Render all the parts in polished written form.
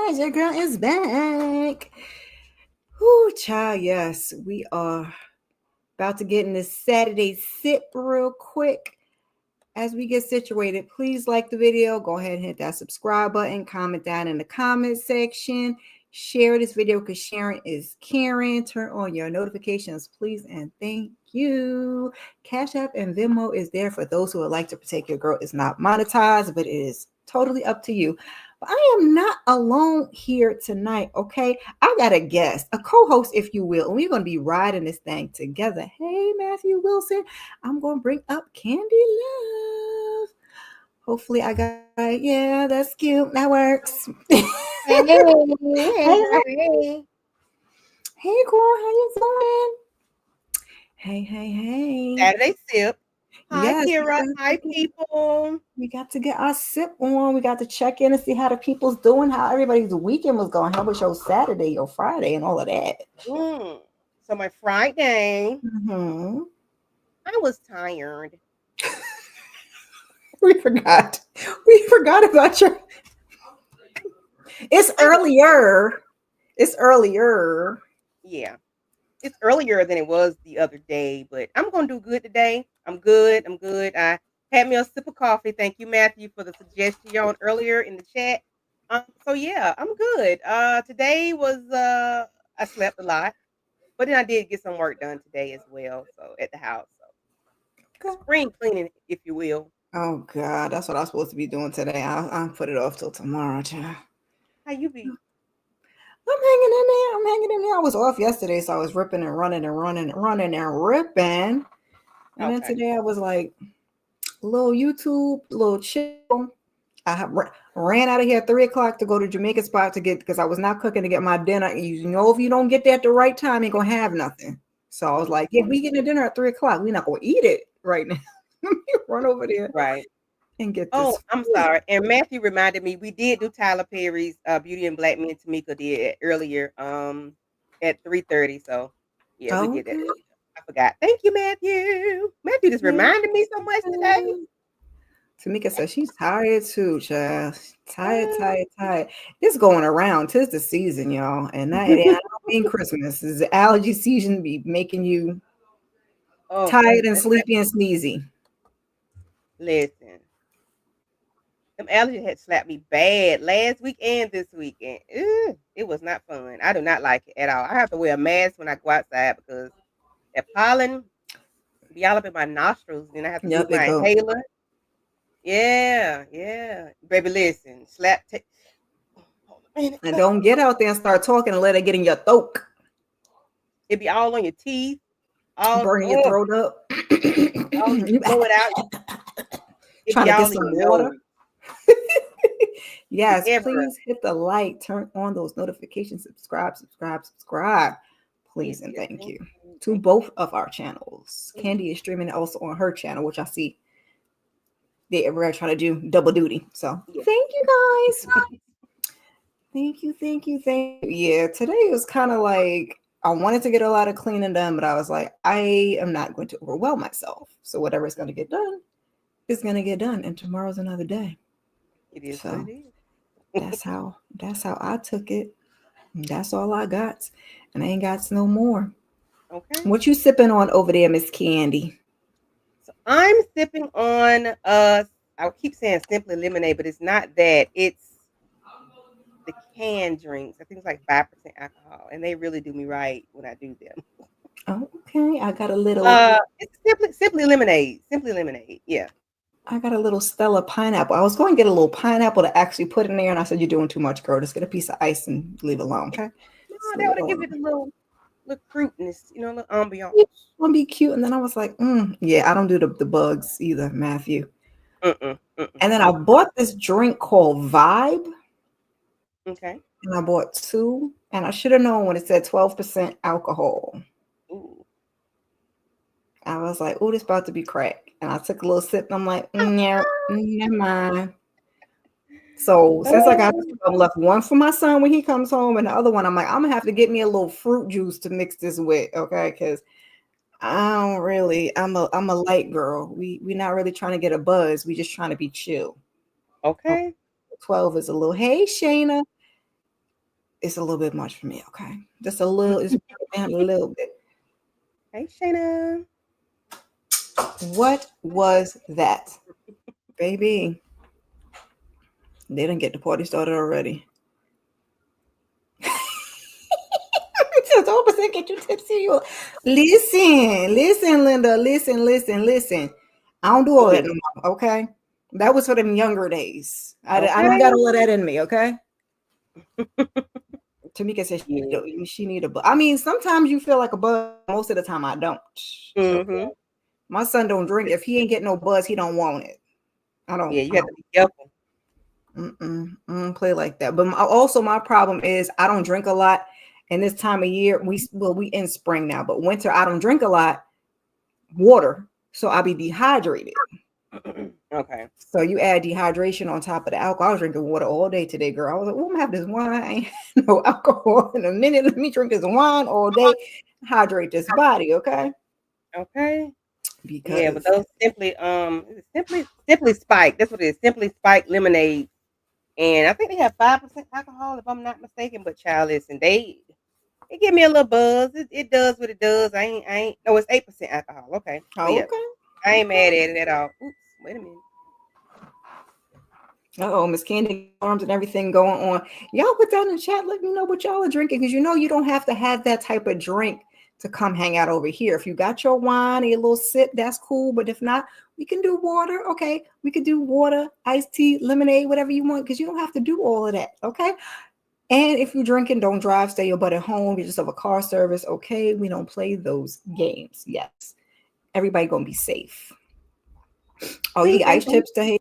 guys, your girl is back. Whoo, child, yes, we are about to get in this Saturday sip real quick. As we get situated, please like the video. Go ahead and hit that subscribe button. Comment down in the comment section. Share this video because sharing is caring. Turn on your notifications, please, and thank you. Cash App and Venmo is there for those who would like to protect your girl. It's not monetized, but it is totally up to you. But I am not alone here tonight, okay? I got a guest, a co-host, if you will, and we're going to be riding this thing together. Hey, Matthew Wilson. I'm going to bring up Candy Love. Hopefully I got, yeah, that's cute. That works. Hey, Hey, hey, Cora, how you doing? Hey. Saturday sip. Hi, Yes, Kira. Hi, people. we got to get our sip on. We got to check in and see how the people's doing, how everybody's weekend was going. How was your Saturday, your Friday, and all of that? So my Friday, Mm-hmm. I was tired. We forgot. We forgot about your. It's earlier. It's earlier. Yeah, it's earlier than it was the other day, but I'm gonna do good today. I'm good. I had me a sip of coffee. Thank you, Matthew, for the suggestion earlier in the chat. So yeah, I'm good. Today was I slept a lot, but then I did get some work done today as well. So at the house, so Okay. spring cleaning, if you will. Oh God, that's what I'm supposed to be doing today. I'll put it off till tomorrow, child. How you be? I'm hanging in there. I was off yesterday, so I was ripping and running and ripping. And then Okay. today I was like, little YouTube, little chill. Ran out of here at 3 o'clock to go to Jamaica spot to get because I was not cooking to get my dinner. You know, if you don't get there at the right time, you ain't gonna have nothing. So I was like, yeah, we getting a dinner at 3 o'clock. We're not gonna eat it right now. Run over there Right. and get Oh, this I'm food. sorry. And Matthew reminded me we did do Tyler Perry's Beauty and Black Men. Tamika did earlier at 3:30. So yeah, we did that Okay. earlier. I forgot. Thank you, Matthew. Matthew just Yeah. reminded me so much today. Tamika says she's tired too, child. Tired. Uh, It's going around. 'Tis the season, y'all. And I don't mean Christmas. It's the allergy season be making you oh, tired and let's not sleepy and sneezy. listen. Them allergies had slapped me bad last week and this weekend. It was not fun. I do not like it at all. I have to wear a mask when I go outside because that pollen be all up in my nostrils. Then I have to use Yep, it my go. inhaler. Yeah. Baby, listen. Hold a minute. And don't get out there and start talking and let it get in your throat, It be all on your teeth. All burning your throat up. you You blow it out. It trying be to get all in some your water. nose. Be Yes, everywhere. please hit the like, turn on those notifications, subscribe. Please and thank Thank you you. to Thank both of our channels. you. Candy is streaming also on her channel, which I see we're trying to do double duty. So Yeah. thank you guys. Thank you. Yeah, today was kind of like I wanted to get a lot of cleaning done, but I was like, I am not going to overwhelm myself. So whatever is going to get done is going to get done, and tomorrow's another day. It is what So it is. that's how I took it. And that's all I got, and I ain't got no more. Okay. What you sipping on over there, Miss Candy? So I'm sipping on I keep saying simply lemonade, but it's not that. It's the canned drinks. I think it's like 5% alcohol. And they really do me right when I do them. Okay, I got a little. It's simply lemonade. Simply lemonade. Yeah. I got a little Stella pineapple. I was going to get a little pineapple to actually put in there, and I said, "You're doing too much, girl. Just get a piece of ice and leave it alone." Okay, No, just that leave it would give alone. it a little fruitiness, a little ambiance. Yeah, want to be cute, and then I was like, "Yeah, I don't do the bugs either, Matthew." Mm-mm, mm-mm, And then I mm-mm. bought this drink called Vibe, Okay. and I bought two, and I should have known when it said 12% alcohol. Ooh. I was like, "Oh, this about to be crack," and I took a little sip, and I'm like, "Yeah, never mind." So since I got two, I'm left one for my son when he comes home, and the other one I'm like, I'm gonna have to get me a little fruit juice to mix this with, okay? Because I don't really, I'm a light girl. We not really trying to get a buzz. We just trying to be chill. Okay. Okay. 12 is a little. Hey, Shayna. it's a little bit much for me. Okay, just a little. It's down a little bit. Hey, Shayna. What was that, baby? They didn't get the party started already. Just all of a sudden get you tipsy. You listen, Linda. Listen. I don't do all that no more. Okay, that was for them younger days. I don't got all of that in me. Okay. Tamika said Yeah. she need a buzz. I mean, sometimes you feel like a buzz. Most of the time, I don't. Mm-hmm. My son don't drink. If he ain't getting no buzz, he don't want it. I don't. Yeah, you have to be careful. I don't play like that. But also my problem is I don't drink a lot. And this time of year, we in spring now, but winter I don't drink a lot water, so I'll be dehydrated. Okay. So you add dehydration on top of the alcohol. I was drinking water all day today, girl. I was like, "Oh, I'm gonna have this wine. I ain't no alcohol in a minute. Let me drink this wine all day, hydrate this body, okay?" Okay. Yeah, but Because those simply spiked. That's what it is. Simply spiked lemonade. And I think they have 5% alcohol, if I'm not mistaken. But child, listen, it give me a little buzz. It does what it does. I ain't. No, it's 8% alcohol. Okay, but yeah, okay. I ain't mad at it at all. Oops, wait a minute. Oh, Miss Candy arms and everything going on. Y'all put down in the chat. Let me know what y'all are drinking because you don't have to have that type of drink to come hang out over here. If you got your wine and your little sip, that's cool. But if not, we can do water. Okay, we could do water, iced tea, lemonade, whatever you want because you don't have to do all of that. Okay. And if you're drinking, don't drive. Stay your butt at home. You just have a car service. Okay, we don't play those games. Yes, everybody gonna be safe. Oh, you Please eat say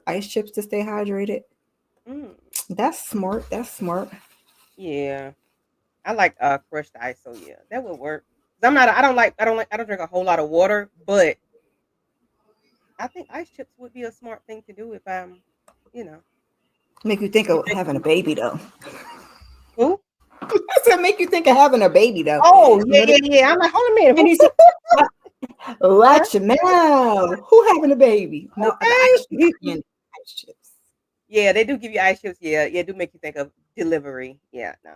ice chips to stay hydrated. mm, That's smart. That's smart. yeah. I like crushed ice, so yeah, that would work. 'Cause I don't drink a whole lot of water, but I think ice chips would be a smart thing to do if I'm, you know, Make you think you of think having a baby though. who? I said make you think of having a baby though. Oh You yeah, know, yeah, yeah. I'm like, hold a minute, and who? he said, Huh? "Watch your mouth. Who having a baby?" No, the ice chips. Okay. Man, ice chips Yeah, they do give you ice chips. Yeah, yeah, do make you think of delivery. Yeah, no.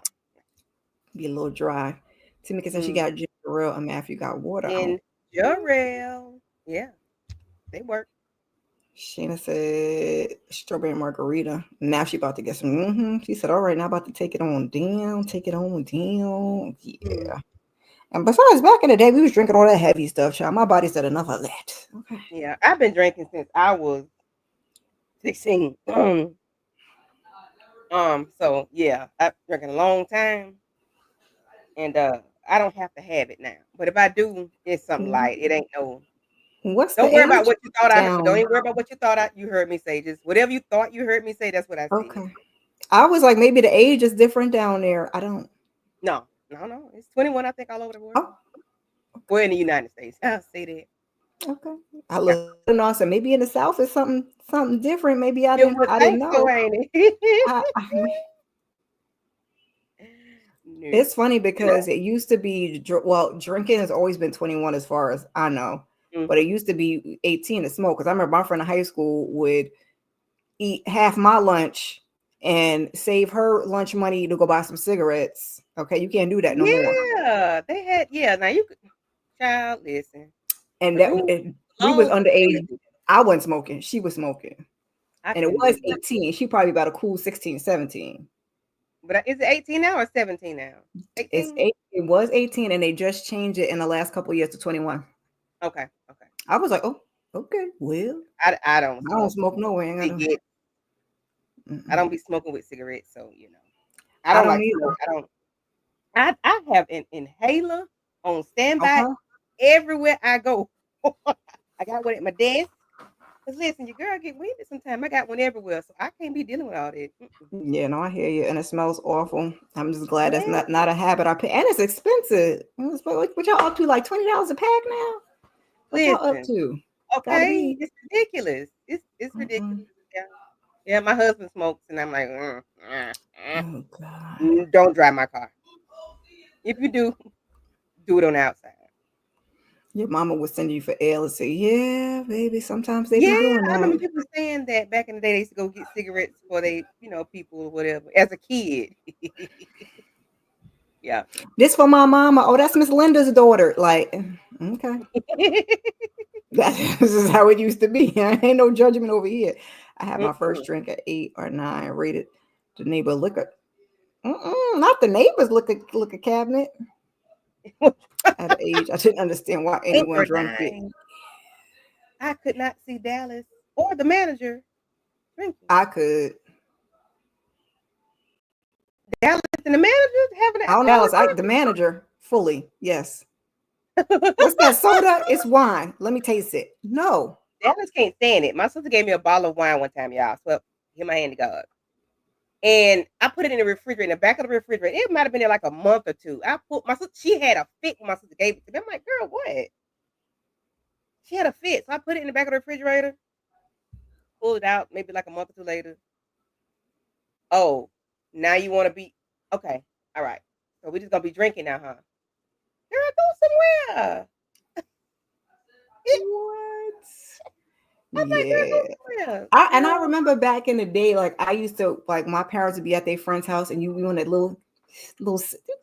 be a little dry. Tamika said she Mm. got ginger ale and Matthew got water. I don't. And Jarrell. Yeah, they work. Shayna said strawberry margarita. Now she about to get some. She said, "All right, now about to take it on down. Take it on down." Mm. Yeah. And besides, back in the day, we was drinking all that heavy stuff, child. My body said enough of that. Okay. Yeah, I've been drinking since I was 16. So yeah, I've been drinking a long time, and I don't have to have it now. But if I do, it's something light. It ain't no. What's the Don't worry about age what you thought I heard. Don't down? even worry about what you thought you heard me say. Just whatever you thought you heard me say. That's what I said. Okay. I was like, maybe the age is different down there. I don't. No, no, no. It's 21. I think all over the world. Oh, We're in the United States. I'll say that. okay. I looked and I said maybe in the South is something different. Maybe I You didn't would I didn't think so, know. ain't it? I No. it's funny because it used to be drinking has always been 21 as far as I know, Mm. but it used to be 18 to smoke. Because I remember my friend in high school would eat half my lunch and save her lunch money to go buy some cigarettes. Okay, you can't do that no more. Yeah, they had. Yeah, now you could. Child, listen. And The that rules we was alone. I underage. couldn't do. I wasn't smoking. She was smoking. I And it couldn't was do. 18. She probably about a cool 16, 17. But is it 18 now or 17 now? It's 18. eight. It was 18, and they just changed it in the last couple of years to 21. Okay. Okay. I was like, oh, okay, well, I don't I don't smoke smoke no way. I cigarettes. I mm-mm. don't be smoking with cigarettes, so I I don't don't like either. smoke. I don't. I have an inhaler on standby Okay. everywhere I go. I got one at my desk. Cause listen, your girl get winded sometimes. I got one everywhere, so I can't be dealing with all that. Mm-mm. Yeah, no, I hear you, and it smells awful. I'm just glad that's Man, not a habit I pay, and it's expensive. What y'all up to? Like $20 a pack now? What y'all up listen, to? Gotta okay, be. it's ridiculous. It's ridiculous. Mm-mm. Yeah, yeah. My husband smokes, and I'm like, Oh God. don't drive my car. If you do, do it on the outside. Your mama would send you for L and say, "Yeah, baby." Sometimes they Yeah, be doing I remember that. people saying that back in the day. They used to go get cigarettes for they, people or whatever. As a kid, yeah. This for my mama. Oh, that's Miss Linda's daughter. Like, okay. This is how it used to be. Ain't no judgment over here. I had my first Mm-mm. drink at 8 or 9. Rated the neighbor liquor. Not the neighbor's liquor cabinet. At an age, I didn't understand why Eight anyone or drank it. nine. I could not see Dallas or the manager drinking. I could. Dallas and the manager having an I don't know. alcoholic It's like the manager fully. Yes. What's that soda? It's wine. Let me taste it. No. Dallas can't stand it. My sister gave me a bottle of wine one time, y'all. So give my hand to God. And I put it in the refrigerator, in the back of the refrigerator. It might have been there like a month or two. I put my sister, she had a fit when my sister gave it to me. I'm like, girl, what? She had a fit. So I put it in the back of the refrigerator, pulled it out maybe like a month or two later. Oh, now you want to be okay. All right. So we're just gonna be drinking now, huh? Girl, go somewhere. I'm like, girl, Yeah. go somewhere. I remember back in the day, like I used to like my parents would be at their friend's house and you on that little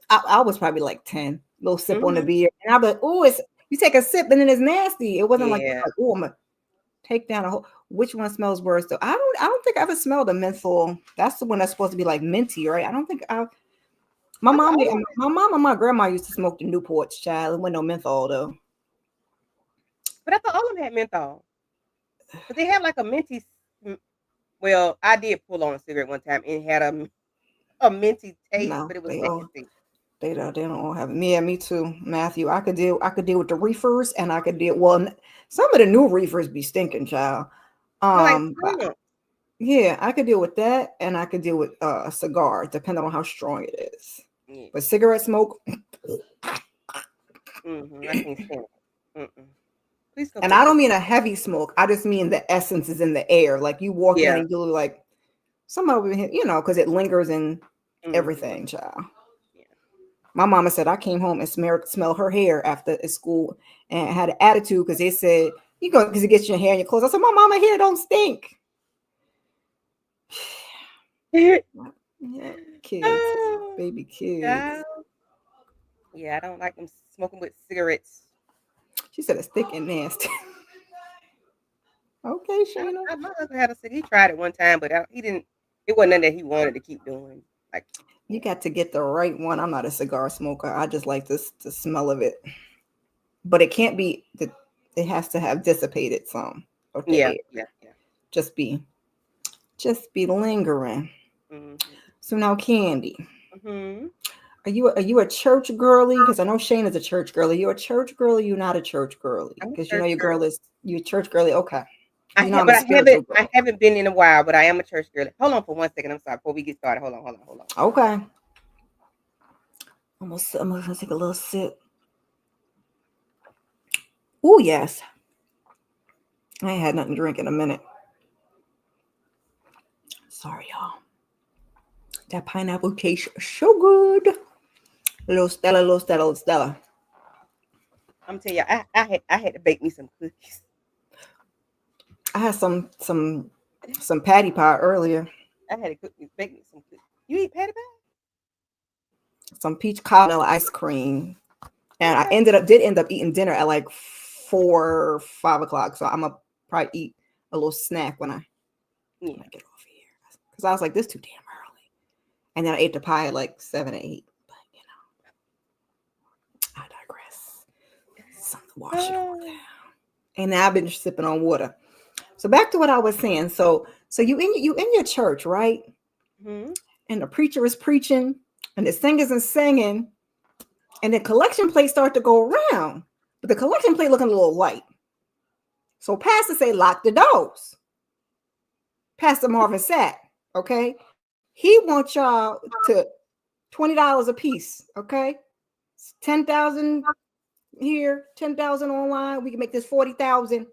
I was probably like 10, little sip on the Mm-hmm. beer. And I'd be like, oh, it's you take a sip and then it's nasty. It wasn't like, Yeah. oh, I'm gonna take down a whole which one smells worse. So I don't think I ever smelled a menthol. That's the one that's supposed to be like minty, right? I don't think I my I thought mom all of them, my mom and my grandma used to smoke the Newports, child. It wasn't no menthol though. but I thought all of them had menthol. But they have like a minty. Well, I did pull on a cigarette one time and it had a minty taste, No, but it was they all nasty. they don't all have me. Yeah, me too, Matthew. I could deal with the reefers and I could deal some of the new reefers be stinking, child. Smell like But skunk. yeah, I could deal with that and I could deal with a cigar, depending on how strong it is. Yeah. But cigarette smoke, I can't stand it. Please go and take I don't this. mean a heavy smoke. I just mean the essence is in the air. Like you walk in Yeah. and you're like, some of it, because it lingers in Mm-hmm. everything, child. Yeah. My mama said I came home and smell her hair after school and had an attitude because they said you go because it gets your hair in your clothes. I said my mama hair don't stink. Yeah, kids, Oh, baby kids. child. Yeah, I don't like them smoking with cigarettes. She said it's thick and nasty. Okay, Shayna. My husband had a cigarette. He tried it one time, but he didn't. It wasn't nothing that he wanted to keep doing. Like, You got to get the right one. I'm not a cigar smoker. I just like the smell of it. But it can't be it has to have dissipated some of the yeah, air. yeah, yeah. Just be lingering. Mm-hmm. So now Candy. Mm-hmm. Are you a church girly? Because I know Shane is a church girly. You a church girly? You're not a church girly. I'm a Because church your girl. girl is you a church girly. Okay. I You know have, I'm a but spiritual I girl. haven't been in a while. But I am a church girl. Hold on for 1 second. I'm sorry. Before we get started, hold on. Okay. I'm gonna take a little sip. Oh yes. I ain't had nothing to drink in a minute. Sorry, y'all. That pineapple tastes so good. Little Stella, little Stella, little Stella. I'm telling you, I had to bake me some cookies. I had some patty pie earlier. I had to bake me some cookies. You eat patty pie? Some peach cobbler ice cream. And I Okay. did end up eating dinner at like 4 or 5 o'clock. So I'm gonna probably eat a little snack when I Yeah. get off here. Because I was like, this too damn early. And then I ate the pie at like 7 or 8. But I digress. Something to wash it all down. And now I've been sipping on water. So back to what I was saying. So you in your church, right? Mm-hmm. And the preacher is preaching, and the singers are singing, and the collection plate start to go around, but the collection plate looking a little light. So pastor say, lock the doors. Pastor Marvin Sapp, okay? He wants y'all to $20 a piece, okay? 10,000 here, 10,000 online. We can make this 40,000,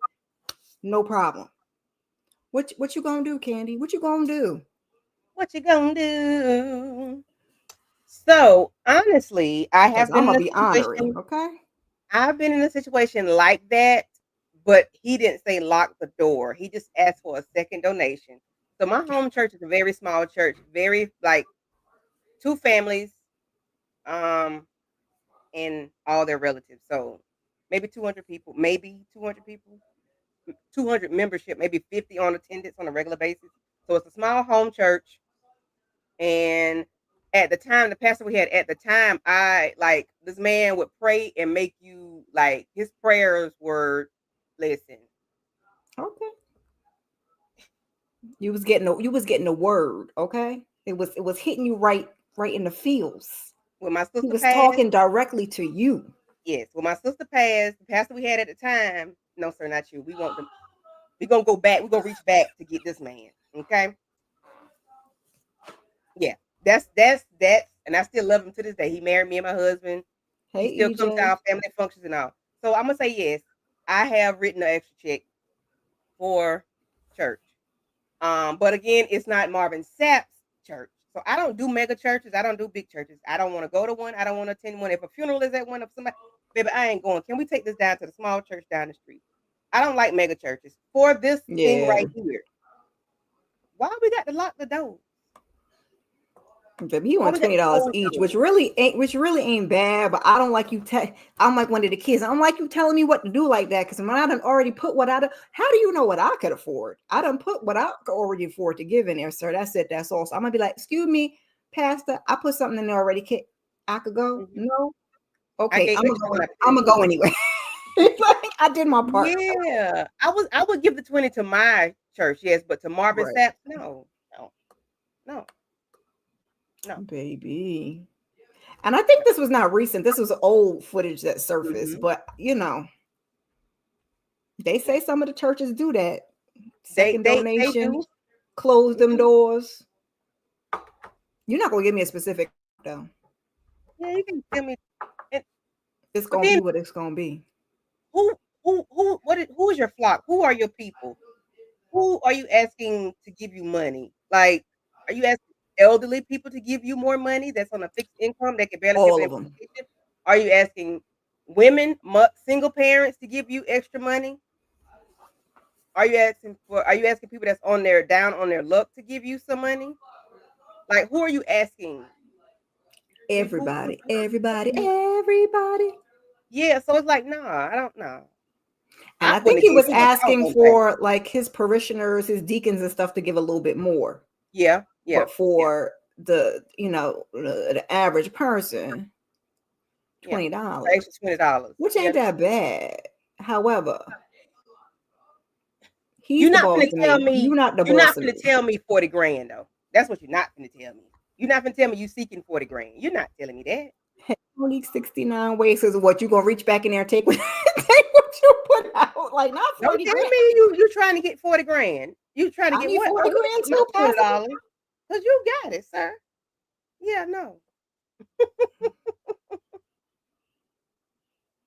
no problem. What you gonna do, Candy? What you gonna do? What you gonna do? So honestly, I Because have I'm been in gonna a be honorary, situation. okay? I've been in a situation like that, but he didn't say lock the door. He just asked for a second donation. So my home church is a very small church, very like two families, um, and all their relatives. So maybe 200 people, 200 membership, maybe 50 on attendance on a regular basis. So it's a small home church. And at the time, the pastor we had at the time, I like this man would pray and make you like his prayers were listen. Okay. You was getting the word, okay? It was hitting you right in the feels. When my He sister was passed, talking directly to you. yes, when my sister passed, the pastor we had at the time, no sir, not you. We want them. We're gonna go back. We're gonna reach back to get this man. Okay. Yeah, that's, and I still love him to this day. He married me and my husband. He Hey, still comes to EJ. our family functions and all. So I'm gonna say yes. I have written an extra check for church. But again, it's not Marvin Sapp's church. So I don't do mega churches. I don't do big churches. I don't want to go to one. I don't want to attend one. If a funeral is at one of somebody, baby, I ain't going. Can we take this down to the small church down the street? I don't like mega churches. For this thing Yeah. right here, why we got to lock the door? He Why want we got to $20 close the each, door? which really ain't bad. But I don't like you. I'm like one of the kids. I don't like you telling me what to do like that. Because when I done already put what I done, how do you know what I could afford? I done put what I could already afford to give in there, sir. That's it. That's all. So I'm gonna be like, excuse me, Pastor. I put something in there already. I could go. Mhm. No. I Okay. gave I'm gonna extra go. when I I'm paid. gonna go anyway. Like, I did my part. Yeah, I would give the 20 to my church, yes, but to Marvin Right, Sapp's, no, no, no, no, baby. And I think no. this was not recent. This was old footage that surfaced. Hmm. But they Yeah, say some of the churches do that. they Second they they donation, do. close They them do. doors. You're not gonna give me a specific though. Yeah, you can tell me. And, It's but gonna then be what it's gonna be. who is your flock? Who are your people? Who are you asking to give you money? Like, are you asking elderly people to give you more money that's on a fixed income that can barely pay for All of them. inflation? Are you asking women, single parents to give you extra money? Are you asking people that's on their down on their luck to give you some money? Like, who are you asking? Everybody, Who everybody, you everybody. yeah, so it's like, nah, I don't know. And I I wouldn't think have he gave was you much. I was asking gonna pay. for like his parishioners, his deacons and stuff to give a little bit more. Yeah, yeah, But yeah, for the average person, yeah. $20, Extra $20. which Yeah. ain't that bad. However, You're he's the not boss gonna to tell me. me You're not the you're boss not to gonna me. tell me 40 grand though. That's what you're not gonna tell me. You're not gonna tell me you seeking 40 grand. You're not telling me that. Only 69 ways is what you gonna reach back in there and take take what you put out. Like not Don't 40 tell grand. me you trying to get 40 grand. You trying to I get need what? 40 Oh, let me grand get my too, $20. Pastor. Because you got it, sir. Yeah, no.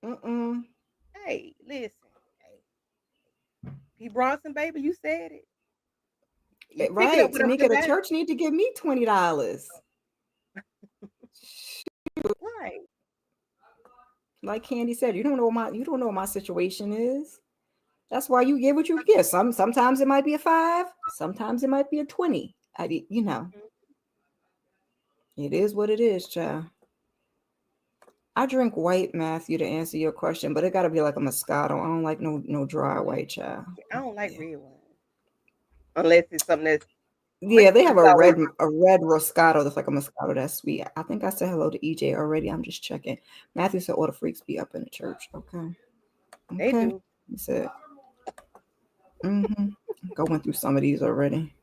Mm-mm. Hey, listen. Hey, P. Bronson, baby, you said it. You pick it up Right. what I'm Tamika, putting the down. church need to give me $20. Right. Like Candy said, you don't know what my situation is. That's why you get what you get. Sometimes it might be a 5, sometimes it might be a 20. Mhm. It is what it is, child. I drink white, Matthew, to answer your question, but it gotta be like a Moscato. I don't like no dry white, child. I don't like Yeah. red wine. Unless it's something that's Yeah, they have grapefruit is always a red Roscato that's like a Moscato that's sweet. I think I said hello to EJ already. I'm just checking. Matthew said all the freaks be up in the church. Okay. they Okay. do. He said, going through some of these already.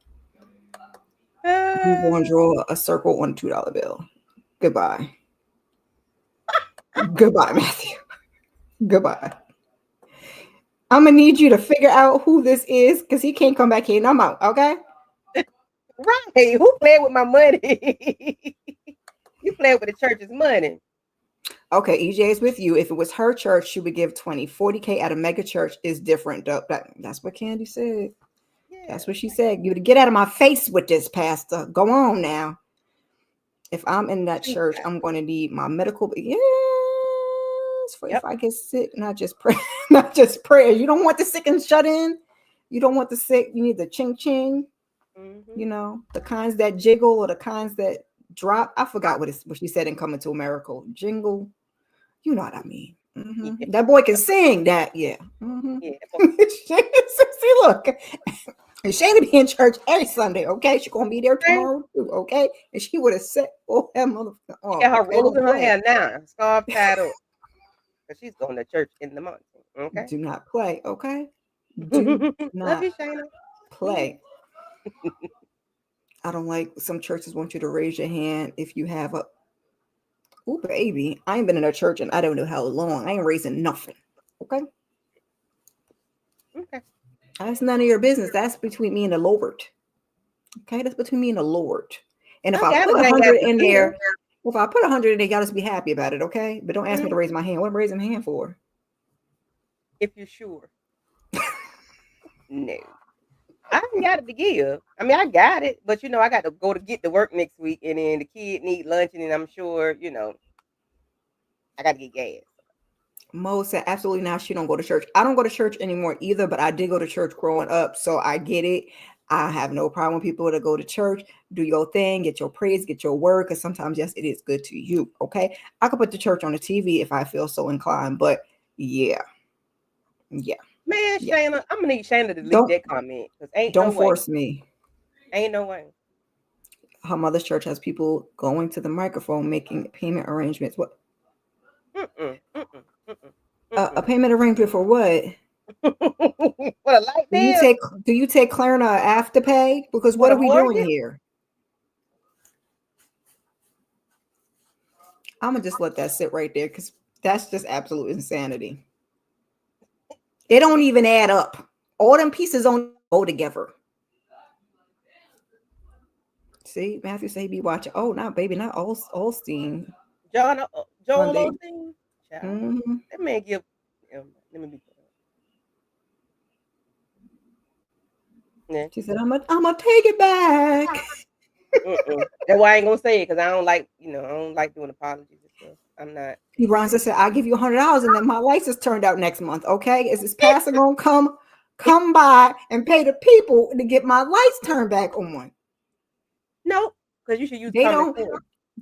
I'm going to draw a circle on a $2 bill. Goodbye. Goodbye, Matthew. Goodbye. I'm gonna need you to figure out who this is because he can't come back here. No more. Okay. Right. Who played with my money? You played with the church's money. Okay, EJ is with you. If it was her church, she would give 20. 40K at a mega church is different. That's what Candy said. Yeah. That's what she said. You to get out of my face with this, Pastor. Go on now. If I'm in that Shoot, church, I'm going to need my medical. Yes, It's for if I get sick, not just pray, not just prayers. You don't want the sick and shut in. You don't want the sick. You need the ching ching. You know, the kinds that jiggle or the kinds that drop. I forgot what she said in Coming to America. Jingle. You know what I mean. That boy can sing that. Yeah. Yeah. See, look. And Shayna be in church every Sunday, okay? She's gonna be there tomorrow too, okay? And she would have said, "Oh, that motherfucker." She got her rolls in her hair now, scarf tied up. Because she's going to church in the morning. Okay. Do not play, okay? Do not Love you, Shayna. play. I don't like some churches want you to raise your hand if you have a. Oh, baby, I ain't been in a church and I don't know how long. I ain't raising nothing, okay? Okay. That's none of your business. That's between me and the Lord. Okay, that's between me and the Lord. And if I put 100 in there, if I put 100 in there, y'all just be happy about it, okay? But don't ask me to raise my hand. What am I raising my hand for? If you're sure. No. I ain't got it to give. I mean, I got it, but I got to go to get to work next week, and then the kid need lunch, and then I'm sure, I got to get gas. Mo said, absolutely not. She don't go to church. I don't go to church anymore either, but I did go to church growing up, so I get it. I have no problem with people that go to church. Do your thing, get your praise, get your word, because sometimes, yes, it is good to you, okay? I could put the church on the TV if I feel so inclined, but yeah. Man, Shayna, I'm going to need Shayna to delete that comment, because ain't no way. Don't force me. Ain't no way. Her mother's church has people going to the microphone, making payment arrangements. What? A payment arrangement for what? What, a light bill? Do you take Klarna Afterpay? Because what are we doing here? I'm gonna just let that sit right there because that's just absolute insanity. It don't even add up. All them pieces don't go together. See, Matthew say he be watching. Oh, not baby, not Olstein. Joel Osteen. That man give. Let me be quiet. Yeah. She said, "I'm gonna take it back." That's why I ain't gonna say it because I don't like, I don't like doing apologies and stuff. I'm not. He runs and said, "I'll give you $100, and then my license turned out next month. Okay, is this pastor gonna come by and pay the people to get my lights turned back on?" No, because you should use.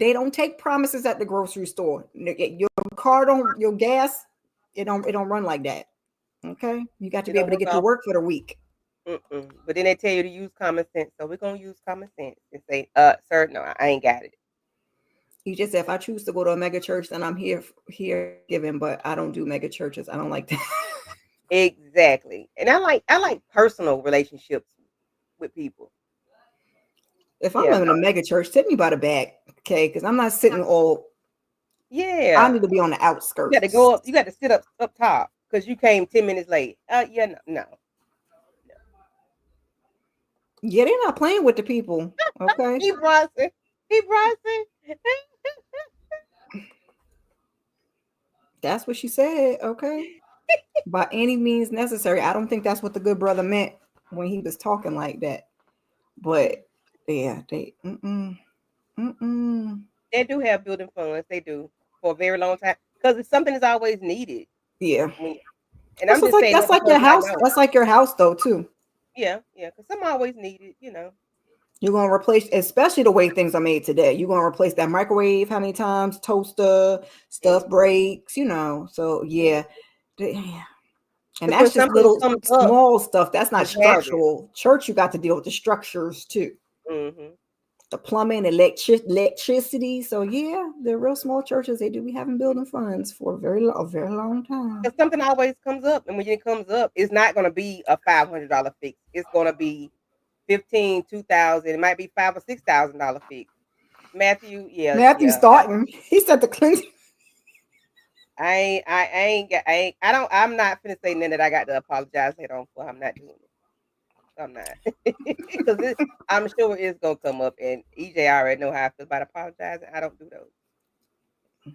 They don't take promises at the grocery store. Your car don't, your gas, it don't run like that. Okay, you got to be able to get to work for the week. But then they tell you to use common sense, so we're gonna use common sense and say, sir, no, I ain't got it. You just said, if I choose to go to a mega church, then I'm here giving, but I don't do mega churches. I don't like that. Exactly, and I like personal relationships with people. If I'm in a mega church, take me by the back, okay? Because I'm not sitting all. Yeah, I need to be on the outskirts. You got to go up. You got to sit up top because you came 10 minutes late. Yeah, no. Yeah, they're not playing with the people. Okay. He Bronson. That's what she said. Okay. By any means necessary. I don't think that's what the good brother meant when he was talking like that. But yeah, they They do have building funds. They do for a very long time because it's something that's always needed. Yeah. And I'm just saying that's like your house. That's like your house though too. Yeah, because some always needed. You're gonna replace, especially the way things are made today. You're gonna replace that microwave how many times? Toaster, stuff breaks. So yeah. And that's just little small stuff. That's not structural. Church, you got to deal with the structures too. The plumbing, electricity. So yeah, they're real small churches. They do be having building funds for a very long time. Because something always comes up, and when it comes up, it's not going to be a $500 fix. It's going to be $15,000, $2,000. It might be $5,000 or $6,000 fix. Matthew, Matthew's starting. He said the Clinton. I'm not finna say nothing that I got to apologize later on for. I'm not doing it. I'm not. Because I'm sure it's gonna come up, and EJ already know how I feel about apologizing. I don't do those.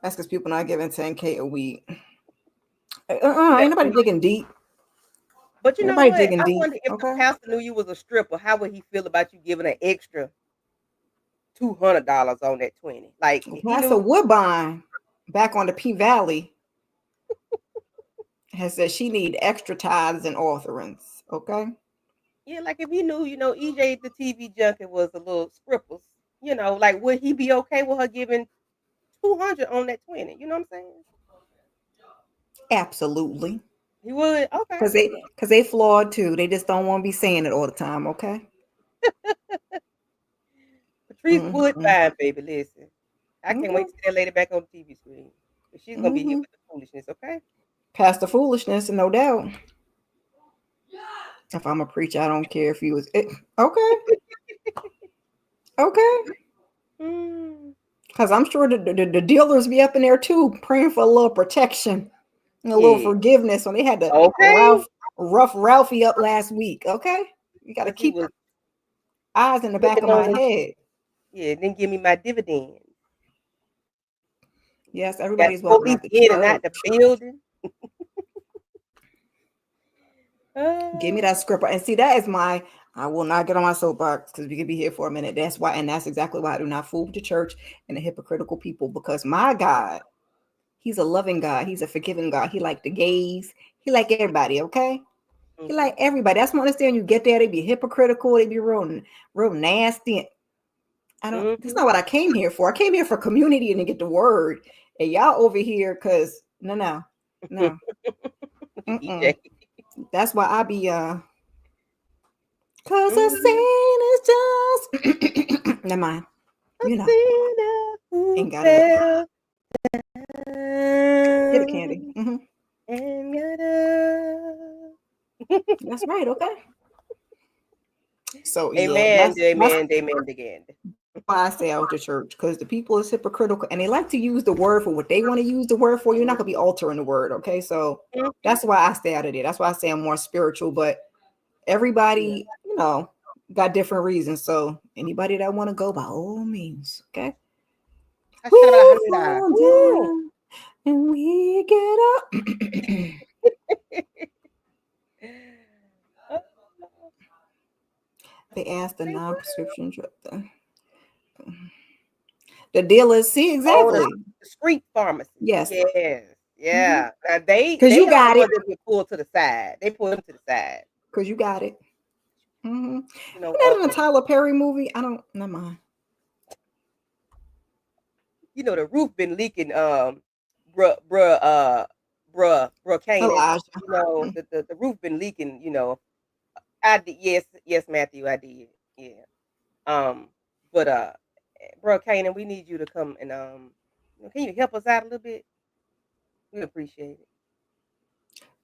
That's because people not giving $10K a week. Ain't nobody digging deep. But you know what? I wonder if the pastor knew you was a stripper, how would he feel about you giving an extra $200 on that 20? Like Pastor Woodbine. back on the P Valley has said she need extra tithes and offerings. Okay. Yeah, like if he knew, EJ the TV junkie was a little scripples, like would he be okay with her giving 200 on that 20? You know what I'm saying? Absolutely. He would. Okay. Because they flawed too. They just don't want to be saying it all the time. Okay. Patrice would Mm-hmm. fine, baby. Listen, I can't Okay. wait to see that lady back on the TV screen. But she's gonna be here Mm-hmm. with the foolishness, okay? Past the foolishness, no doubt. If I'm a preacher, I don't care if you was it. Okay. Okay. Mm. Because I'm sure the dealers be up in there too, praying for a little protection and a little Yeah. forgiveness when they had to Okay. rough Ralphie up last week. Okay. You got to Because he keep was eyes in the back slipping of on my his, head. yeah, didn't give me my dividends. Yes, Got everybody's welcome police at the in and out the church. building. Give me Uh, that script. And see, that is I will not get on my soapbox because we could be here for a minute. That's why, and that's exactly why I do not fool with the church and the hypocritical people, because my God, he's a loving God. He's a forgiving God. He like the gays. He like everybody, okay? He mhm, like everybody. That's what I understand. You get there, they be hypocritical, they be real nasty. That's mhm. not what I came here for. I came here for community and to get the word. And y'all over here, because no. Mm-mm. EJ. That's why I be cause a Mm, sin is just never mind. a You know, sinner who ain't got it. fell Hit it, Candy. down and got up. That's right. Okay. So yeah, Amen, that's amen, amen again. why I stay out the church, because the people is hypocritical and they like to use the word for what they want to use the word for. You're not gonna be altering the word, okay? So Mhm. that's why I stay out of there. That's why I say I'm more spiritual. But Yeah. everybody, got different reasons. So anybody that want to go, by all means, okay? We Ashadabadahanda. fall Woo. down and we get up. Uh, They asked the say what? non-prescription drug. The dealers, see Oh, exactly. the street pharmacy. Yes. Yes. Mm-hmm. Yeah. Now they Because you are the got it. ones that get pulled to the side. They pull them to the side. Because you got it. Mm-hmm. Isn't You know, that in a Tyler Perry movie? I don't, never mind. the roof been leaking, bruh, bruh, bruh Kanan. Elijah. The roof been leaking, I did, yes, Matthew, I did. Yeah. But bruh Kanan, we need you to come and can you help us out a little bit? We appreciate it.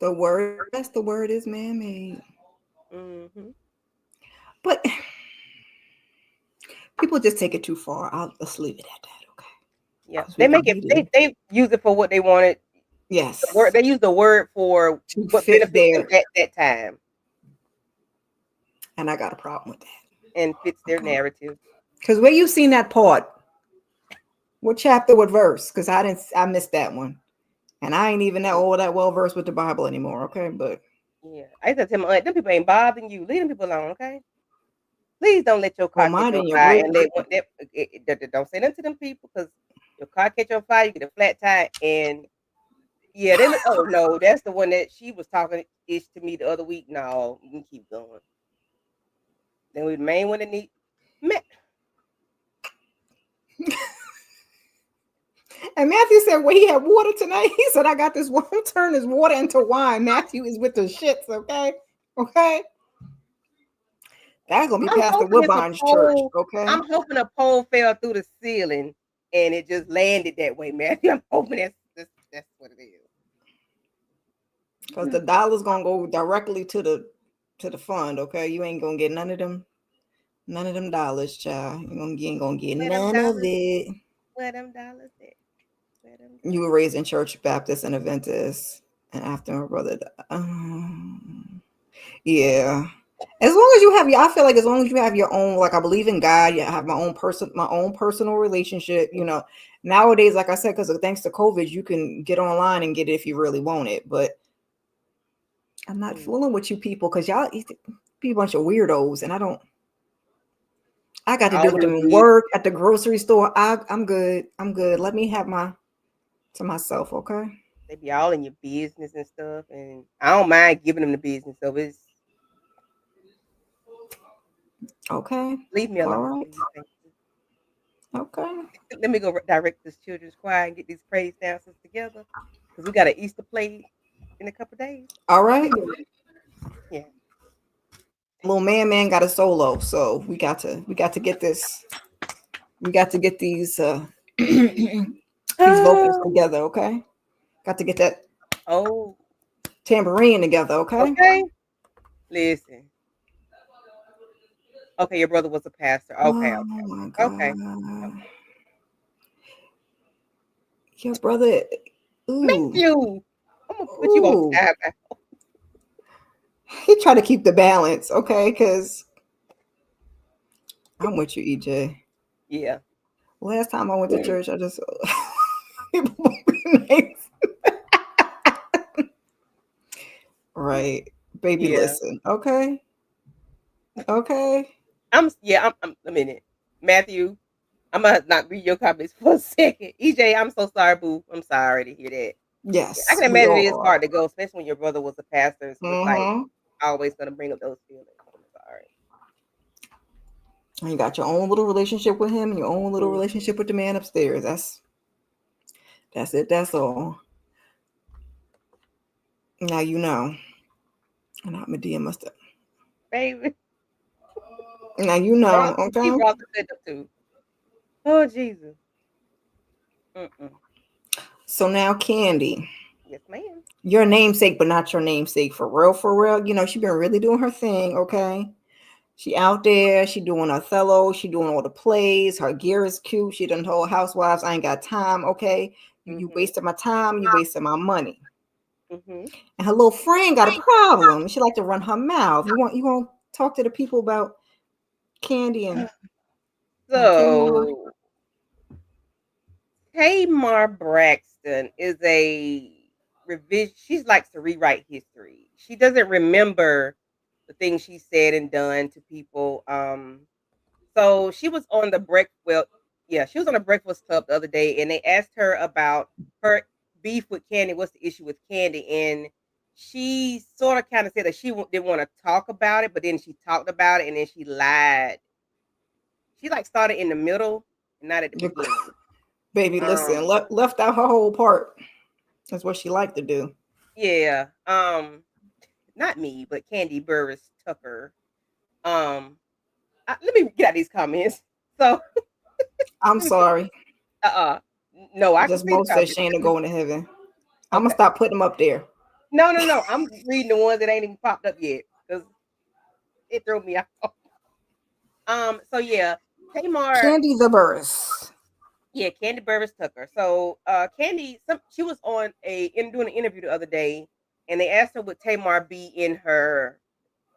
The word, yes, the word is man-made. Mm-hmm. But people just take it too far. I'll just leave it at that, okay? Yeah. Because we They can make it be there. they use it for what they wanted. Yes. They use the word for To what fit benefits them there. at that time And I got a problem with that. and fits their Okay. narrative. Because where you seen that part? What chapter, what verse? Because I missed that one. And I ain't even that well versed with the Bible anymore, okay? But Yeah. I used to tell my aunt, them people ain't bothering you. Leave them people alone, okay? Please don't let your well, car catch mine on in your fire group. and let don't say nothing to them people because your car catch on fire, you get a flat tire, and yeah, they look. Oh no, that's the one that she was talking ish to me the other week. No, you can keep going. Then we the main one that need. Man, And Matthew said, well, he had water tonight. He said, I got this one. Turn this water into wine. Matthew is with the shits, okay? Okay. That's gonna be I'm Pastor hoping it's a Woodbine's church, pole. okay? I'm hoping a pole fell through the ceiling and it just landed that way, Matthew. I'm hoping that's what it is. Because the dollar's gonna go directly to the fund, okay? You ain't gonna get none of them dollars, child. You ain't gonna get Where them none of dollars? it. Where them dollars at? Where them You dollars? were raised in Church Baptist and Adventist, and after my brother, yeah. As long as you have I feel like as long as you have your own, like I believe in God, you have my own personal relationship. Nowadays, like I said, because thanks to COVID, you can get online and get it if you really want it. But I'm not fooling with you people because y'all be a bunch of weirdos, and I got to I deal with always them in did. work at the grocery store. I'm good. I'm good. Let me have my To myself, okay? They be all in your business and stuff, and I don't mind giving them the business. So it's Okay. leave me All alone, right. please. Thank you. Okay. Let me go direct this children's choir and get these praise dancers together because we got an Easter play in a couple days. All right. Yeah. Little man got a solo, so we got to get this. We got to get these these vocals together, okay? Got to get that Oh, tambourine together, okay? okay. Listen. Okay, your brother was a pastor. Okay, Oh my okay, god. okay. Your brother, ooh, Matthew, I'm gonna put you on ooh. time. He tried to keep the balance, okay? Because I'm with you, EJ. Yeah, Last time I went to church, I just right, baby. yeah. Listen, okay, okay. I'm a minute. Matthew, I'm gonna not read your comments for a second. EJ, I'm so sorry, boo. I'm sorry to hear that. Yeah, I Yes, can we imagine it all is are. hard to go, especially when your brother was a pastor. So it's like Mm-hmm. always gonna bring up those feelings. I'm sorry. And you got your own little relationship with him, and your own little Mm. relationship with the man upstairs. That's it. That's all. Now you know. And not Medea must have. Baby, Now you know. he Okay. brought the set up too. Oh Jesus. Mm-mm. So now Candy, Yes, ma'am. your namesake, but not your namesake for real. For real. You know she been really doing her thing. Okay. She out there, she doing Othello, she doing all the plays, her gear is cute, she done told housewives, I ain't got time, okay? You Mm-hmm. wasted my time, you wasted my money. Mm-hmm. And her little friend got a problem. She like to run her mouth. You want to talk to the people about Candy and Tamar? So Tamar Braxton is a revision. She likes to rewrite history. She doesn't remember the things she said and done to people. So she was on the yeah, she was on the Breakfast Club the other day, and they asked her about her beef with Candy. What's the issue with Candy? And she sort of kind of said that she didn't want to talk about it, but then she talked about it, and then she lied. She like started in the middle, and not at the beginning. Baby, listen, Um, left out her whole part. That's what she liked to do. yeah. Not me, but Candy Burris Tucker. Um, let me get out these comments. So I'm let me put sorry. uh no, I can Just see the Mo said comments. Shayna going to heaven. I'm gonna Okay. stop putting them up there. No. I'm reading the ones that ain't even popped up yet because it threw me off. So yeah, Tamar, Candy the Burris. yeah, Candy Burris Tucker. So Candy, she was on doing an interview the other day, and they asked her would Tamar be in her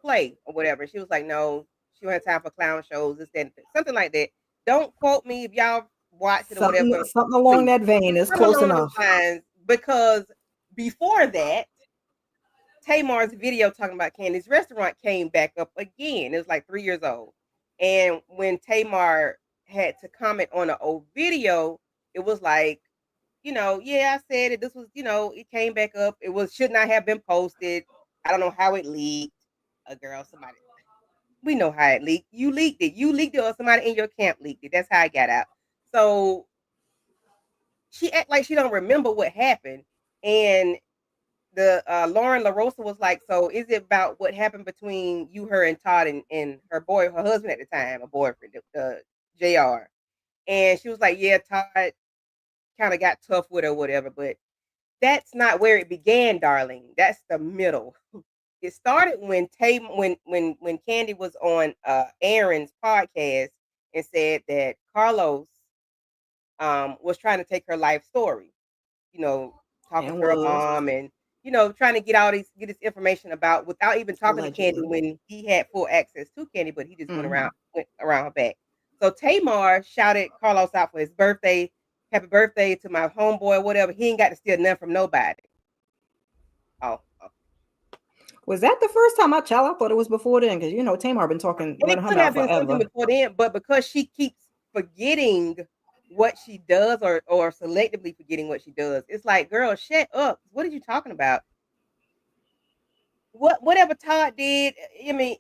play or whatever. She was like, no, she don't have time for clown shows, this, that, and something like that. Don't quote me if y'all watch it or Something, whatever. something along Please, that vein is something close along enough. those lines. Because before that, Tamar's video talking about Candy's restaurant came back up again. It was like 3 years old. And when Tamar had to comment on an old video, it was like, yeah, I said it. This was, it came back up. It was should not have been posted. I don't know how it leaked. A girl, somebody, we know how it leaked. You leaked it. You leaked it, or somebody in your camp leaked it. That's how it got out. So she act like she don't remember what happened. And the Lauren LaRosa was like, so is it about what happened between you, her, and Todd and her husband at the time, a boyfriend, JR. And she was like, yeah, Todd kind of got tough with her, whatever, but that's not where it began, darling. That's the middle. It started when when Candy was on Aaron's podcast and said that Carlos was trying to take her life story, you know, talking And to her was mom and trying to get this information about without even talking to Candy allegedly. when he had full access to Candy, but he just Mm-hmm. went around her back. So Tamar shouted Carlos out for his birthday, happy birthday to my homeboy, whatever. He ain't got to steal nothing from nobody. Oh, Was that the first time I thought it was before then? Because Tamar been talking, and it running her could mouth have been something forever. before then, but because she keeps forgetting what she does or selectively forgetting what she does. It's like, girl, shut up. What are you talking about? Whatever Todd did, I mean,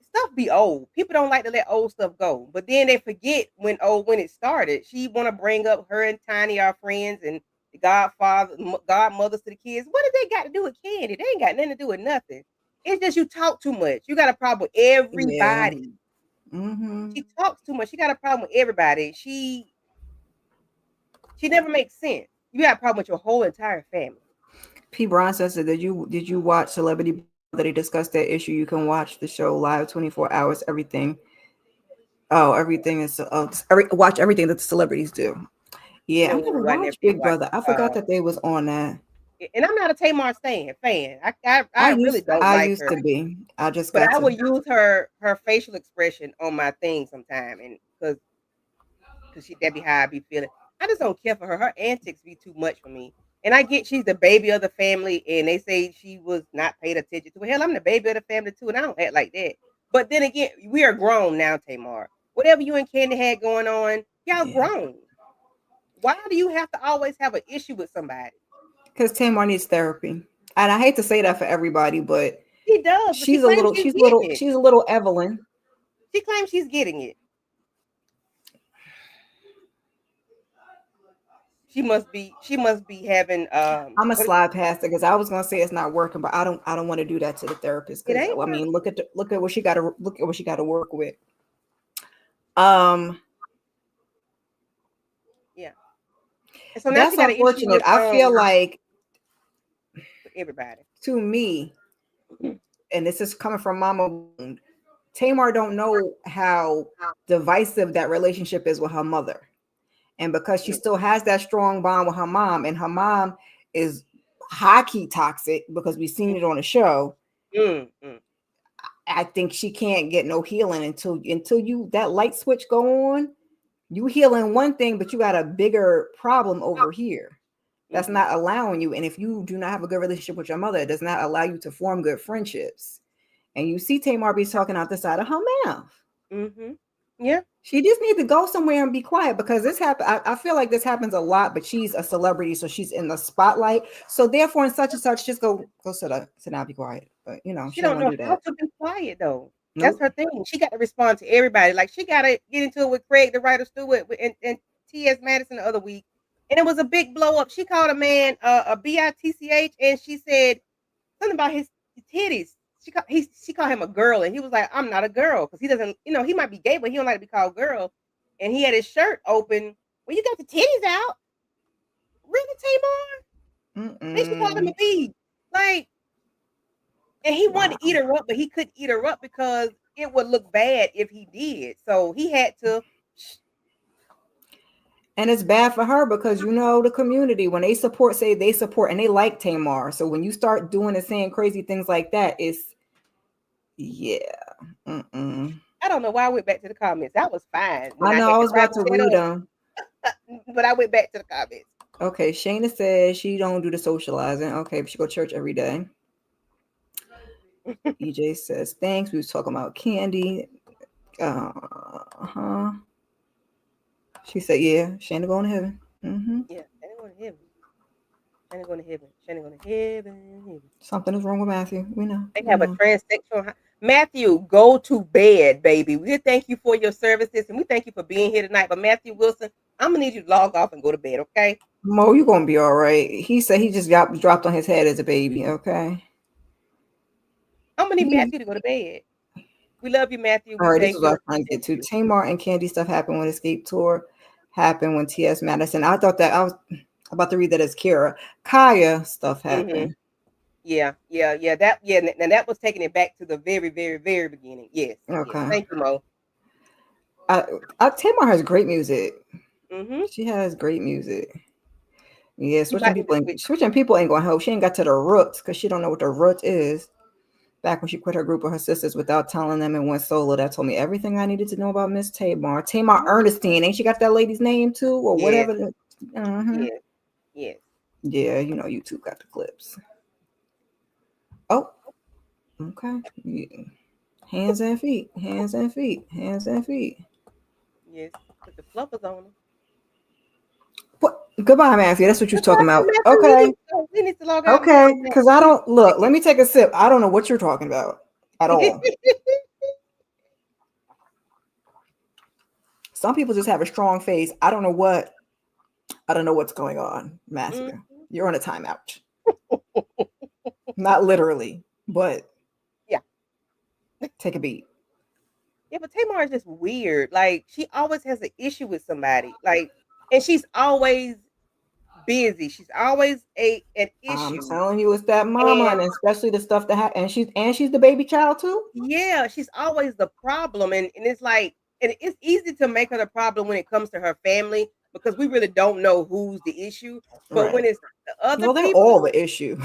stuff be old. People don't like to let old stuff go, but then they forget when it started. She want to bring up her and Tiny, our friends, and the godmothers to the kids. What did they got to do with Candy? They ain't got nothing to do with nothing. It's just you talk too much. You got a problem with Yeah. everybody. Mm-hmm. She talks too much. She got a problem with everybody. She never makes sense. You got a problem with your whole entire family. P. Bron says, did you watch Celebrity Ball that they discussed that issue? You can watch the show live 24 hours, everything. Oh, everything is watch everything that the celebrities do. Yeah, I've never No, I never watched did Big watch. Brother. I forgot that they was on that. And I'm not a Tamar fan. I I really used don't I like used her, to be. I just but got I to. would use her facial expression on my thing sometime, and because that be how I be feeling. I just don't care for her. Her antics be too much for me. And I get she's the baby of the family, and they say she was not paid attention to. Hell, I'm the baby of the family too, and I don't act like that. But then again, we are grown now, Tamar. Whatever you and Candy had going on, y'all Yeah, grown. Why do you have to always have an issue with somebody? because Tamar needs therapy, and I hate to say that for everybody, but She does, but she she's a claims little, she's she's getting little, it. she's a little Evelyn. She claims she's getting it. She must be having I'm gonna what is it? slide past it because I was gonna say it's not working, but I don't want to do that to the therapist It because ain't I mean, working. look at what she got to look at what she got to work with. Um, Yeah. And so now she that's got an issue unfortunate. with I feel like everybody. to me, and this is coming from Mama Wound, Tamar don't know how divisive that relationship is with her mother. And because she Mm, still has that strong bond with her mom, and her mom is high key toxic because we've seen it on the show, mm, mm, I think she can't get no healing until you that light switch go on. You healing one thing, but you got a bigger problem over here that's mm-hmm, not allowing you. And if you do not have a good relationship with your mother, it does not allow you to form good friendships. And you see Tamar be talking out the side of her mouth. mm-hmm. Yeah. She just needs to go somewhere and be quiet because this happen. I feel like this happens a lot, but she's a celebrity, so she's in the spotlight. So therefore, in such and such, just go sit down, be quiet. But She she don't don't want know to do how that. to be quiet though. That's Nope. her thing. She got to respond to everybody. Like she got to get into it with Craig, the writer Stewart, and T.S. Madison the other week, and it was a big blow up. She called a man a bitch, and she said something about his titties. She called him a girl, and he was like, "I'm not a girl," because he doesn't, he might be gay, but he don't like to be called girl. And he had his shirt open. Well, you got the titties out, really, Tamar? Then she called him a Mm-mm. B. Like, and he wanted to Wow. eat her up, but he couldn't eat her up because it would look bad if he did. So he had to. And it's bad for her because the community when they support, say they support and they like Tamar. So when you start doing and saying crazy things like that, it's yeah. Mm-mm. I don't know why I went back to the comments. That was fine when I I know I had to was wrap about to it read up, them. but I went back to the comments. Okay, Shayna says she don't do the socializing. Okay, but she go to church every day. EJ says thanks. We was talking about Candy. Huh. She said, "Yeah, Shayna going to heaven." Mm-hmm. Yeah, Shannon going to heaven. Shannon going to heaven. Shannon going to heaven. Heaven. Something is wrong with Matthew. We know. They We have a know. transsexual. Matthew, go to bed, baby. We thank you for your services and we thank you for being here tonight. But Matthew Wilson, I'm gonna need you to log off and go to bed, okay? Mo, you gonna be all right. He said he just dropped on his head as a baby. Okay. I'm gonna need He, Matthew to go to bed. We love you, Matthew. all We right. This thank is you what I and was trying to appreciate get to. you. Tamar and Candy stuff happened when Escape Tour happened when T.S. Madison. I thought that I was about to read that as Kira. Kaya stuff Mm-hmm. happened. Yeah. Now that was taking it back to the very, very, very beginning. Yes. Okay. Thank you, Mo. Tamar has great music. Mm-hmm. She has great music. Yeah, You might need to switch. switching people ain't gonna help. She ain't got to the roots because she don't know what the root is. Back when she quit her group of her sisters without telling them and went solo, that told me everything I needed to know about Miss Tamar. Tamar Mhm. Ernestine, ain't she got that lady's name too, or Yes, whatever? Uh-huh. yes, yes. Yeah, YouTube got the clips. Oh, okay. Yeah. Hands and feet, hands and feet, hands and feet. Yes. Put the fluffers on them. Goodbye, Matthew. That's what you're Goodbye, talking about. Matthew. Okay. We need to log out and Okay. come back. Because I don't look. Let me take a sip. I don't know what you're talking about at all. Some people just have a strong face. I don't know what's going on, Matthew. You're on a timeout. Not literally, but yeah. Take a beat. Yeah, but Tamar is just weird. Like, she always has an issue with somebody. Like, and she's always busy. She's always an I'm issue. telling you, it's that mama, and especially the stuff that and she's the baby child too. Yeah, she's always the problem, and it's like, and it's easy to make her the problem when it comes to her family because we really don't know who's the issue. But when it's the other they're people, all the issue.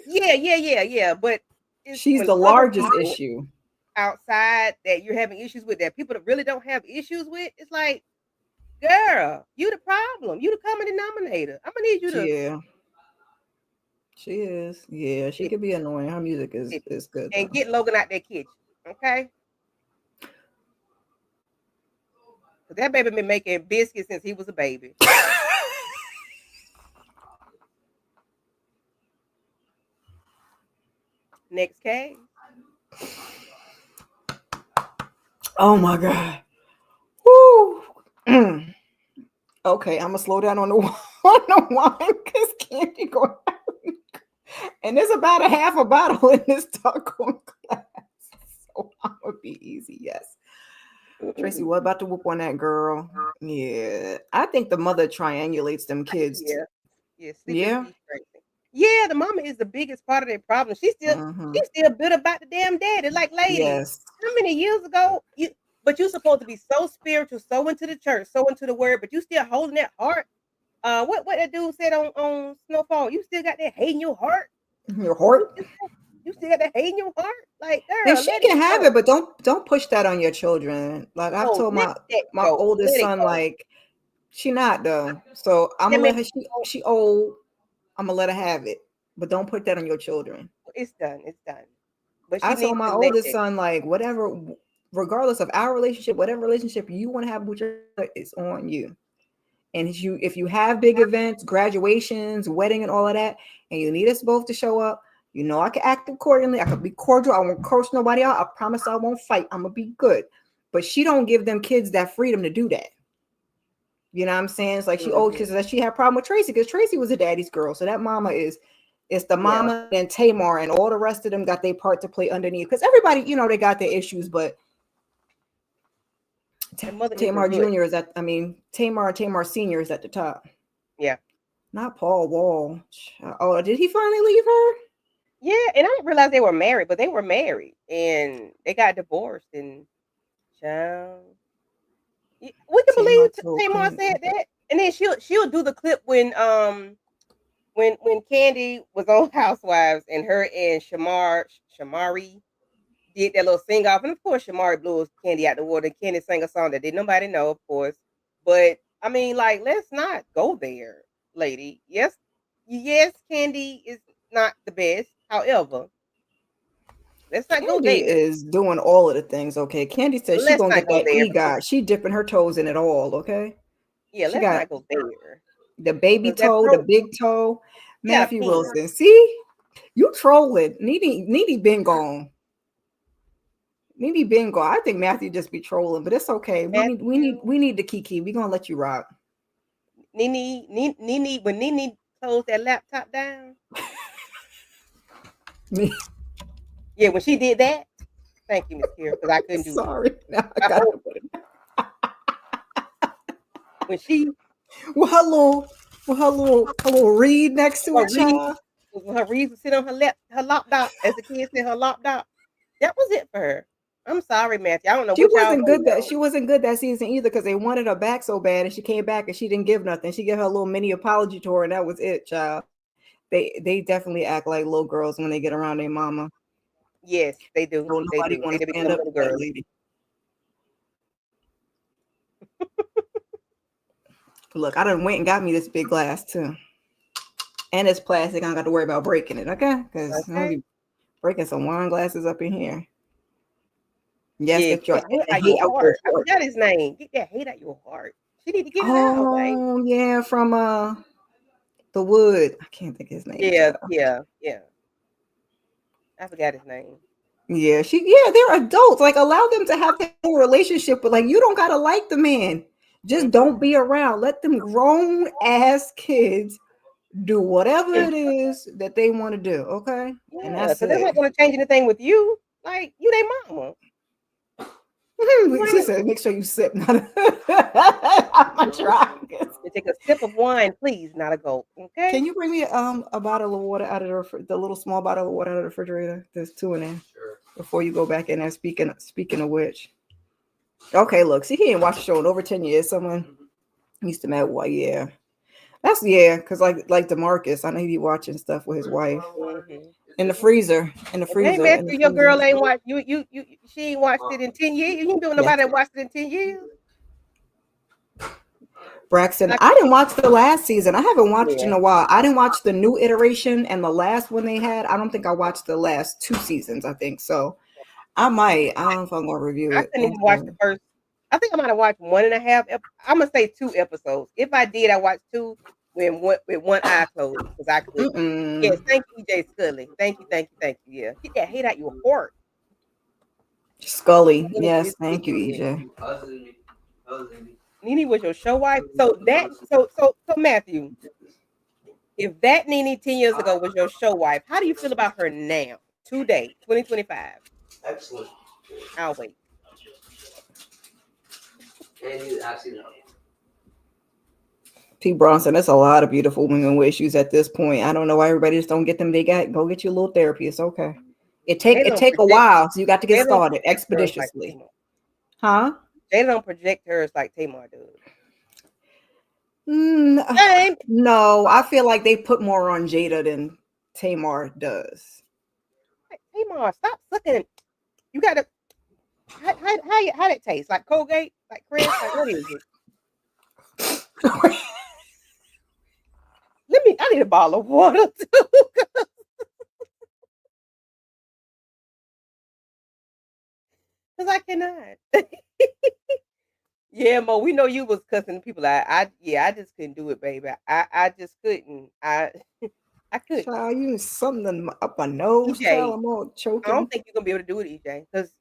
yeah. But it's she's when the other largest people issue outside that you're having issues with, that people that really don't have issues with. It's like, girl, you the problem. You the common denominator. I'm gonna need you to. Yeah, she is. Yeah, she could be annoying. Her music is good. And get Logan out their kitchen, okay? Cause that baby been making biscuits since he was a baby. Next case. Oh my God. Woo. Okay, I'm gonna slow down on the wine because Candy going out. And there's about a half a bottle in this doggone glass. So I'm gonna be easy, yes. Tracy, what about to whoop on that girl? Yeah. I think the mother triangulates them kids. Yeah. Yeah, the mama is the biggest part of their problem. She's still bitter about the damn daddy. Like, lady, how many years ago but you're supposed to be so spiritual, so into the church, so into the word, but you still holding that heart. What that dude said on Snowfall, you still got that hate in your heart. Your heart? You still got that hate in your heart? Like, girl, and she can have it, but don't push that on your children. Like I've told my oldest son, like, she not though. So I'm gonna let her, she old. I'm gonna let her have it. But don't put that on your children. It's done. But I told my oldest son, like, whatever, regardless of our relationship, whatever relationship you want to have with your child, it's on you. And if you have big events, graduations, wedding, and all of that, and you need us both to show up, I can act accordingly. I can be cordial. I won't curse nobody out. I promise I won't fight. I'm gonna be good. But she don't give them kids that freedom to do that. You know what I'm saying? It's like she old kids that she had a problem with Tracy because Tracy was a daddy's girl. So that mama it's the mama and Tamar, and all the rest of them got their part to play underneath. Because everybody, they got their issues, but Tamar Jr. is Tamar Sr. is at the top. Yeah. Not Paul Wall. Oh, did he finally leave her? Yeah, and I didn't realize they were married, but they were married and they got divorced. And we can believe Tamar said that. And then she'll do the clip when Candy was on Housewives and her and Shamari did that little sing off, and of course Shamari blew Candy out the water. Candy sang a song that did nobody know, of course. But I mean, like, let's not go there, lady. Yes, Candy is not the best. However, let's not go there. Candy is doing all of the things. Okay, Candy says she's gonna get that EGOT. She dipping her toes in it all. Okay. Yeah, let's not go there. The baby toe, the big toe. Matthew Wilson. See, you trolling. Needy been gone. Needy been gone. I think Matthew just be trolling, but it's okay. We need the Kiki. We're gonna let you rock. Nene, when Nene closed that laptop down. Yeah, when she did that. Thank you, Miss Kira, because I couldn't do it. Sorry. No, I gotta put it. When she hello Reed next to her. When her Reed would sit on her laptop, as the kids said, her laptop. That was it for her. I'm sorry, Matthew. I don't know. She wasn't good that season either because they wanted her back so bad, and she came back and she didn't give nothing. She gave her a little mini apology tour, and that was it, child. They definitely act like little girls when they get around their mama. Yes, they do. Nobody want to stand up for that lady. Look, I done went and got me this big glass too, and it's plastic. I don't got to worry about breaking it, okay? Because I'll be breaking some wine glasses up in here. Yes, get your hate out your heart. I forgot his name. Get that hate out your heart. She need to get it out, like. Oh yeah, from the Wood. I can't think of his name, Yeah, child. yeah. I forgot his name. Yeah, they're adults. Like, allow them to have their own relationship, but like, you don't gotta like the man. Just don't be around. Let them grown ass kids do whatever it is that they want to do. Okay, and Yeah, that's because they're it. not going to change anything with you. Like, you their mama. She said, "Make sure you sip." I'm trying. You take a sip of wine, please, not a gulp. Okay. Can you bring me a bottle of water out of the little small bottle of water out of the refrigerator? There's 2 in there. Sure. Before you go back in there. Speaking of which, okay, look, see, he ain't watched the show in over 10 years. Someone used to mad. Well, yeah, because like DeMarcus, I know he be watching stuff with his wife in the freezer. Hey, Matthew, your girl ain't watched she ain't watched it in 10 years. You ain't doing nobody that watched it in 10 years. Braxton, I didn't watch the last season. I haven't watched in a while. I didn't watch the new iteration and the last one they had. I don't think I watched the last 2 seasons, I think. So I might. I don't know if I'm going to review it. I couldn't even watch the first. I think I might have watched 1.5. I'm going to say 2 episodes. If I did, I watched 2 with one eye closed because I couldn't. Yes, thank you, EJ Scully. Thank you. Yeah. Get that hate out your heart. Scully. Yes, thank you, EJ. Nene was your show wife. So Matthew, if that Nene 10 years ago was your show wife, how do you feel about her now, today, 2025? Excellent. I'll wait. P. Bronson, that's a lot of beautiful women with issues at this point. I don't know why everybody just don't get them. Go get you a little therapy. It's okay. It take a while, so you got to get started expeditiously. Huh? They don't project hers like Tamar does. No, I feel like they put more on Jada than Tamar does. Tamar, stop sucking. You gotta. How it taste? Like Colgate? Like Chris? Like what is it? I need a bottle of water too. Cause I cannot. Yeah, Mo, we know you was cussing people out. I just couldn't do it, baby. I just couldn't. I couldn't. Child, you something up my nose, EJ, child. I'm all choking. I don't think you're gonna be able to do it, EJ, because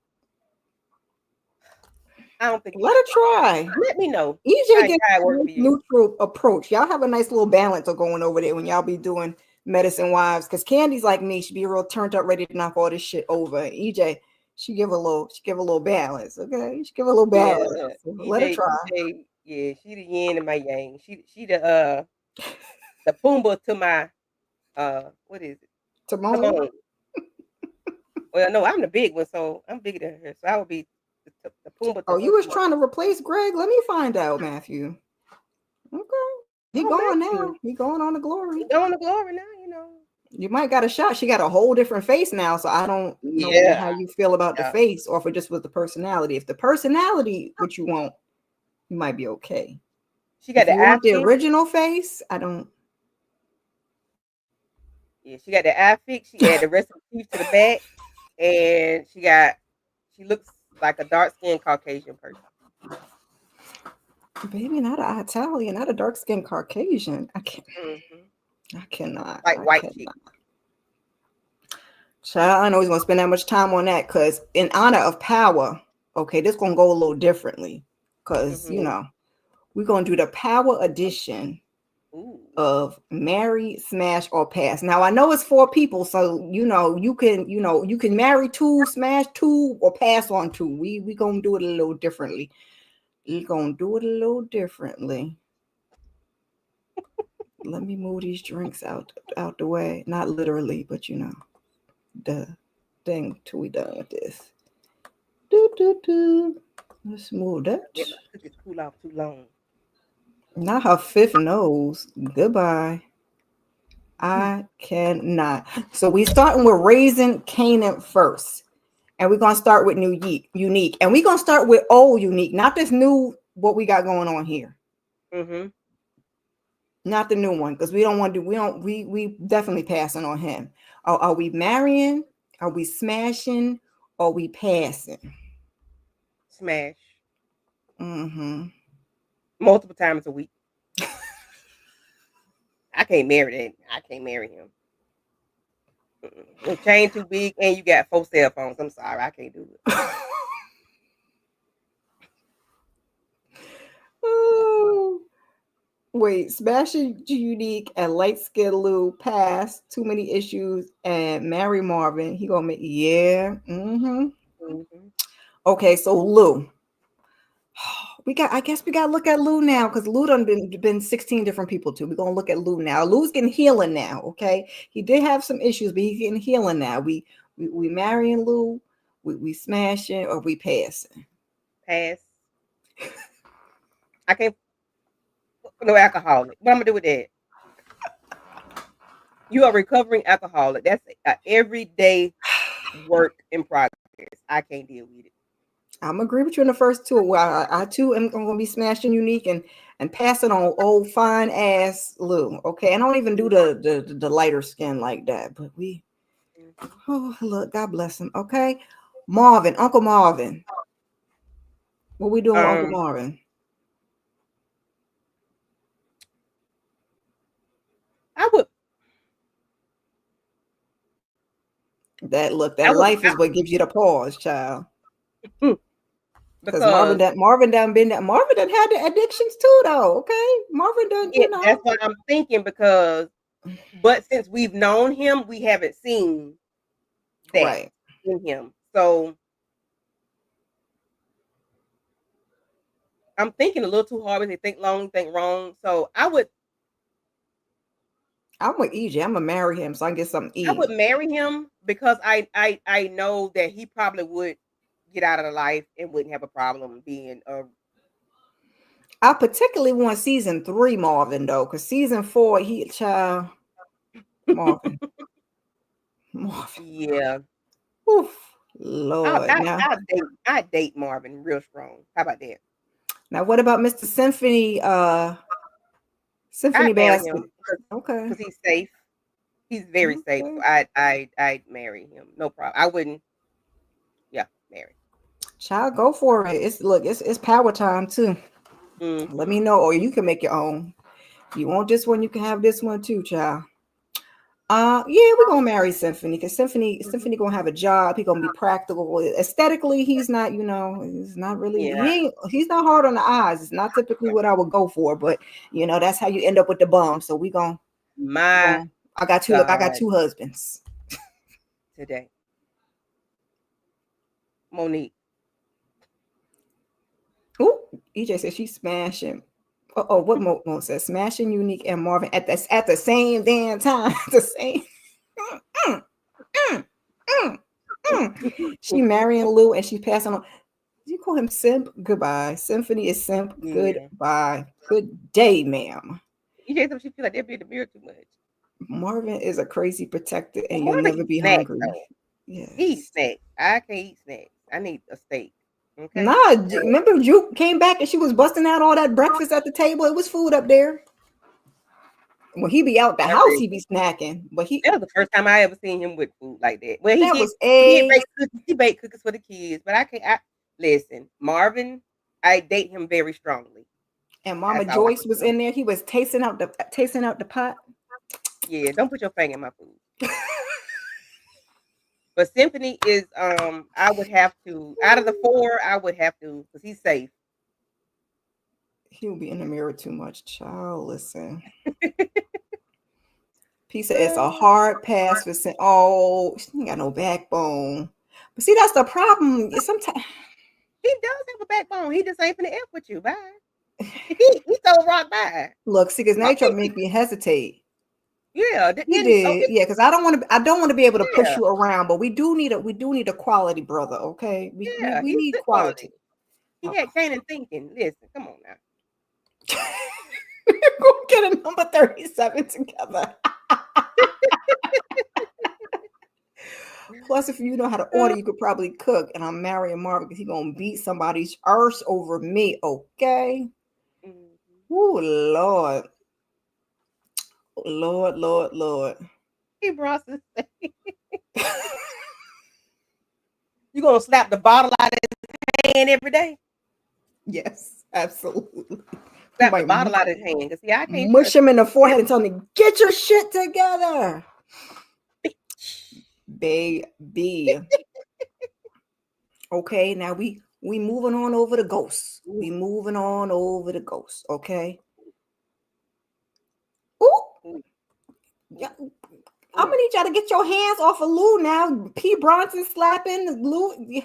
I don't think. Let her try. Let me know. EJ gets a neutral approach. Y'all have a nice little balance of going over there when y'all be doing medicine wives. Because Candy's like me, she be real turned up, ready to knock all this shit over. EJ, she give a little balance. Okay, she give a little balance. Yeah. So let her try. EJ, she the yin and my yang. She the Pumbaa to my what is it? Timon. Well, no, I'm the big one, so I'm bigger than her. So I would be the Pumbaa. Oh, you was trying to replace Greg? Let me find out, Matthew. Okay. He gone now. He going on the glory. He going to glory now, you know. You might got a shot. She got a whole different face now, so I don't know how you feel about the face, or if it just was the personality. If the personality what you want, you might be okay. She got the original face. I don't. Yeah, she got the eye fix. She had the rest of the teeth to the back, and she looks like a dark skinned Caucasian person. Baby, not an Italian, not a dark skinned Caucasian. I can't. I cannot. Like white chick. Child, I know he's gonna spend that much time on that because in honor of power, okay, this gonna go a little differently. Because you know, we're gonna do the power edition of marry, smash, or pass. Now I know it's 4 people, so you can marry 2, smash 2, or pass on 2. We gonna do it a little differently. Let me move these drinks out the way. Not literally, but the thing till we done with this. Let's move that. It's cool off too long. Not her 5th nose. Goodbye. I cannot. So we starting with Raising Canaan first. And we're going to start with Unique. And we're going to start with old Unique. Not this new, what we got going on here. Not the new one. Because we don't want to we definitely passing on him. Are we marrying? Are we smashing? Or are we passing? Smash. multiple times a week. I can't marry that. I can't marry him. The chain too big, and you got 4 cell phones. I'm sorry, I can't do it. Oh, wait, smashing Unique and light skin Lou pass too many issues and marry Marvin. He gonna make Mm-hmm. Mm-hmm. Okay, so Lou. I guess we gotta look at Lou now because Lou done been 16 different people too. We're gonna look at Lou now. Lou's getting healing now. Okay. He did have some issues, but he's getting healing now. We marrying Lou, we smashing or we passing. Pass. I can't. No alcoholic. What I'm gonna do with that? You are a recovering alcoholic. That's an everyday work in progress. I can't deal with it. I'm agree with you in the first two. Well, I too am gonna be smashing Unique and passing on old fine ass Lou. Okay, I don't even do the lighter skin like that, but we. Mm-hmm. Oh look, God bless him. Okay, Marvin, Uncle Marvin. What we doing with Uncle Marvin? I would. That I would. life is what gives you the pause, child. Because Because Marvin done had the addictions too, though. Okay, Marvin done, yeah, that's what I'm thinking. But since we've known him, we haven't seen that right. in him. So I'm thinking a little too hard. They think long, think wrong. So I'm with EJ. I'm gonna marry him so I can get something to I eat. would marry him because I know that he probably would get out of the life and wouldn't have a problem being a. I particularly want season 3 Marvin though, because season 4 he child Marvin. Marvin. Yeah. Oof, Lord. I date Marvin real strong. How about that? Now what about Mr. Symphony? Symphony I'd marry Basket. him Okay. because he's safe. He's very safe. So I'd marry him. No problem. I wouldn't. Yeah, marry. Child, go for it. It's power time too. Mm-hmm. Let me know, or you can make your own. If you want this one, you can have this one too, child. Yeah, we're gonna marry Symphony because Symphony gonna have a job. He gonna be practical. Aesthetically, he's not, he's not really Yeah. he's not hard on the eyes. It's not typically what I would go for, but that's how you end up with the bum. So My I got God, two husbands. today, Monique. Ooh, EJ said she's smashing. What Mo says? Smashing Unique and Marvin at the same damn time. The same. Mm, mm, mm, mm. She marrying Lou and she passing on. You call him Simp? Goodbye. Symphony is Simp. Yeah. Goodbye. Good day, ma'am. EJ said she feel like they'll be in the mirror too much. Marvin is a crazy protector and you'll Marvin never eats be snacks hungry. though. He eats Yes. snacks. I can't eat snacks. I need a steak. Okay. Nah, remember Juke came back and she was busting out all that breakfast at the table. It was food up there. When he be out the house, he be snacking. But that was the first time I ever seen him with food like that. Well, he that did. was He did eggs. bake cookies. He baked cookies for the kids, but I can't. Listen, Marvin. I date him very strongly. And Mama That's all I Joyce was in there. He was tasting out the pot. Yeah, don't put your finger in my food. But Symphony is I would have to out of the 4, I would have to because he's safe. He'll be in the mirror too much. Child, listen. Pizza is a hard pass for saying, oh, she ain't got no backbone. But see, that's the problem. Sometimes He does have a backbone. He just ain't finna F with you. Bye. He told Rock bye. look, see, because now you try to make me hesitate. Yeah, He did, yeah, because I don't want to be able to push you around, but we do need a quality brother, okay? We he's need good quality. He had Kane and thinking. Listen, come on now. Go get a number 37 together. Plus, if you know how to order, you could probably cook. And I'm marrying Marvin because he's gonna beat somebody's arse over me, okay? Mm-hmm. Oh Lord. Lord. He brought this thing. You gonna slap the bottle out of his hand every day? Yes, absolutely. Slap the bottle out of his hand. Because, see, I can't mush trust him in the forehead and tell him, get your shit together. Baby. Okay, now we moving on over the ghosts. We moving on over the ghosts, okay? Ooh. Yeah. I'm gonna need y'all to get your hands off of Lou now. P. Bronson slapping Lou.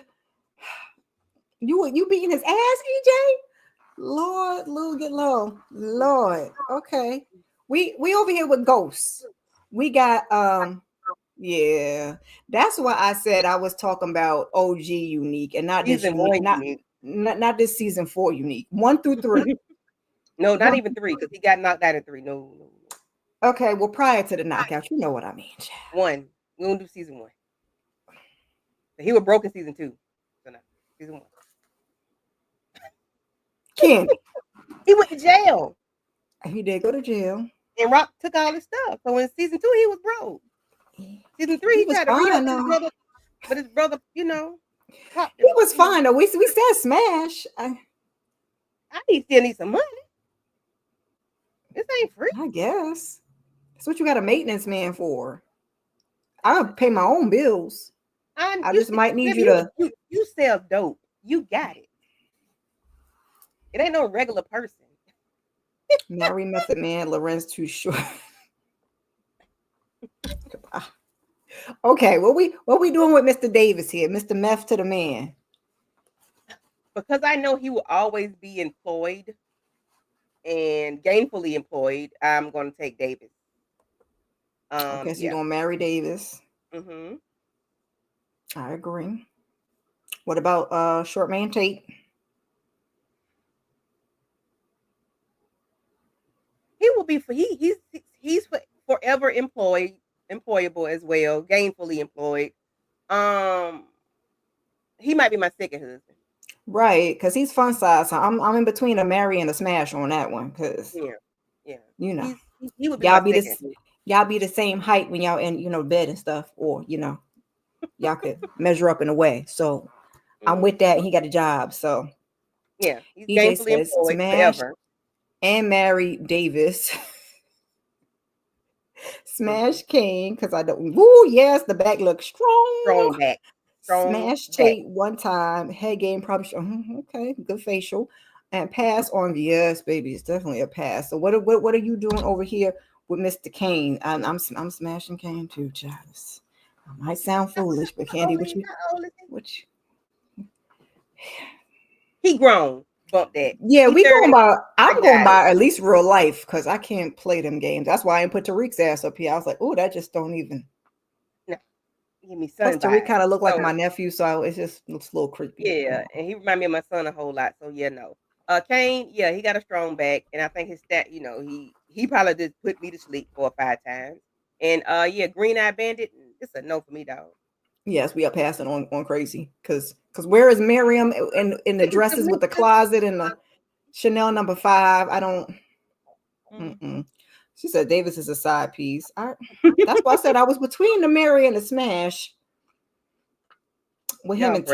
You beating his ass, EJ? Lord, Lou, get low. Lord. Okay. We over here with ghosts. We got yeah. That's why I said I was talking about OG unique and not this unique, not this season 4 unique. 1 through 3. No, not even 3, because he got knocked out in 3. No. Okay, well, prior to the knockout, you know what I mean. 1. We're gonna do season 1. He was broke in season 2. So no, season 1. Candy. He went to jail. He did go to jail. And Rock took all his stuff. So in season 2, he was broke. Season 3, he tried to re-up his brother, but his brother, you know, he was fine though. We said smash. I still need some money. This ain't free. I guess that's what you got a maintenance man for. I'll pay my own bills. I just might need you to. You sell dope. You got it. It ain't no regular person. Mary Method Man, Lorenz too short. Okay, what we doing with Mr. Davis here, Mr. Meth to the man? Because I know he will always be employed and gainfully employed. I'm going to take Davis. Okay, so you're gonna marry Davis. Mm-hmm. I agree. What about short man Tate? He will be he's forever employable as well, gainfully employed. He might be my second husband. Right, because he's fun size. So I'm in between a marry and a smash on that one. Because you know, he would be y'all be the same height when y'all in bed and stuff, or y'all could measure up in a way. So I'm with that. And he got a job, so yeah, he's EJ says smash forever. And marry Davis. Smash King, because I don't. Woo, yes, the back looks strong. Strong back. Smash Tate one time. Head game probably. Okay, good facial. And pass on. Yes, baby, it's definitely a pass. So what are you doing over here with Mr. Kane? I'm smashing Kane too, Charles. I might sound foolish, but Candy, what you? He grown. Bump that. Yeah, I'm going by at least real life, because I can't play them games. That's why I didn't put Tariq's ass up here. I was like, oh, that just don't even. No, give me son. Tariq kind of look like my nephew, so it just looks a little creepy. Yeah, and he remind me of my son a whole lot. So yeah, no. Kane, yeah, he got a strong back, and I think his stat, he probably just put me to sleep 4 or 5 times. And yeah, Green Eye Bandit, it's a no for me, dog. Yes, we are passing on crazy, because where is Miriam in the dresses with the closet and the Chanel number 5? I don't. She said Davis is a side piece. That's why I said I was between the Mary and the Smash with him and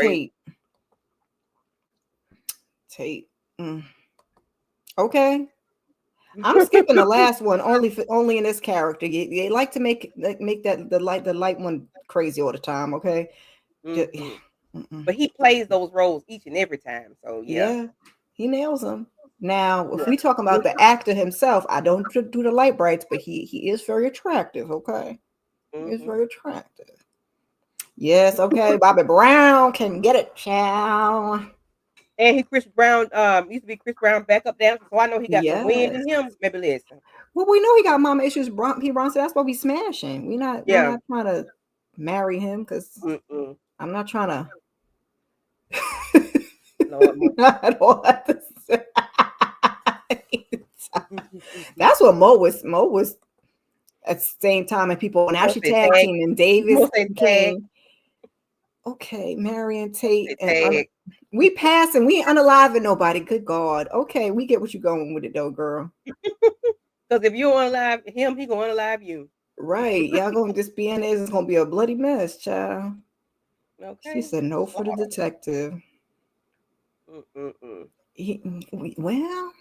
Tate. Okay. I'm skipping the last one only in this character. They like to make that the light one crazy all the time. Okay. But he plays those roles each and every time. So yeah, he nails them. Now, if we talk about the actor himself, I don't do the light brights, but he is very attractive. Okay, he is very attractive. Yes. Okay. Bobby Brown can get it, child. And Chris Brown used to be Chris Brown backup dancer, so I know he got some wind in him. Maybe listen. Well, we know he got mama issues. P. Bronson. That's why we smashing. We're not trying to marry him, because I'm not trying to. I don't have to say. That's what Mo was at the same time, and people now she tag teaming Davis and King. Okay, Marion Tate and we passing. We ain't unaliving nobody. Good God. Okay, we get what you're going with it though, girl. Because if you unalive him, he gonna unalive you. Right. Y'all gonna just be in there. It's gonna be a bloody mess, child. Okay. She said no for the detective. Well,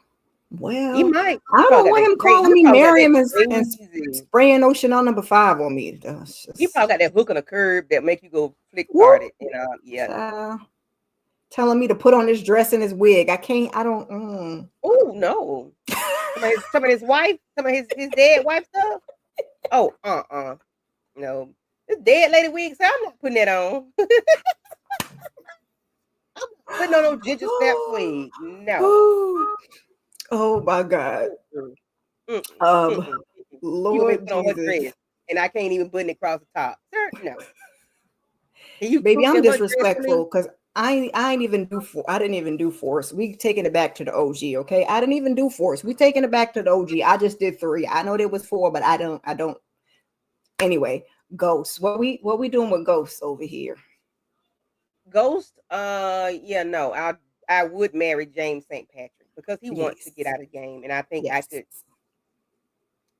Well, He might. I He don't probably got want that him great. calling He me probably got that Miriam and crazy. spraying no Chanel #5 on me. That's He just, probably got that hook on a curb that make you go flick whoop, parted. Yeah. telling me to put on this dress and this wig. I don't. Oh no. Some of his wife, some of his dead wife stuff. Oh, no. This dead lady wig, so I'm not putting that on. I'm not putting on no ginger snap wig. No. Oh my God. Mm-mm. Mm-mm. Um, Mm-mm. You want me to Lord put on her Jesus. dress and I can't even button it across the top. Sir, no. Can you Baby, crook I'm in her dress, disrespectful please? because I ain't even I didn't even do force. We taking it back to the OG, okay? I didn't even do force. We taking it back to the OG. I just did 3. I know there was 4, but I don't. Anyway, ghosts. What we doing with ghosts over here? Ghost, yeah, no. I would marry James St. Patrick because he wants to get Yes. out of the game. And I think I Yes. could,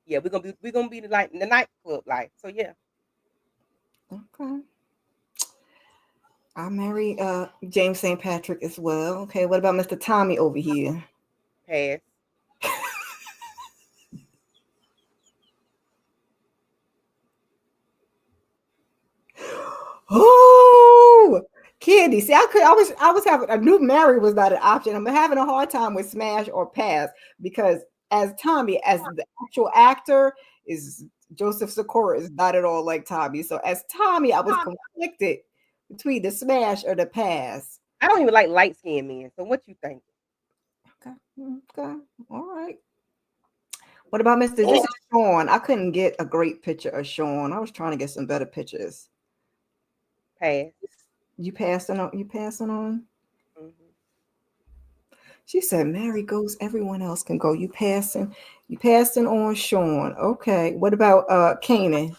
yeah, we're gonna be like the nightclub life. So yeah. Okay. I marry James St. Patrick as well. Okay, what about Mr. Tommy over here? Pass. Oh, Candy. See, I was having I knew Mary was not an option. I'm having a hard time with smash or pass because as Tommy, as the actual actor, is Joseph Sikora is not at all like Tommy. So as Tommy, I was conflicted between the smash or the pass. I don't even like light skinned men. So what you think? Okay, okay, all right. What about Mr. This is Sean. I couldn't get a great picture of Sean. I was trying to get some better pictures. Pass. You passing on? You passing on? Hmm. She said, Mary goes, everyone else can go. You passing on Sean. Okay. What about Kanan?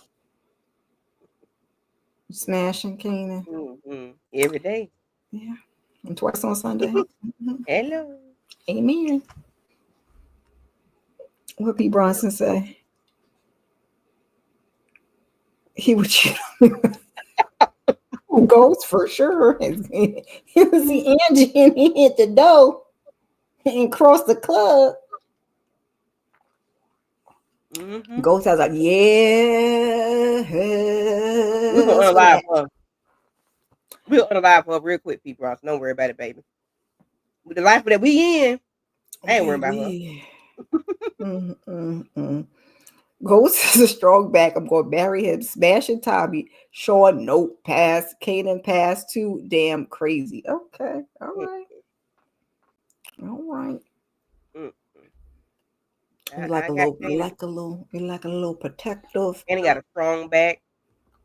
You smashing Kanan? Every day. Yeah. And twice on Sunday. Mhm. Hello. Amen. What P. Bronson say? He would cheat on ghosts for sure. He was the Angie and he hit the door and crossed the club. Ghost has like, yeah. We're gonna unalive her. We'll unalive her real quick, people. Don't worry about it, baby. With the life that we in, I ain't worrying about her. Baby. Mm. Ghost is a strong back. I'm going to bury him. Smashing Tommy. Sean, nope. Pass. Kanan, pass. Too damn crazy. Okay. All right. All right. Mm-mm. You like I a got little, Kanan. you like a little protective. And he got a strong back.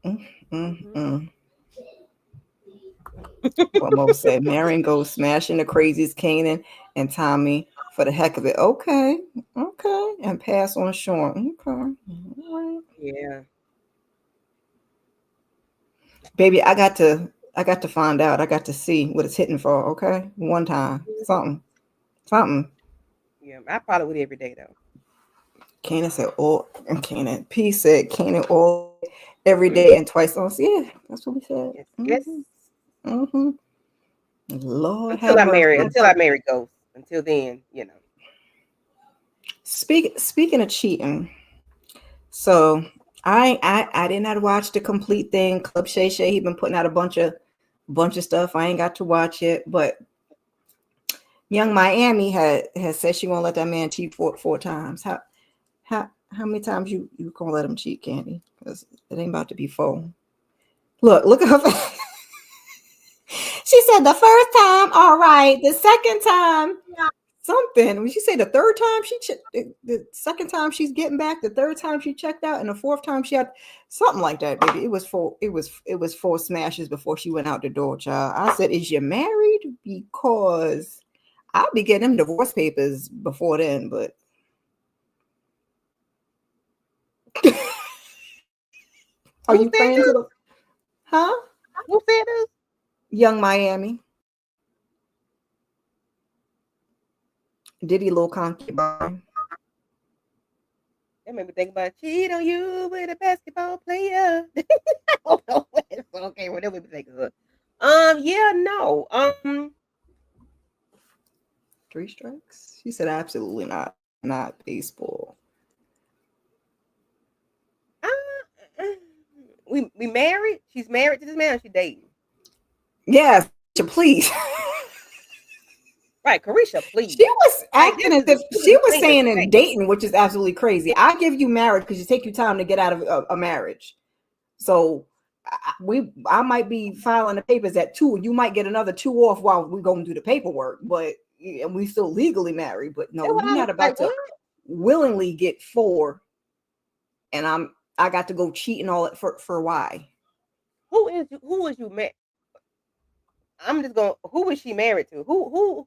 Mm, Mm-hmm. What Mo said, Marion goes smashing the crazies, Kanan and Tommy for the heck of it. Okay. Okay. And pass on Sean. Okay. All right. Yeah. Baby, I got to find out. I got to see what it's hitting for, okay? One time. Something. Yeah. I probably would every day though. Kanan said all and Kanan. P said Kanan all every day and twice on. Yeah, that's what we said. Yes. Yes. Mm-hmm. Lord Until have I marry. mercy. Until I marry Ghost. Until then, Speaking of cheating, so I did not watch the complete thing. Club Shay Shay, he been putting out a bunch of stuff. I ain't got to watch it, but Young Miami has said she won't let that man cheat four times. How many times you gonna let him cheat, Candy? Because it ain't about to be full. Look at her face. She said the first time, all right. The second time, something. When she said the third time, the second time she's getting back. The third time she checked out, and the fourth time she had something like that, baby. It was 4 smashes before she went out the door, child. I said, "Is you married?" Because I'll be getting them divorce papers before then, but are Who you said praying to this? the huh? Who said this? Young Miami. Diddy little concubine. That made me think about cheat on you with a basketball player. Oh no, it's okay. Whatever we think of. Yeah, no. 3 strikes? She said absolutely not. Not baseball. We married. She's married to this man. Or she dating. Yes, please. Right, Carisha, please. She was Like, acting as if this she is was a saying thing. in dating, which is absolutely crazy. I give you marriage because you take your time to get out of a marriage. So I might be filing the papers at 2. You might get another 2 off while we go and do the paperwork, but and we still legally married. But no, you're not about to willingly get 4, and I got to go cheat and all that for why? Who is you met? I'm just going. Who is she married to? Who?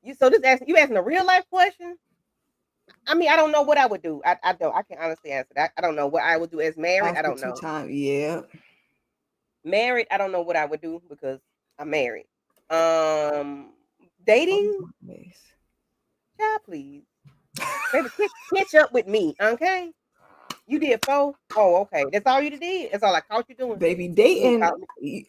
You so this asking you asking a real life question? I mean, I don't know what I would do. I don't. I can honestly answer that. I don't know what I would do as married. After I don't 2 know. times, yeah. Married, I don't know what I would do because I'm married. Dating, child, please, baby, catch up with me, okay? You did 4. Oh, okay. That's all you did. That's all I caught you doing. Baby, dating,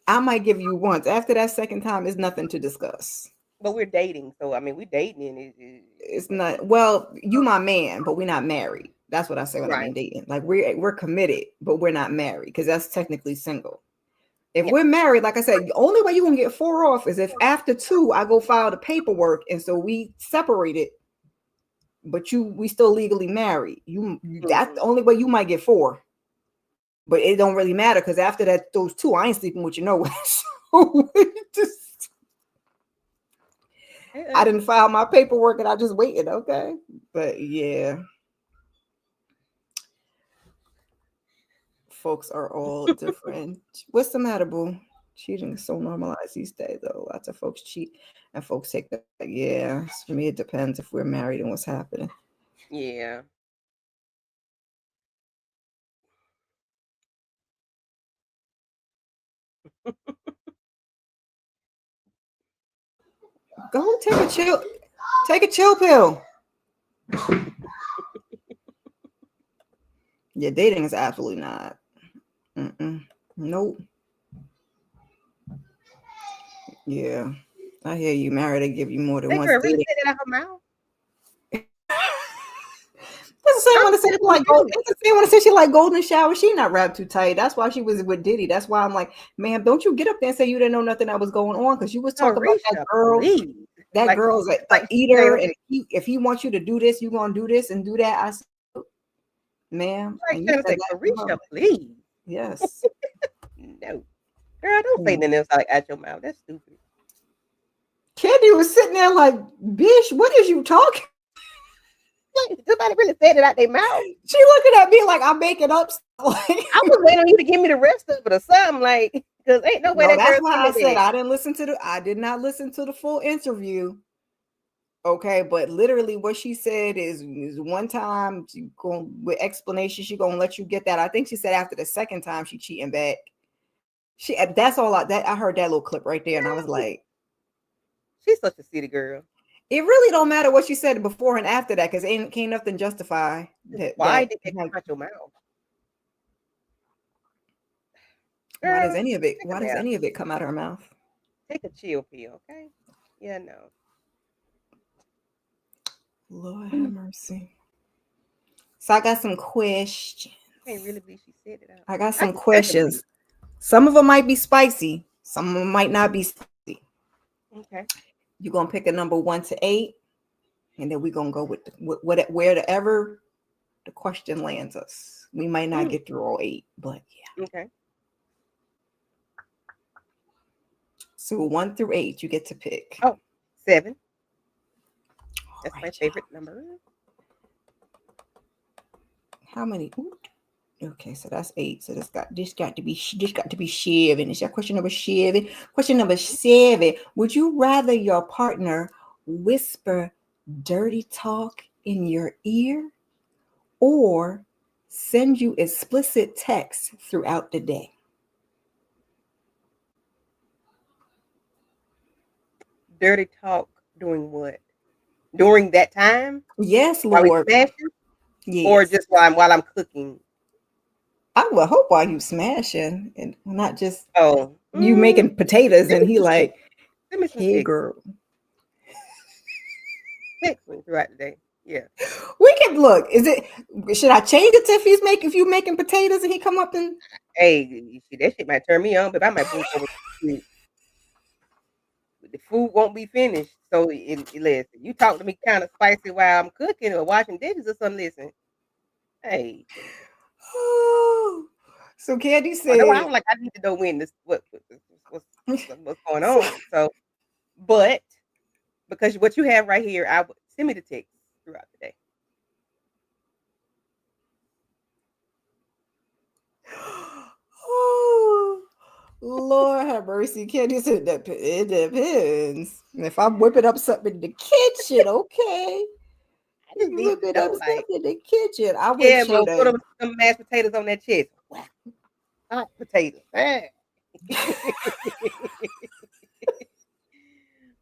I might give you once. After that second time, it's nothing to discuss. But we're dating, so I mean, we dating. It's not. Well, you my man, but we're not married. That's what I say when I mean dating. Like we're committed, but we're not married because that's technically single. If we're married, like I said, the only way you're gonna get 4 off is if after 2 I go file the paperwork, and so we separated, but we still legally married. That's the only way you might get 4. But it don't really matter because after that, those 2, I ain't sleeping with you nowhere. So I didn't file my paperwork and I just waited, okay? But yeah. Folks are all different. What's the matter, boo? Cheating is so normalized these days, though. Lots of folks cheat and folks take that. Yeah, for me, it depends if we're married and what's happening. Yeah. Go take a chill pill. Yeah, dating is absolutely not. Nope. Yeah, I hear you. Married, they give you more than once. Really said it out her mouth. It's the same one that said she like gold. It's the same one that said she like golden shower. She not wrapped too tight. That's why she was with Diddy. That's why I'm like, ma'am, don't you get up there and say you didn't know nothing that was going on because you was talking about that girl. That like, girl's like eater, and if he wants you to do this, you're gonna do this and do that. I said, ma'am, like Carisha, please. Yes. No, girl, don't say nothing else like out your mouth. That's stupid. Candy was sitting there like, bitch, what is you talking? Somebody really said it out their mouth. She looking at me like I'm making up stuff. I was waiting on you to give me the rest of it or something, like, because ain't no way that that's girl why I said I did not listen to the full interview. Okay, but literally what she said is one time she going with explanation, she gonna let you get that. I think she said after the second time she cheating back. That's all I heard that little clip right there, and I was like, she's such a city girl. It really don't matter what she said before and after that, because can't nothing justify that. Why did it come out your mouth? Girl, why does any of it come out of her mouth? Take a chill pill, okay? Yeah, no. Lord have mercy. So I got some questions. I can't really believe she said it out. I got some questions. Some of them might be spicy. Some of them might not be spicy. Okay. You're gonna pick a number 1 to 8, and then we're gonna go with wherever the question lands us. We might not get through all 8, but yeah. Okay. So 1 through 8, you get to pick. Oh, 7. That's my favorite number. How many? Okay, so that's 8. So this got to be 7. Is that question number 7? Question number 7. Would you rather your partner whisper dirty talk in your ear or send you explicit texts throughout the day? Dirty talk doing what? During that time? Yes, Lord. While we smashing? Yes. Or just while I'm cooking? I would hope while you smashing and not just you making potatoes and he like, hey girl. Text me throughout the day. Yeah. We can look. Is it? Should I change it to if you making potatoes and he come up and? Hey, you see, that shit might turn me on, but I might boost over. The food won't be finished. So listen, you talk to me kind of spicy while I'm cooking or washing dishes or something. Listen, hey, Oh. So Candy oh, no, I said, don't like. I need to know when this what's going on. So, but because what you have right here, I would send me the text throughout the day. "Oh, Lord have mercy." Candy said, "It depends. If I'm whipping up something in the kitchen, okay. I just You need whip to it up know, stuff like, in the kitchen. I'm yeah, with you bro, put then." some mashed potatoes on that chest. Wow, hot potatoes. Ah.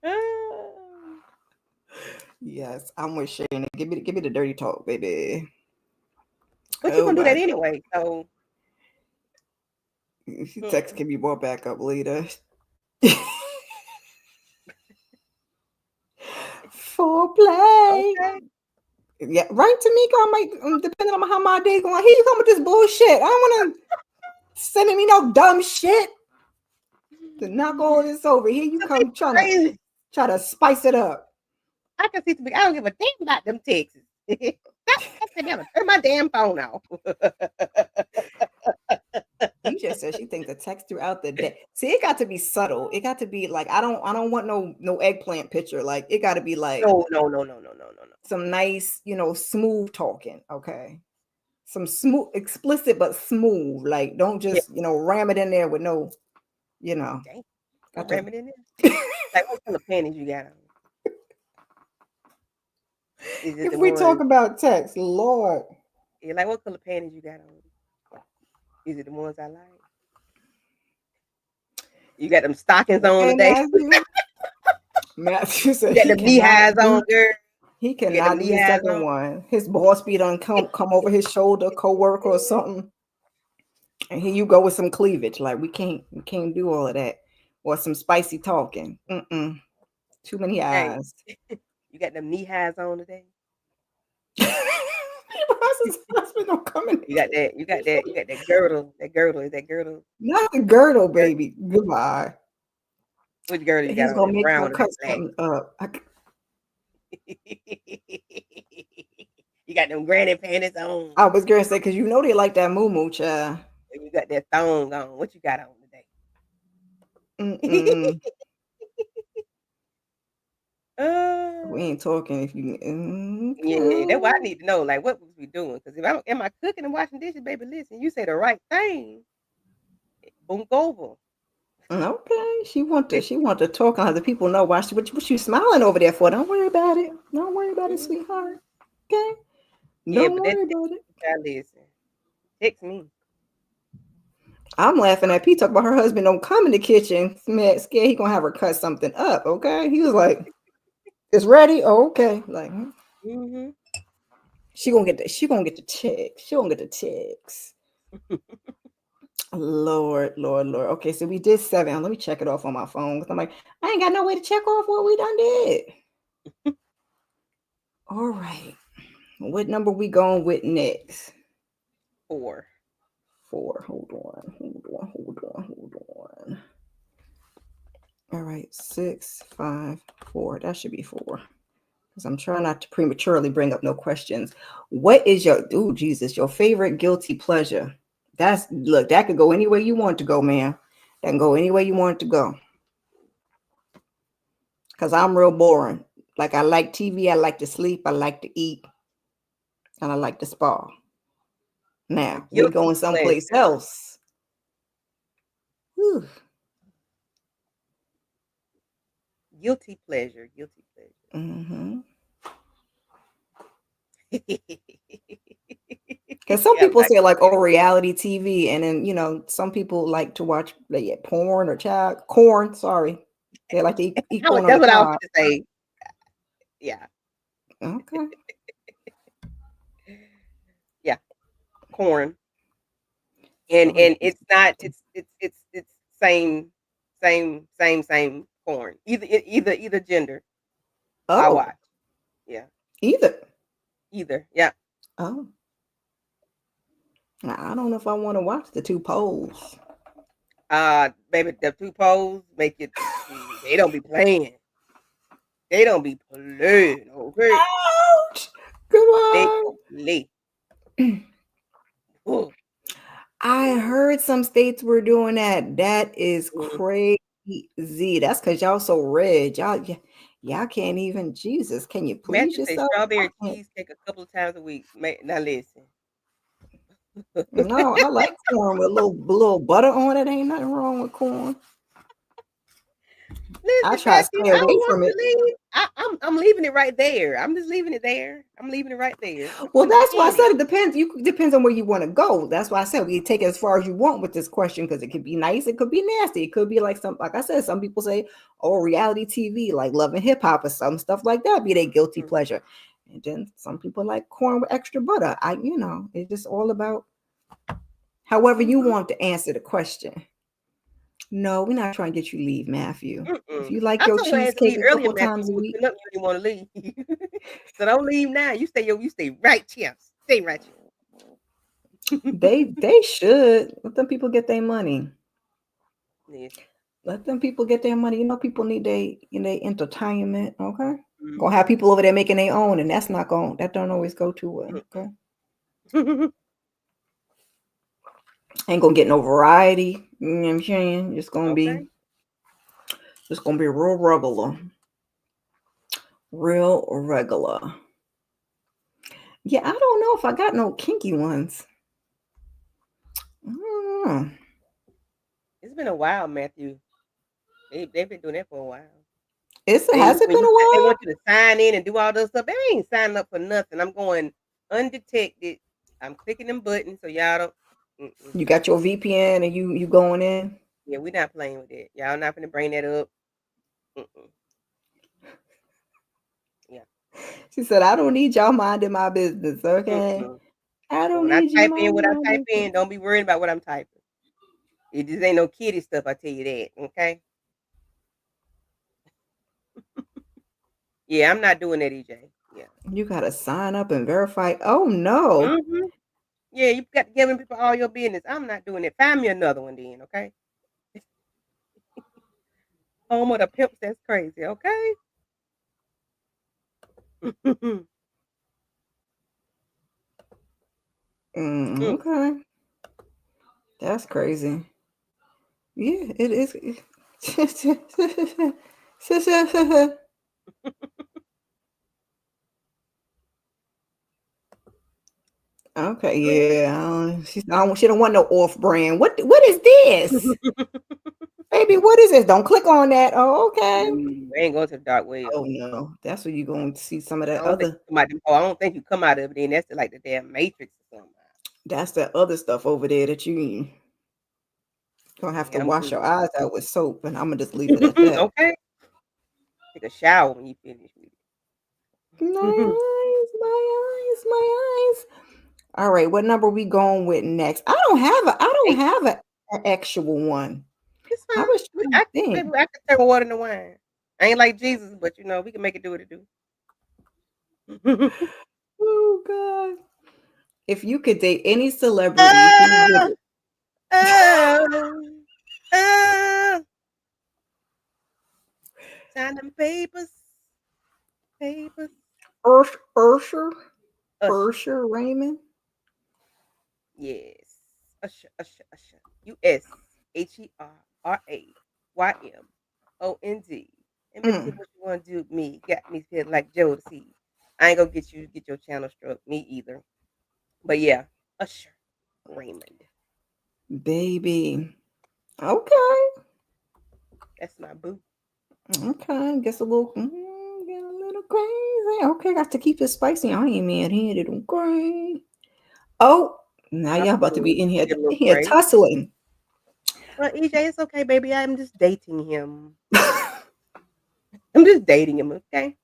Ah. Yes, I'm with Shane. Give me the dirty talk, baby. But you Oh gonna do my that God. anyway, so. Text Mm-mm. can be brought back up later. Foreplay. Okay. Yeah, right, Tamika. I might, depending on how my day going. Here you come with this bullshit. I don't want to sending me no dumb shit to knock all this over. Here you Cause they come crazy. try to spice it up. I can see. I don't give a damn about them texts. Stop texting me. I'm gonna turn my damn phone off. You just said she thinks the text throughout the day. See, it got to be subtle. It got to be like I don't want no eggplant picture. Like it got to be like No, no, no, no, no, no, no, no. some nice, smooth talking. Okay, some smooth, explicit but smooth. Like don't Yeah, just ram it in there with no, you know, dang. Don't got to. ram it in there. Like what color panties you got on? Is it If the we talk ones? about text, Lord, Yeah, like what color panties you got on? Is it the ones I like? You got them stockings on okay, today. Matthew. Matthew You said got he them knee cannot highs on, do girl. he You got them cannot do knee the highs second on. one. His boss be done come over his shoulder, co-worker or something. And here you go with some cleavage. Like we can't do all of that. Or some spicy talking. Too many Hey, eyes. you got them knee highs on today. His husband don't come in the You got that. You got that. You got that girdle. That girdle is that girdle. Not the girdle, Girdle. baby. Goodbye. Which girdle you got He's on? gonna That make her brown or cut that black? something up. You got them granny panties on. I was gonna say because they like that moo child. And you got that thong on. What you got on today? Mm-mm. We uh, ain't talking if you yeah, that's what I okay. need to know. Like, what was we doing? Because if I am I cooking and washing dishes, baby, listen, you say the right thing. Boom, go over. Okay, she want to talk on the people know why what you smiling over there for. Don't worry about it. Don't worry about it, sweetheart. Okay, Yeah, don't but that worry about it. listen. Text me. I'm laughing at Pete talk about her husband don't come in the kitchen. Man, scared he gonna have her cut something up. Okay, he was like, "It's ready." Oh, okay, like Mm-hmm. she gonna get the text. She gonna get the text. Lord. Okay, so we did 7. Let me check it off on my phone because I'm like, I ain't got no way to check off what we done did. All right. What number we going with next? 4. 4. Hold on. All right, 6, 5, 4. That should be 4. Because I'm trying not to prematurely bring up no questions. What is your favorite guilty pleasure? That could go any way you want it to go, man. That can go any way you want it to go. Because I'm real boring. Like I like TV, I like to sleep, I like to eat, and I like to spa. A Now we guilty going someplace pleasure. else. Whew. Guilty pleasure. Guilty Mm-hmm. pleasure. Because some Yeah, people say like, oh, reality TV, and then some people like to watch porn or child corn. Sorry, they like to eat corn on that's the what I was cob. going to say. Yeah. Okay. Yeah. Corn. All right. And it's not it's same corn. Either gender. I Oh, watch. Yeah. Either. Either. Yeah. Oh, now, I don't know if I want to watch the two polls. Baby, the two poles make it. They don't be playing. They don't be playing. Okay. Ouch! Come They on. don't play. Ooh. I heard some states were doing that. That is Mhm. crazy. That's because y'all so red. Y'all can't even. Jesus, can you please Matthew say yourself? I strawberry can't. cheesecake a couple of times a week. Now listen. No, I like corn with a little butter on it. Ain't nothing wrong with corn. I Listen, try to Matthew, stay I away don't want from you it. to leave. I'm leaving it right there. I'm just leaving it there. I'm leaving it right there. Well, that's why I said Understand it depends. Depends on where you want to go. That's why I said we take it as far as you want with this question because it could be nice, it could be nasty, it could be like I said, some people say, oh, reality TV, like Love and Hip Hop or some stuff like that, be their guilty it. pleasure. And then some people like corn with extra butter. It's just all about however you Mm-hmm. want to answer the question. No, we're not trying to get you leave, Matthew. If Mm-mm. you like I your told her ass to cheesecake leave a earlier, couple Matthew. times a You was week, sitting up. You didn't want to leave, so don't leave now. You stay right here. Stay right here. they should let them people get their money. Yes. Let them people get their money. People need their entertainment. Okay, gonna have Mm-hmm. people over there making their own, and that don't always go too well. Okay, Mm-mm. ain't gonna get no variety. You know what I'm saying? Okay. Just gonna be real regular, real regular. Yeah, I don't know if I got no kinky ones. I don't know. It's been a while, Matthew. They've been doing that for a while. Has it been a They while? want you to sign in and do all those stuff. They ain't signing up for nothing. I'm going undetected. I'm clicking them buttons so y'all don't. Mm-mm. You got your VPN and you going in? Yeah, we not playing with it. Y'all not gonna bring that up. Mm-mm. Yeah. She said, "I don't need y'all minding my business." Okay, Mm-mm. I So don't when I need you type in what minding I my type business. in, don't be worried about what I'm typing. It just ain't no kiddie stuff. I tell you that. Okay. Yeah, I'm not doing that, EJ. Yeah. You gotta sign up and verify. Oh no. Mm-hmm. Yeah, you got to giving people all your business. I'm not doing it. Find me another one then. Okay. Home of the pimps. That's crazy. Okay. Mm. Okay. That's crazy. Yeah, it is. Okay, yeah. She don't want no off brand. What is this? Baby, what is this? Don't click on that. Oh, okay. We ain't going to the dark web. Oh no. That's where you're going to see some of I that don't think other you come out them. Oh, I don't think you come out of it. Then that's like the damn Matrix or something. that's that other stuff over there that you gonna have to Yeah, I'm wash good. your eyes out with soap, and I'm gonna just leave it at that. Okay. Take a shower when you finish with My it. eyes, my eyes, my eyes. All right, what number we going with next? I don't Hey, have an actual one. it's I fine. was trying to think. Maybe I can turn water into wine. I ain't like Jesus, but we can make it do what it do. Oh God. If you could date any celebrity, who would Oh, it? oh, oh. Sign them papers, papers. Ursher? Usher. Ursher Raymond? Yes. Usher, Usher, Usher. USHERAYMOND. And baby said, Mm, what you want to do with me? Got me feeling like Jodeci. I ain't gonna get you to get your channel struck. Me either. But yeah, Usher Raymond. baby. Okay. That's my boo. Okay. Get a little crazy. Okay, got to keep it spicy. I ain't mad handed. Okay. Oh, now My y'all about to boo. be in Get a little here crazy. tussling. Well, EJ, it's okay, baby. I'm just dating him. I'm just dating him, okay?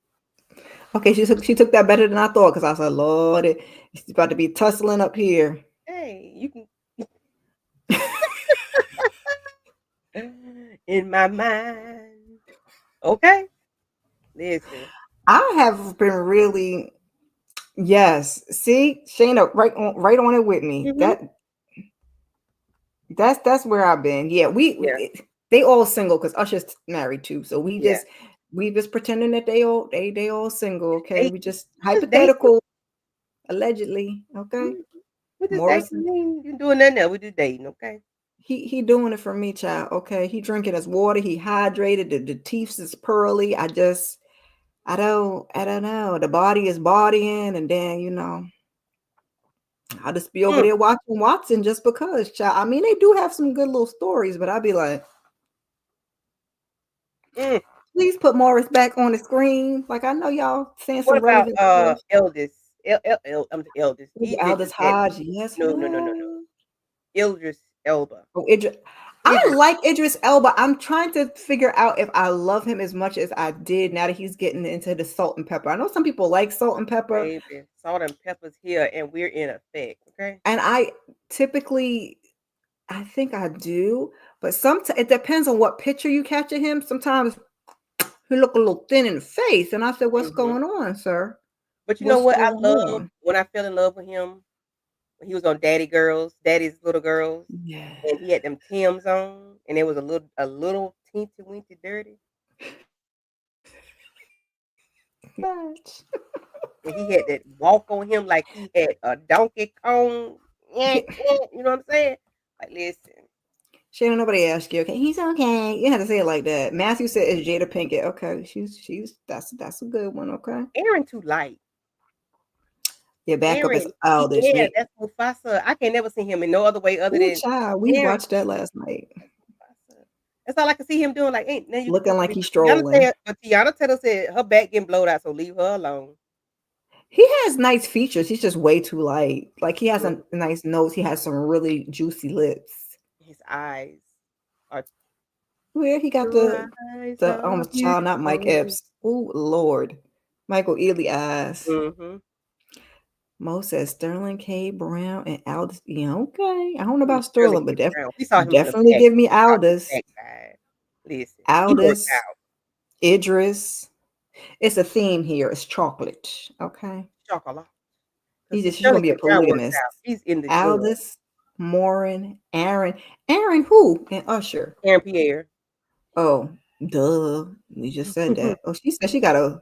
Okay, she took that better than I thought because I said, Lord, it's about to be tussling up here. Hey, you can in my mind. Okay? Listen. I have been really, yes. See, Shayna, right on it with me. Mm-hmm. That's where I've been. Yeah, Yeah, they all single because Usher's married too. So yeah. we just pretending that they all single. Okay, Dating. we just We just dating. hypothetical, allegedly. Okay, Mhm. We just dating. Morrison, You doing nothing else. We just dating, okay? he doing it for me, child. Okay, he drinking his water. He hydrated. The teeth is pearly. I don't know. The body is bodying, and then I'll just be over Mm, there watching Watson just because, child. I mean, they do have some good little stories, but I'd be like, mm. please put Morris back on the screen. Like I know y'all saying What some about relevant stuff. eldest? I'm the eldest. Ooh, Idris Aldous had Hodge, yes, no. Lord. Idris Elba. Oh, Idris. I Idris. like Idris Elba. I'm trying to figure out if I love him as much as I did now that he's getting into the salt and pepper. I know some people like salt and pepper, Baby. Salt and pepper's here and we're in effect, okay? and I typically I think I do, but sometimes it depends on what picture you catch of him. Sometimes he look a little thin in the face, and I said, "What's Hmm. going on, sir? But you know What's what I going love on?" when I fell in love with him? When he was on Daddy's Little Girls, Yeah. and he had them Tims on, and it was a little teensy weensy dirty. Much. And he had that walk on him like he had a Donkey Kong. Yeah, yeah, you know what I'm saying? Like, listen, Shannon, nobody asked you. Okay, he's okay. You have to say it like that. Matthew said it's Jada Pinkett. Okay, she's that's a good one. Okay, Aaron too light. your backup is Aaron, Aldous. yeah, that's Mufasa. I can't never see him in no other way other Ooh, than child, we Aaron. watched that last night. That's Mufasa. That's all I can see him doing. Like, ain't now you. Looking like But he's strolling. Tiana Taylor said her back getting blowed out, so leave her alone. He has nice features. He's just way too light. Like he has Mm. a nice nose. He has some really juicy lips. His eyes are Where he got your eyes the are child, not Mike beautiful. Epps. Oh Lord, Michael Ealy eyes. Mm-hmm. Mo says Sterling K. Brown and Aldous. Yeah, okay. I don't know Ooh, about Sterling Sterling, K. but Brown. We saw him on the definitely back. give me We saw his Aldous. backside. Listen, he worked Aldous, out. Idris. It's a theme here. It's chocolate. Okay. Chocolate. Because He's see, just gonna Sterling be K. a Brown worked polygamist. out. He's in the gym. Aldous, Morin, Aaron. Aaron who? And Usher. Aaron Pierre. Oh, duh. We just said that. Oh, she said she got a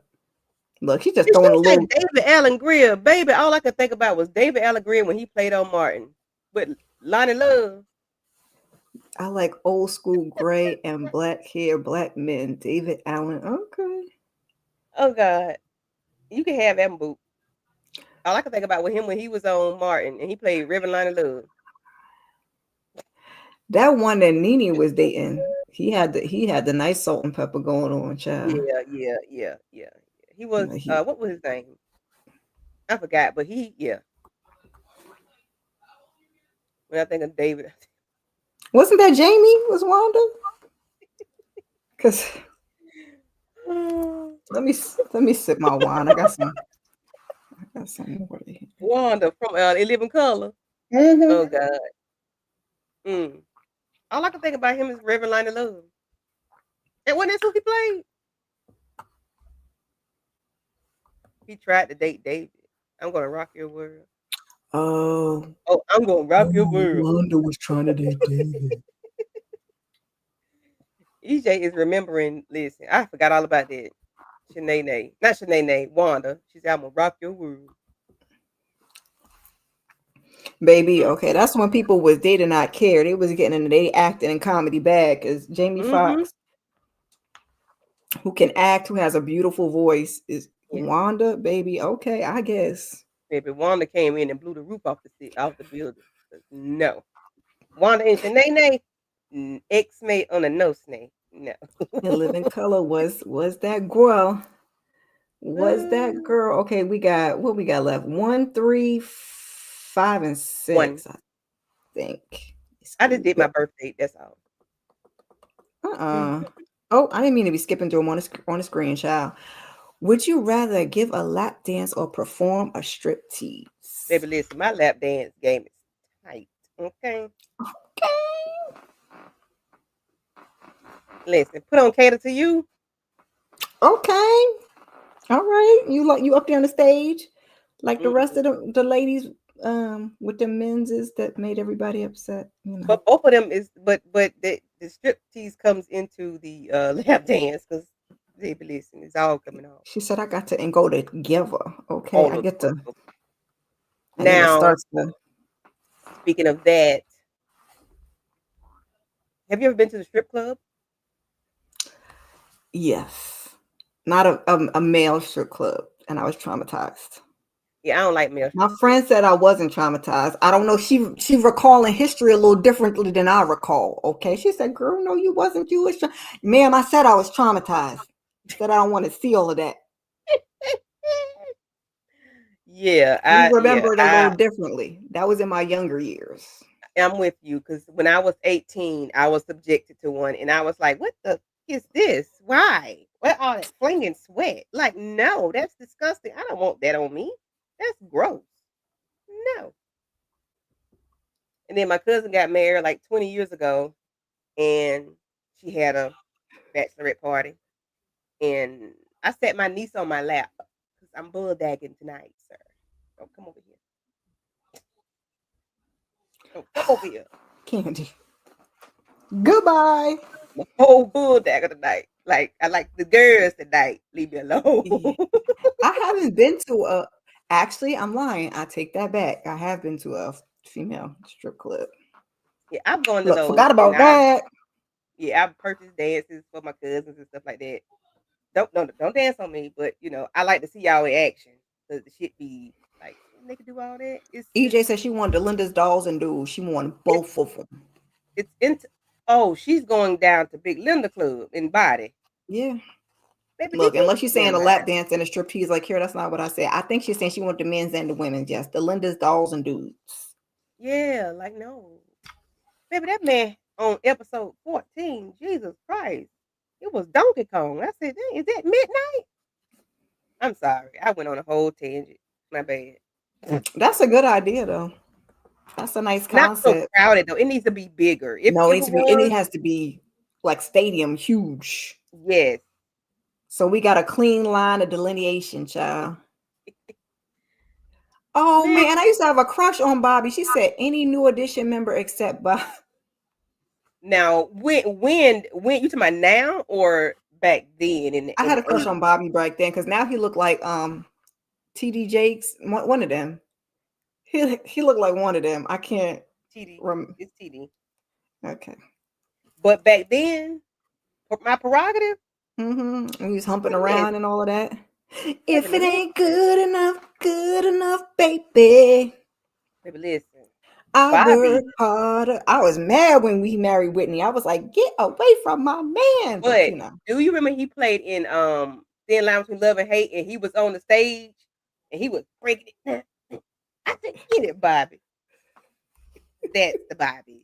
look, she's just Did throwing she a say little. David Allen Greer? Baby, all I could think about was David Allen Greer when he played on Martin. But Lonnie Love. I like old school gray and black hair, black men. David Allen. Okay. Oh God. You can have that boot. All I could think about with him when he was on Martin and he played Reverend Lonnie Love. That one that Nene was dating, he had the nice salt and pepper going on, child. Yeah. He was Like he what was his name? I forgot, but yeah. When I think of David. wasn't that Jamie was Wanda? Cause let me sip my wine. I got some more here. Wanda from In Living Color. Mm-hmm. Oh God. Mm. All I can think about him is Reverend Lonnie Love. And when that's who he played. He tried to date David. I'm gonna rock your world. Oh, Oh, I'm gonna rock your world. Wanda was trying to date David. EJ is remembering. Listen, I forgot all about that. Shanae, not Shanae, Wanda. She said, "I'm gonna rock your world." Baby, Mm. okay, that's when people was dating not care. They was getting into they acting and comedy bag because Jamie Mm-hmm. Foxx, who can act, who has a beautiful voice, is Yeah, Wanda, baby. Okay, I guess. baby. Wanda came in and blew the roof off the building. No, Wanda and Shanae, X-mate on a no snake. No. And Living Color was that girl. Was that girl? Okay, we got what we got left? 1, 3, 5, and One. 6, I think. I just did my birthday. That's all. Uh-uh. Oh, I didn't mean to be skipping through them on the screen, child. Would you rather give a lap dance or perform a strip tease? Baby, listen, my lap dance game is tight. Okay. Okay. Listen, put on Cater to You. Okay. All right, you up there on the stage, like the rest Mm-mm. of the ladies with the menses that made everybody upset. But both of them is, but the strip tease comes into the lap dance because they be listening. It's all coming off. She said I got to and go together. Okay, All I of get to, and then it now. starts to. Speaking of that, have you ever been to the strip club? Yes, not a male strip club, and I was traumatized. Yeah, I don't like male My strip clubs. friend said I wasn't traumatized. I don't know. She recalling history a little differently than I recall. Okay, she said, "Girl, no, you wasn't. You was, ma'am." I said I was traumatized. Said I don't want to see all of that. Yeah, We yeah, remember it a little differently. That was in my younger years. I'm with you because when I was 18, I was subjected to one, and I was like, "What the is this? Why? What all that flinging sweat? Like, no, that's disgusting. I don't want that on me. That's gross. No." And then my cousin got married like 20 years ago, and she had a bachelorette party, and I sat my niece on my lap because I'm bulldagging tonight, sir. Don't come over here. Don't come over here. Candy. Goodbye. The whole bulldagger tonight. Like I like the girls tonight. Leave me alone. Yeah. I haven't been to a. Actually, I'm lying. I take that back. I have been to a female strip club. Yeah, I've gone to Look, those, forgot and about that. I've purchased dances for my cousins and stuff like that. Don't dance on me, but I like to see y'all in action because the shit be like they can do all that. EJ said she wanted the Linda's dolls and dudes. She wanted It's both of them. it's into. Oh, she's going down to Big Linda Club in Body. Yeah. Baby, did Look, you unless she's saying never a mind? lap dance and a striptease, like here, that's not what I said. I think she's saying she wanted the men's and the women's. Yes, the Linda's dolls and dudes. Yeah, like no. Baby, that man on episode 14, Jesus Christ. It was Donkey Kong. I said, dang, is that midnight? I'm sorry. I went on a whole tangent. My bad. That's a good idea, though. That's a nice Not so concept. crowded though. It needs to be bigger. If No, it if needs it to be. It was, has to be like stadium huge. yes. So we got a clean line of delineation, child. Oh Man, man, I used to have a crush on Bobby. She said any new edition member except Bob. now when you talking about now or back then in I in had the a crush 80s? on Bobby back then because now he looked like TD Jakes, one of them. He looked like one of them. I can't TD. rem. It's TD. Okay. But back then, my prerogative, Mm-hmm. He was humping baby, listen, around and all of that. baby, If it listen, ain't good enough, baby, baby, listen. I Bobby, work harder. I was mad when we married Whitney. I was like, get away from my man. But but do you remember he played in Thin Line Between Love and Hate, and he was on the stage and he was breaking it. I said, get it, Bobby. That's the Bobby.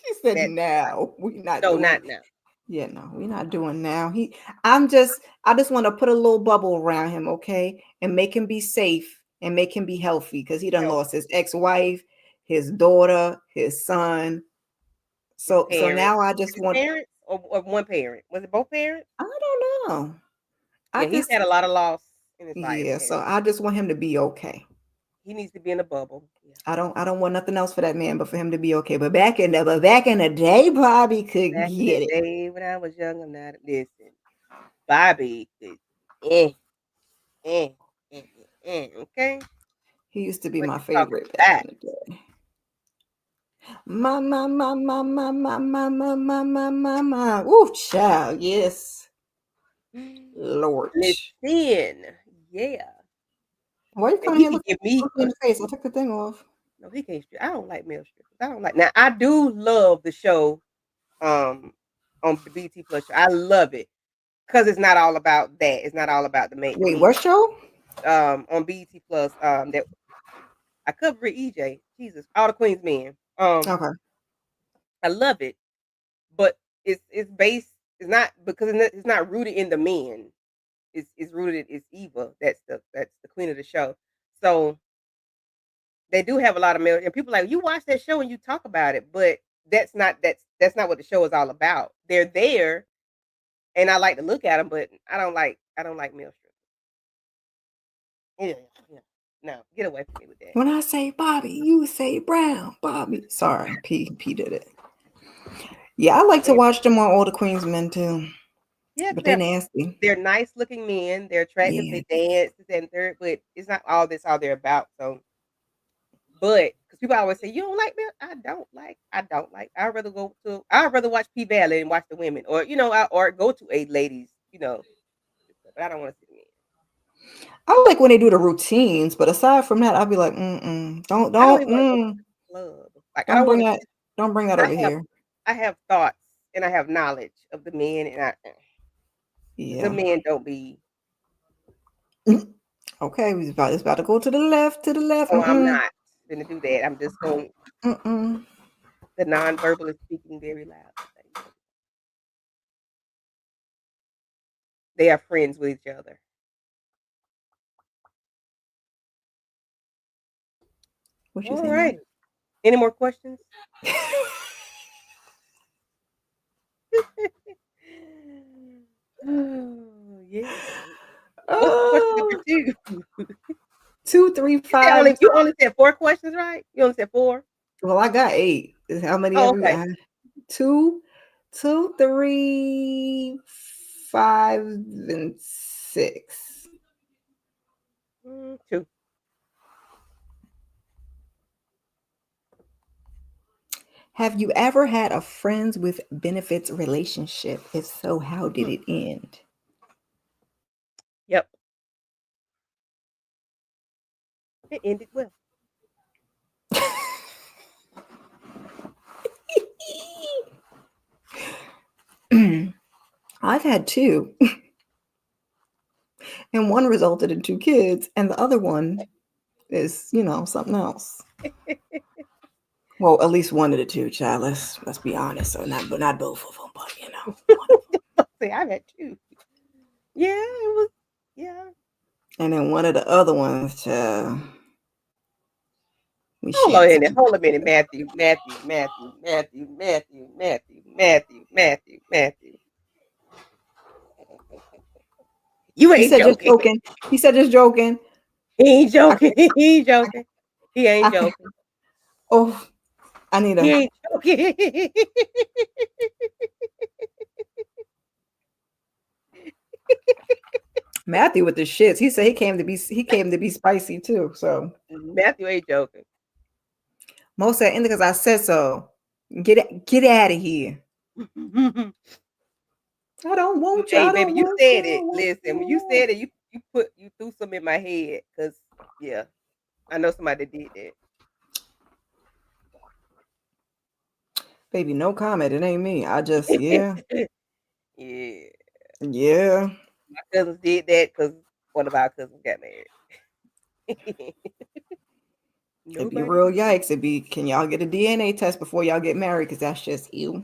she said, That's the Bobby. now we not No, doing. not now. Yeah, no, we're not doing now. I just want to put a little bubble around him, okay, and make him be safe and make him be healthy because he done Help lost his ex-wife, his daughter, his son. his So parents. now I Is just his want. parents or one parent? Was it both parents? I don't know. I Yeah, he's just had a lot of loss in his life. yeah. So And I just want him to be okay. he needs to be in a bubble. Yeah. I don't want nothing else for that man, but for him to be okay. But back in the day, Bobby could Back in the get it. day when I was young, I'm not listen. Bobby could eh, eh, okay? He used to be What my you talking favorite back about? in the day. My. Ooh, child, yes. Lord. Listen, yeah. Why are you And coming he here could looking give me me in the face? I took the thing off. no, he can't strip. I don't like male strippers. I don't like now I do love the show um on the BT Plus show. I love it because it's not all about that. It's not all about the Wait, men. what show? On BT Plus that I cover EJ. Jesus, all the Queen's men. Okay. I love it, but it's based. It's not because it's not rooted in the men. It's rooted. It's Eva. That's the queen of the show. So they do have a lot of male and people like you watch that show and you talk about it, but that's not what the show is all about. They're there, and I like to look at them, but I don't like male strippers. Yeah, yeah. No, get away from me with that. When I say Bobby, you say Brown. Bobby. Sorry, P did it. Yeah, I like to They, watch them on All the Queen's Men too. yeah, But because they nasty. they're nice looking men. They're attractive. Yeah. They dance, this and third, but it's not all this all they're about. So, but because people always say you don't like them, I don't like. I don't like. I'd rather go to. I'd rather watch P Valley and watch the women, or or go to a ladies. But I don't want to see the men. I like when they do the routines, but aside from that, I'll be like, don't, I don't don't, even want to go to the club. Like I don't don't bring want to. that, don't bring that I over have here. I have thoughts and I have knowledge of the men, and the Yeah. men don't be. Okay, it's about to go to the left, to the left. Oh, I'm not gonna do that. I'm just going Mm-mm. the non-verbal is speaking very loud today. They are friends with each other. What you All say, right. man? Any more questions? Oh, yeah. What's question number Oh, two? 2, 3, You said 5. you only said four questions, right? You only said four. Well, I got 8. How many Oh, have you okay. got? 2, 2, 3, 5, and 6. Two. Have you ever had a friends with benefits relationship? If so, how did Hmm. it end? Yep. It ended well. I've had 2, and one resulted in 2 kids, and the other one is, something else. Well, at least one of the 2, child. Let's be honest. So not both of them, but one of See, I've had two. Yeah, it was. Yeah. them. And then one of the other ones, we Hold on shan't a minute. speak. Hold a minute. Matthew. Matthew. Matthew. Matthew. Matthew. Matthew. Matthew. Matthew. Matthew. You He ain't said just joking. joking. He said just joking. He ain't I, joking. He ain't joking. He ain't I, joking. oh, I need He a ain't joking. Matthew with the shits. He said he came to be spicy too. So Matthew ain't joking. most said because I said so. Get out of here. I don't want you. Hey, I baby, don't you want you. said I it. don't want Listen, when you you. said it, you threw some in my head because yeah, I know somebody that did that. Baby, no comment. It ain't me. I just Yeah, yeah. my cousins did that because one of our cousins got married. It'd be Nobody real did. yikes. It'd be can y'all get a DNA test before y'all get married? Because that's just ew.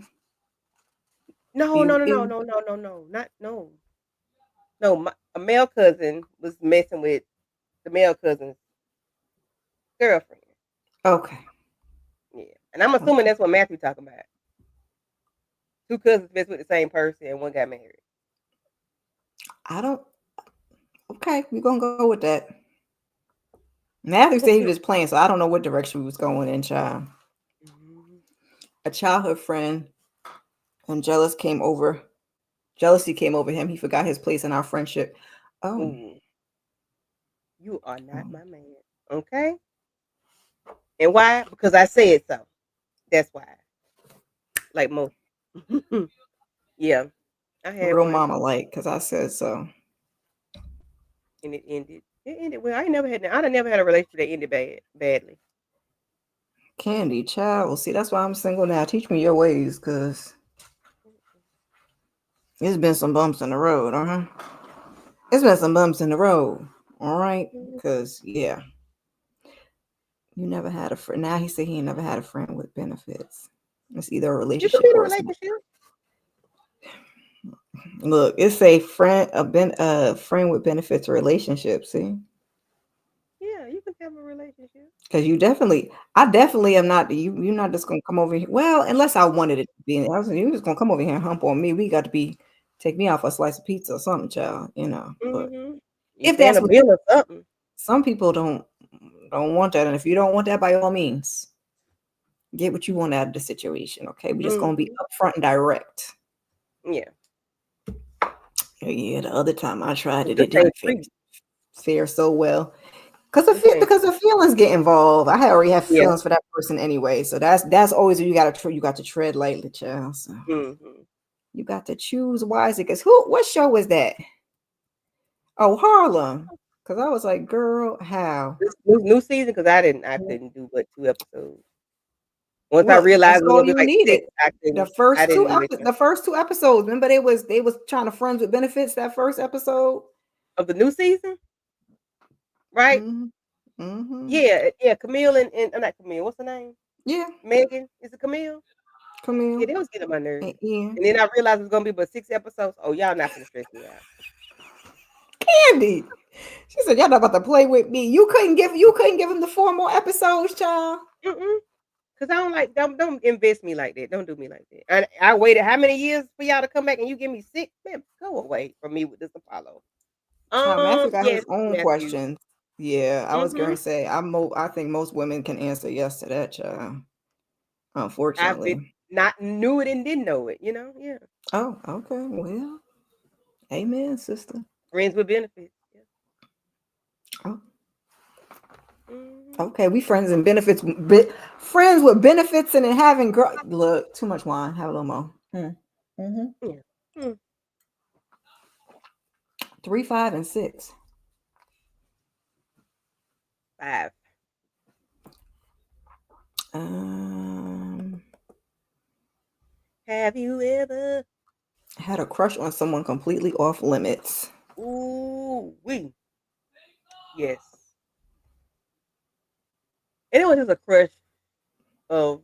No, no, Ew, no, no, ew. no, no, no, no, not no, no. A male cousin was messing with the male cousin's girlfriend. Okay. Yeah, and I'm assuming Okay. that's what Matthew talking about. Two cousins messed with the same person, and one got married. I don't okay, we're gonna go with that. Matthew said he was just playing, so I don't know what direction we was going in, child. Mhm. A childhood friend and jealousy came over him. He forgot his place in our friendship. Oh, Ooh, you are oh. not my man. Okay. And why? Because I said so. That's why. Like most. Yeah. I had Real one mama like, because I said so. and it ended. It ended well. I never had a relationship that ended badly. Candy, child. Well, see, that's why I'm single now. Teach me your ways, because it's been some bumps in the road, It's been some bumps in the road. All right. Mhm. Because, yeah, you never had a friend. Now he said he ain't never had a friend with benefits. It's either a You can be relationship in a or it's relationship. look, it's a friend with benefits relationship, see? Yeah, you can have a relationship. Because I definitely am not you're not just gonna come over here. Well, unless I wanted it to be. You just gonna come over here and hump on me. We got to take me out for a slice of pizza or something, child. But Mm-hmm. You if paying that's a what bill or something. Some people don't want that, and if you don't want that, by all means, get what you want out of the situation. Okay, we're just gonna be upfront and direct. Yeah. Yeah, the other time I tried it, This it ain't didn't free. fare so well. Because This ain't the feelings get involved. I already have yeah. feelings for that person anyway, so that's always you got to tread lightly, child. So you got to choose wisely. Because what show was that? Oh, Harlem. Because I was like, girl, how? This new season because I couldn't do but 2 episodes. Once I Well, realized that's it was all gonna be you like 6, needed. I didn't make it. The first 2 episodes. Remember they was trying to friends with benefits that first episode. Of the new season, right? Mm-hmm. Mm-hmm. Yeah, Camille and not Camille, what's her name? Yeah, Megan. Is it Camille? Yeah, Camille they was getting on my and nerves. Ian. And then I realized it was gonna be but 6 episodes. Oh, y'all not gonna stress me out. Candy. She said, "Y'all not about to play with me. You couldn't give him the 4 more episodes, child." Cause I don't like don't invest me like that. Don't do me like that. And I waited how many years for y'all to come back and you give me 6? Man, go away from me with this Apollo. Child, Matthew got Yes, his own Matthew. questions. Yeah, I was going Mm-hmm. to say I think most women can answer yes to that, child. I've been Unfortunately. not knew it and didn't know it, Yeah. Oh, okay. Well, amen, sister. Friends with benefits. Yeah. Oh, Mm-hmm. okay. We friends and benefits. Friends with benefits and then having look too much wine. Have a little more. Mm-hmm. Yeah. Mm. 3, 5, and 6. 5. Um, Have you ever? had a crush on someone completely off limits. Ooh, we. Yes. And it was just a crush of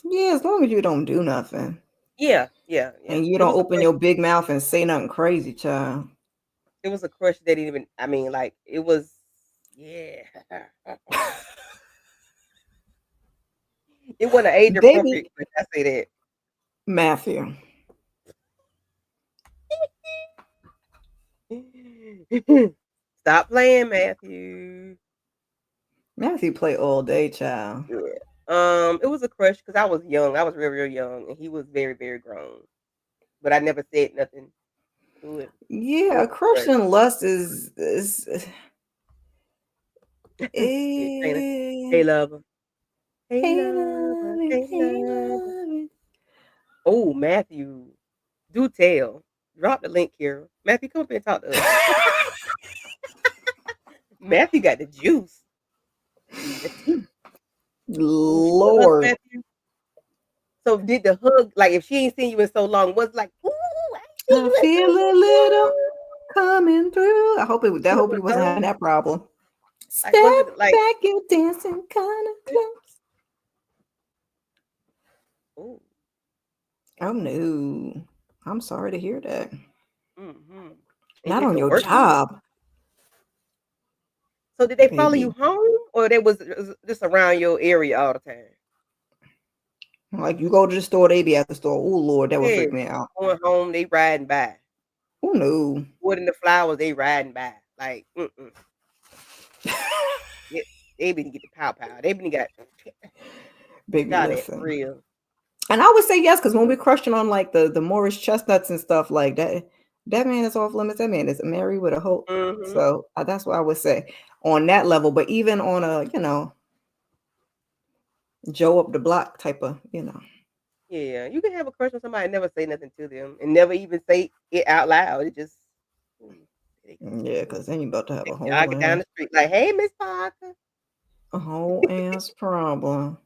Yeah, as long as you don't do nothing yeah. and you It don't was a open crush. your big mouth and say nothing crazy, child. It was a crush that didn't even. I mean, like it was. Yeah. It wasn't age Baby appropriate, but I say that. Matthew. Stop playing, Matthew. Matthew play all day, child. Yeah. It was a crush because I was young. I was real young, and he was very, very grown. But I never said nothing to him. It Yeah, was a a crush crush. and lust is Yeah, Shayna. eh, Hey, lover. Hey, hey lover. love it, Hey, hey lover. love it. Oh, Matthew. Do tell. Drop the link here. Matthew, come up and talk to us. Matthew got the juice. The tea. Oh, she a hug, Lord. Matthew. So did the hug, like if she ain't seen you in so long, was like, ooh, I ain't seen I you in feel so a little long. coming through. I Was hope it one he of wasn't having those? that problem. Like, was Step it like, back, you're dancing kind of close. oh, Oh no. I'm sorry to hear that. mm-hmm. And Not get on the your worst one. job, So did they follow you baby. home or they was just around your area all the time? Like you go to the store, they be at the store. Oh Lord, that would Yeah. freak me out. Going home, they riding by. Oh no. Wood in the flowers, they riding by. Like, yeah, they been get the pow pow. They been got Baby, shot at for listen. real. And I would say yes, because when we're crushing on like the Morris chestnuts and stuff like that, that man is off limits. That man is married with a hope. Mm-hmm. So that's what I would say on that level. But even on a, Joe up the block type of, Yeah, you can have a crush on somebody and never say nothing to them and never even say it out loud. It just, ooh, there they go. Yeah, because then you about to have They jogging down the street like, "Hey, Miss Parker." a whole ass problem.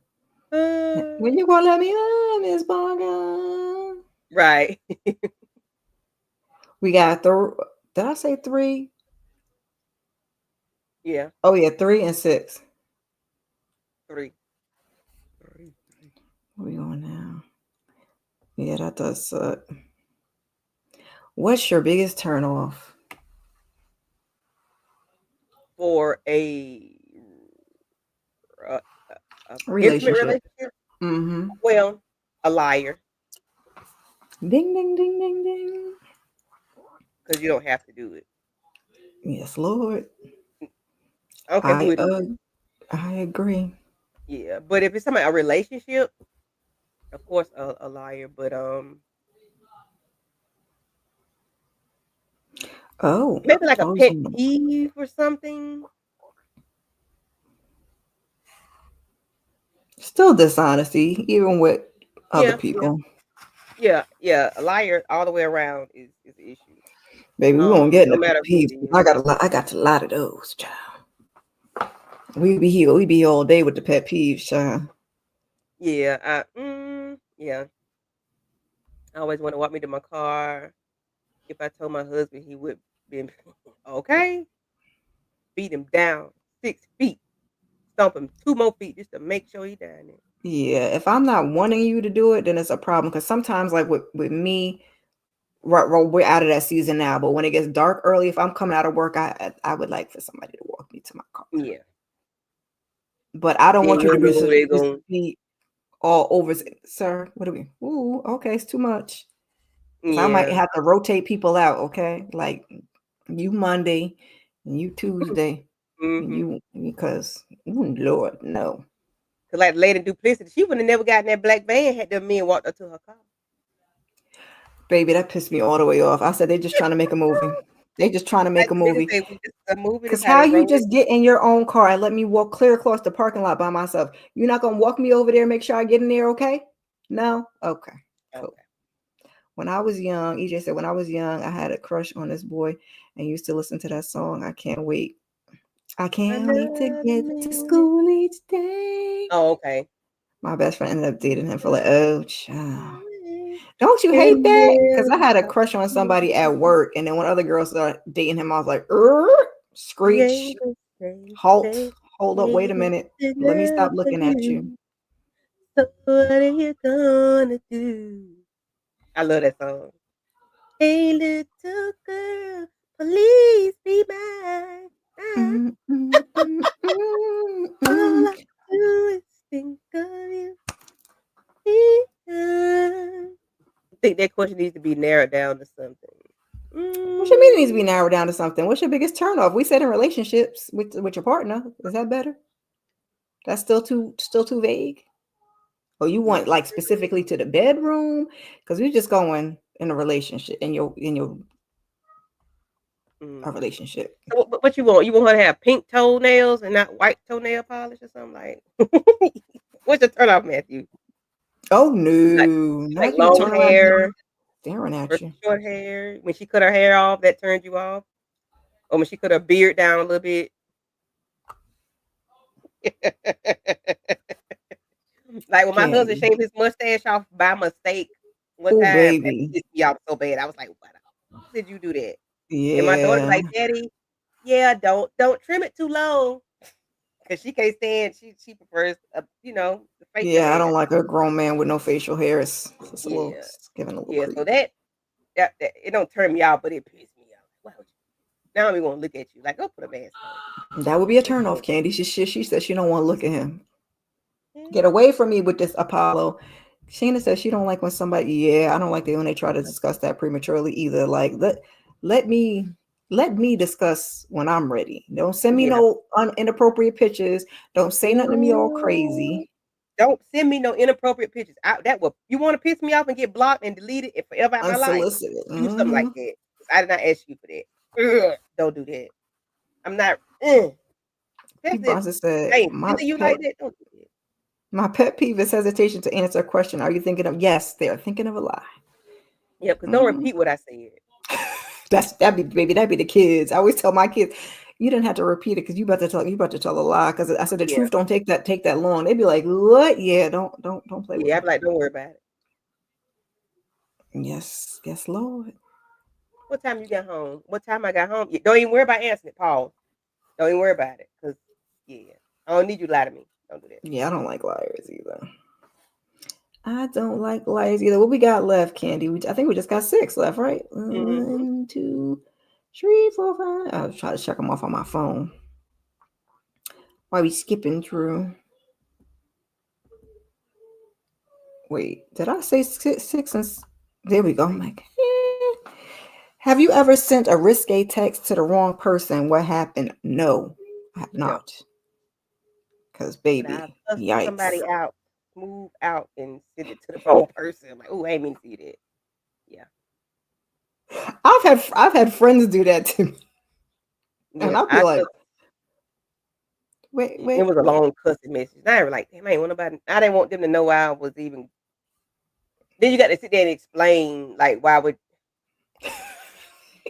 Uh, When you gonna let me on, Miss Barger? right. We got did I say 3? Yeah, Oh yeah, 3 and 6. 3. 3. Where we going now? Yeah, that does suck. What's your biggest turn off? For uh, a intimate Relationship. relationship. Mm-hmm. Well, a liar Ding ding ding ding ding. because you don't have to do it. Yes, Lord. I don't care who I it is. I agree. Yeah, but if it's somebody a relationship, of course a liar. But Oh, maybe like a always pet on the peeve or something. still dishonesty, even with other Yeah, yeah, people. yeah, yeah. A liar all the way around is an issue. Baby, we won't get No into pet matter who it peeves. is. I got a lot. I got a lot of those, child. We be here. We be here all day with the pet peeves, child. Yeah, yeah. I always want to walk me to my car. If I told my husband, he would be okay. Beat him down 6 feet, stomp him 2 more feet just to make sure he down there. Yeah, if I'm not wanting you to do it, then it's a problem. Because sometimes, like with me, right, we're out of that season now. But when it gets dark early, if I'm coming out of work, I would like for somebody to walk me to my car. Yeah. But I don't Then want you you to don't know who they just going. be all over, sir. What are we? Ooh, okay, it's too much. Because I might Yeah. have to rotate people out. Okay, like you Monday, and you Tuesday, and Mhm. you because Lord no. Cause like Lady Duplicity, she would have never gotten that black van had them men walked up to her car. Baby, that pissed me all the way off. I said they just trying to make a movie. They just trying to Like make a the nigga movie. say, "We just a movie. That's Cause how how they you roll." just get in your own car and let me walk clear across the parking lot by myself? You're not gonna walk me over there and make sure I get in there, okay? No? Okay. Cool. Okay. When I was young, EJ said when I was young, I had a crush on this boy and used to listen to that song. I can't wait. I can't wait to Another get to minute. school each day. Oh, okay. My best friend ended up dating him for like, Another oh child. minute, Don't you hate and that? Because I then had a I crush on somebody see at work, and then when other girls started dating him, I was like, you screech, ain't the same, halt, same, hold up, wait a ain't minute. Let me enough stop for looking at you. you. So what are you gonna do? I love that song. Hey, little girl, please be mine. Mm, mm, mm, mm, All mm. I do is think of you. I think that question needs to be narrowed down to something. What you mean it needs to Mm, be narrowed down to something? What's your biggest turnoff? We said in relationships with your partner. Is that better? That's still too vague. Or you want mm, like specifically to the bedroom? Because we're just going in a relationship in your a mm. relationship. So what you want? You want her to have pink toenails and not white toenail polish or something like? What's your turn off, Matthew? Oh Like no, like not you long turn around hair staring at versus you. short hair. When she cut her hair off, that turned you off, or when she cut her beard down a little bit. Like when my husband Candy. shaved his mustache off by mistake one Oh time, that baby. pissed me off so bad. I was like, "Why the did you do that?" And my daughter's Yeah. like, "Daddy, yeah, don't trim it too low." 'Cause she can't stand she prefers, the facial Yeah, I hair. don't like a grown man with no facial hair. It's a little Yeah. it's giving a little Yeah, so creep. that it don't turn me off, but it pissed me off. Why would you now we wanna look at you like, "Go put a mask on." That would be a What you turn off, doing? Candy. She said she don't want to look at him. Get Yeah. away from me with this Apollo. Sheena says she don't like when somebody. Yeah, I don't like it when they try to discuss that prematurely either. Like let me let me discuss when I'm ready. Don't send me Yeah. no inappropriate pictures. Don't say nothing to me all Ooh. crazy. Don't send me no inappropriate pictures. That will you wanna piss me off and get blocked and deleted and forever out my life? Unsolicited. Do something like that. 'Cause I did not ask you for that. Ugh, don't do that. I'm not P. that's it. Bronson said, Hey, feeling you like that, don't do that. my pet peeve is hesitation to answer a question. Are you thinking of yes, they're thinking of a lie. Yeah, 'cause don't Mhm. repeat what I said. That'd be baby, that'd be the kids. I always tell my kids, you didn't have to repeat it because you about to tell a lie. Because I said the Yeah. truth don't take that long. They'd be like, what? Yeah, don't play with Yeah, me. I'm like, "Don't worry about it." Yes, Lord. What time you got home? What time I got home? Yeah, don't even worry about answering it, pause. Don't even worry about it, 'cause yeah, I don't need you to lie to me. Don't do that. Yeah, I don't like liars either. I don't like liars either. What we got left, Candy? I think we just got 6 left, right? Mhm. 1, 2, 3, 4, 5. I'll try to check them off on my phone while we skipping through. Wait, did I say six and there we go. I'm like, have you ever sent a risque text to the wrong person? What happened? No. I have Yeah. not. Because, But I've baby, cussed somebody yikes. out, move out, and send it to the wrong person. I'm like, oh, I ain't mean to see that. Yeah. I've had friends do that to me. And Yeah. I'll be I like, cussed. wait, It wait, was a wait. long cussing message. And I was like, damn, I ain't want nobody. I didn't want them to know why I was even. Then you got to sit there and explain, like, why would.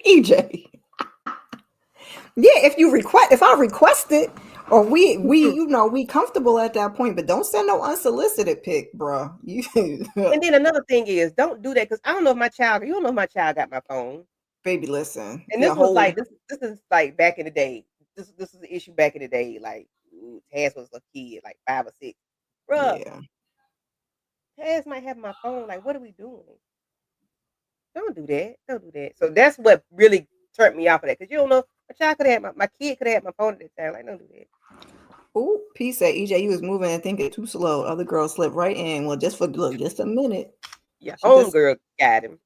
EJ. Yeah, if I request it, or we comfortable at that point, but don't send no unsolicited pic, bro. You And then another thing is, don't do that because I don't know if my child. You don't know if my child got my phone. baby, listen. And Your this was whole like this is like back in the day. This is the issue back in the day. Like Taz was a kid, like 5 or 6. Bruh, yeah. Taz might have my phone. Like, what are we doing? Don't do that. Don't do that. So that's what really turned me off of that. Because you don't know, my child could have my kid could have my phone at that time. Like, don't do that. Ooh, P said EJ, you was moving and thinking too slow. Other girl slipped right in. Well, just a minute. Your She just homegirl got him.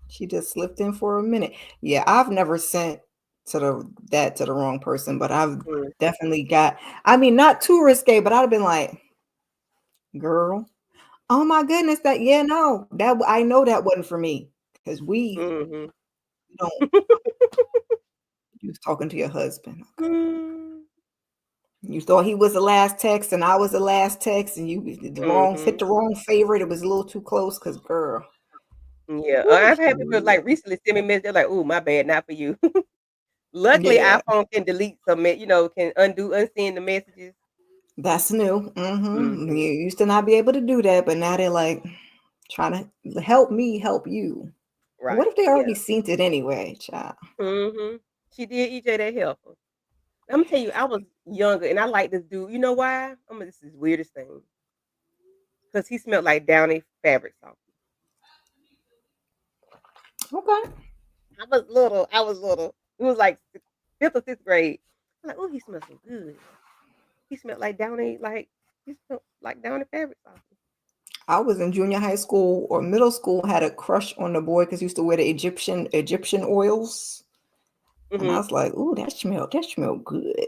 she just slipped in for a minute. Yeah, I've never sent to the wrong person, but I've Mm, definitely got. I mean, not too risque, but I'd have been like, girl, oh my goodness, no, that I know that wasn't for me because we mm-hmm. don't. You was talking to your husband. Okay. Mm, You thought he was the last text, and I was the last text, and you hit mm-hmm. the wrong favorite. It was a little too close, cause girl, Yeah, whew, I've had people like recently send me messages. They're like, "Oh, my bad, not for you." Luckily, yeah, iPhone can delete some, can unsend the messages. that's new. You Mhm. used to not be able to do that, but now they're like trying to help me help you. What if Right. they already Yeah. seen it anyway, child? Mhm. She did EJ that helpful. Imma tell you, I was younger and I like this dude. You know why? This is the weirdest thing. Because he smelled like Downy fabric softener. Okay, I was little. It was like 5th or 6th grade. I'm like, "Oh, he smells so good." He smelled like Downy, he smelled like Downy fabric softener. I was in junior high school or middle school, had a crush on the boy because he used to wear the Egyptian oils, and I Mhm. was like, "Ooh, that smelled good."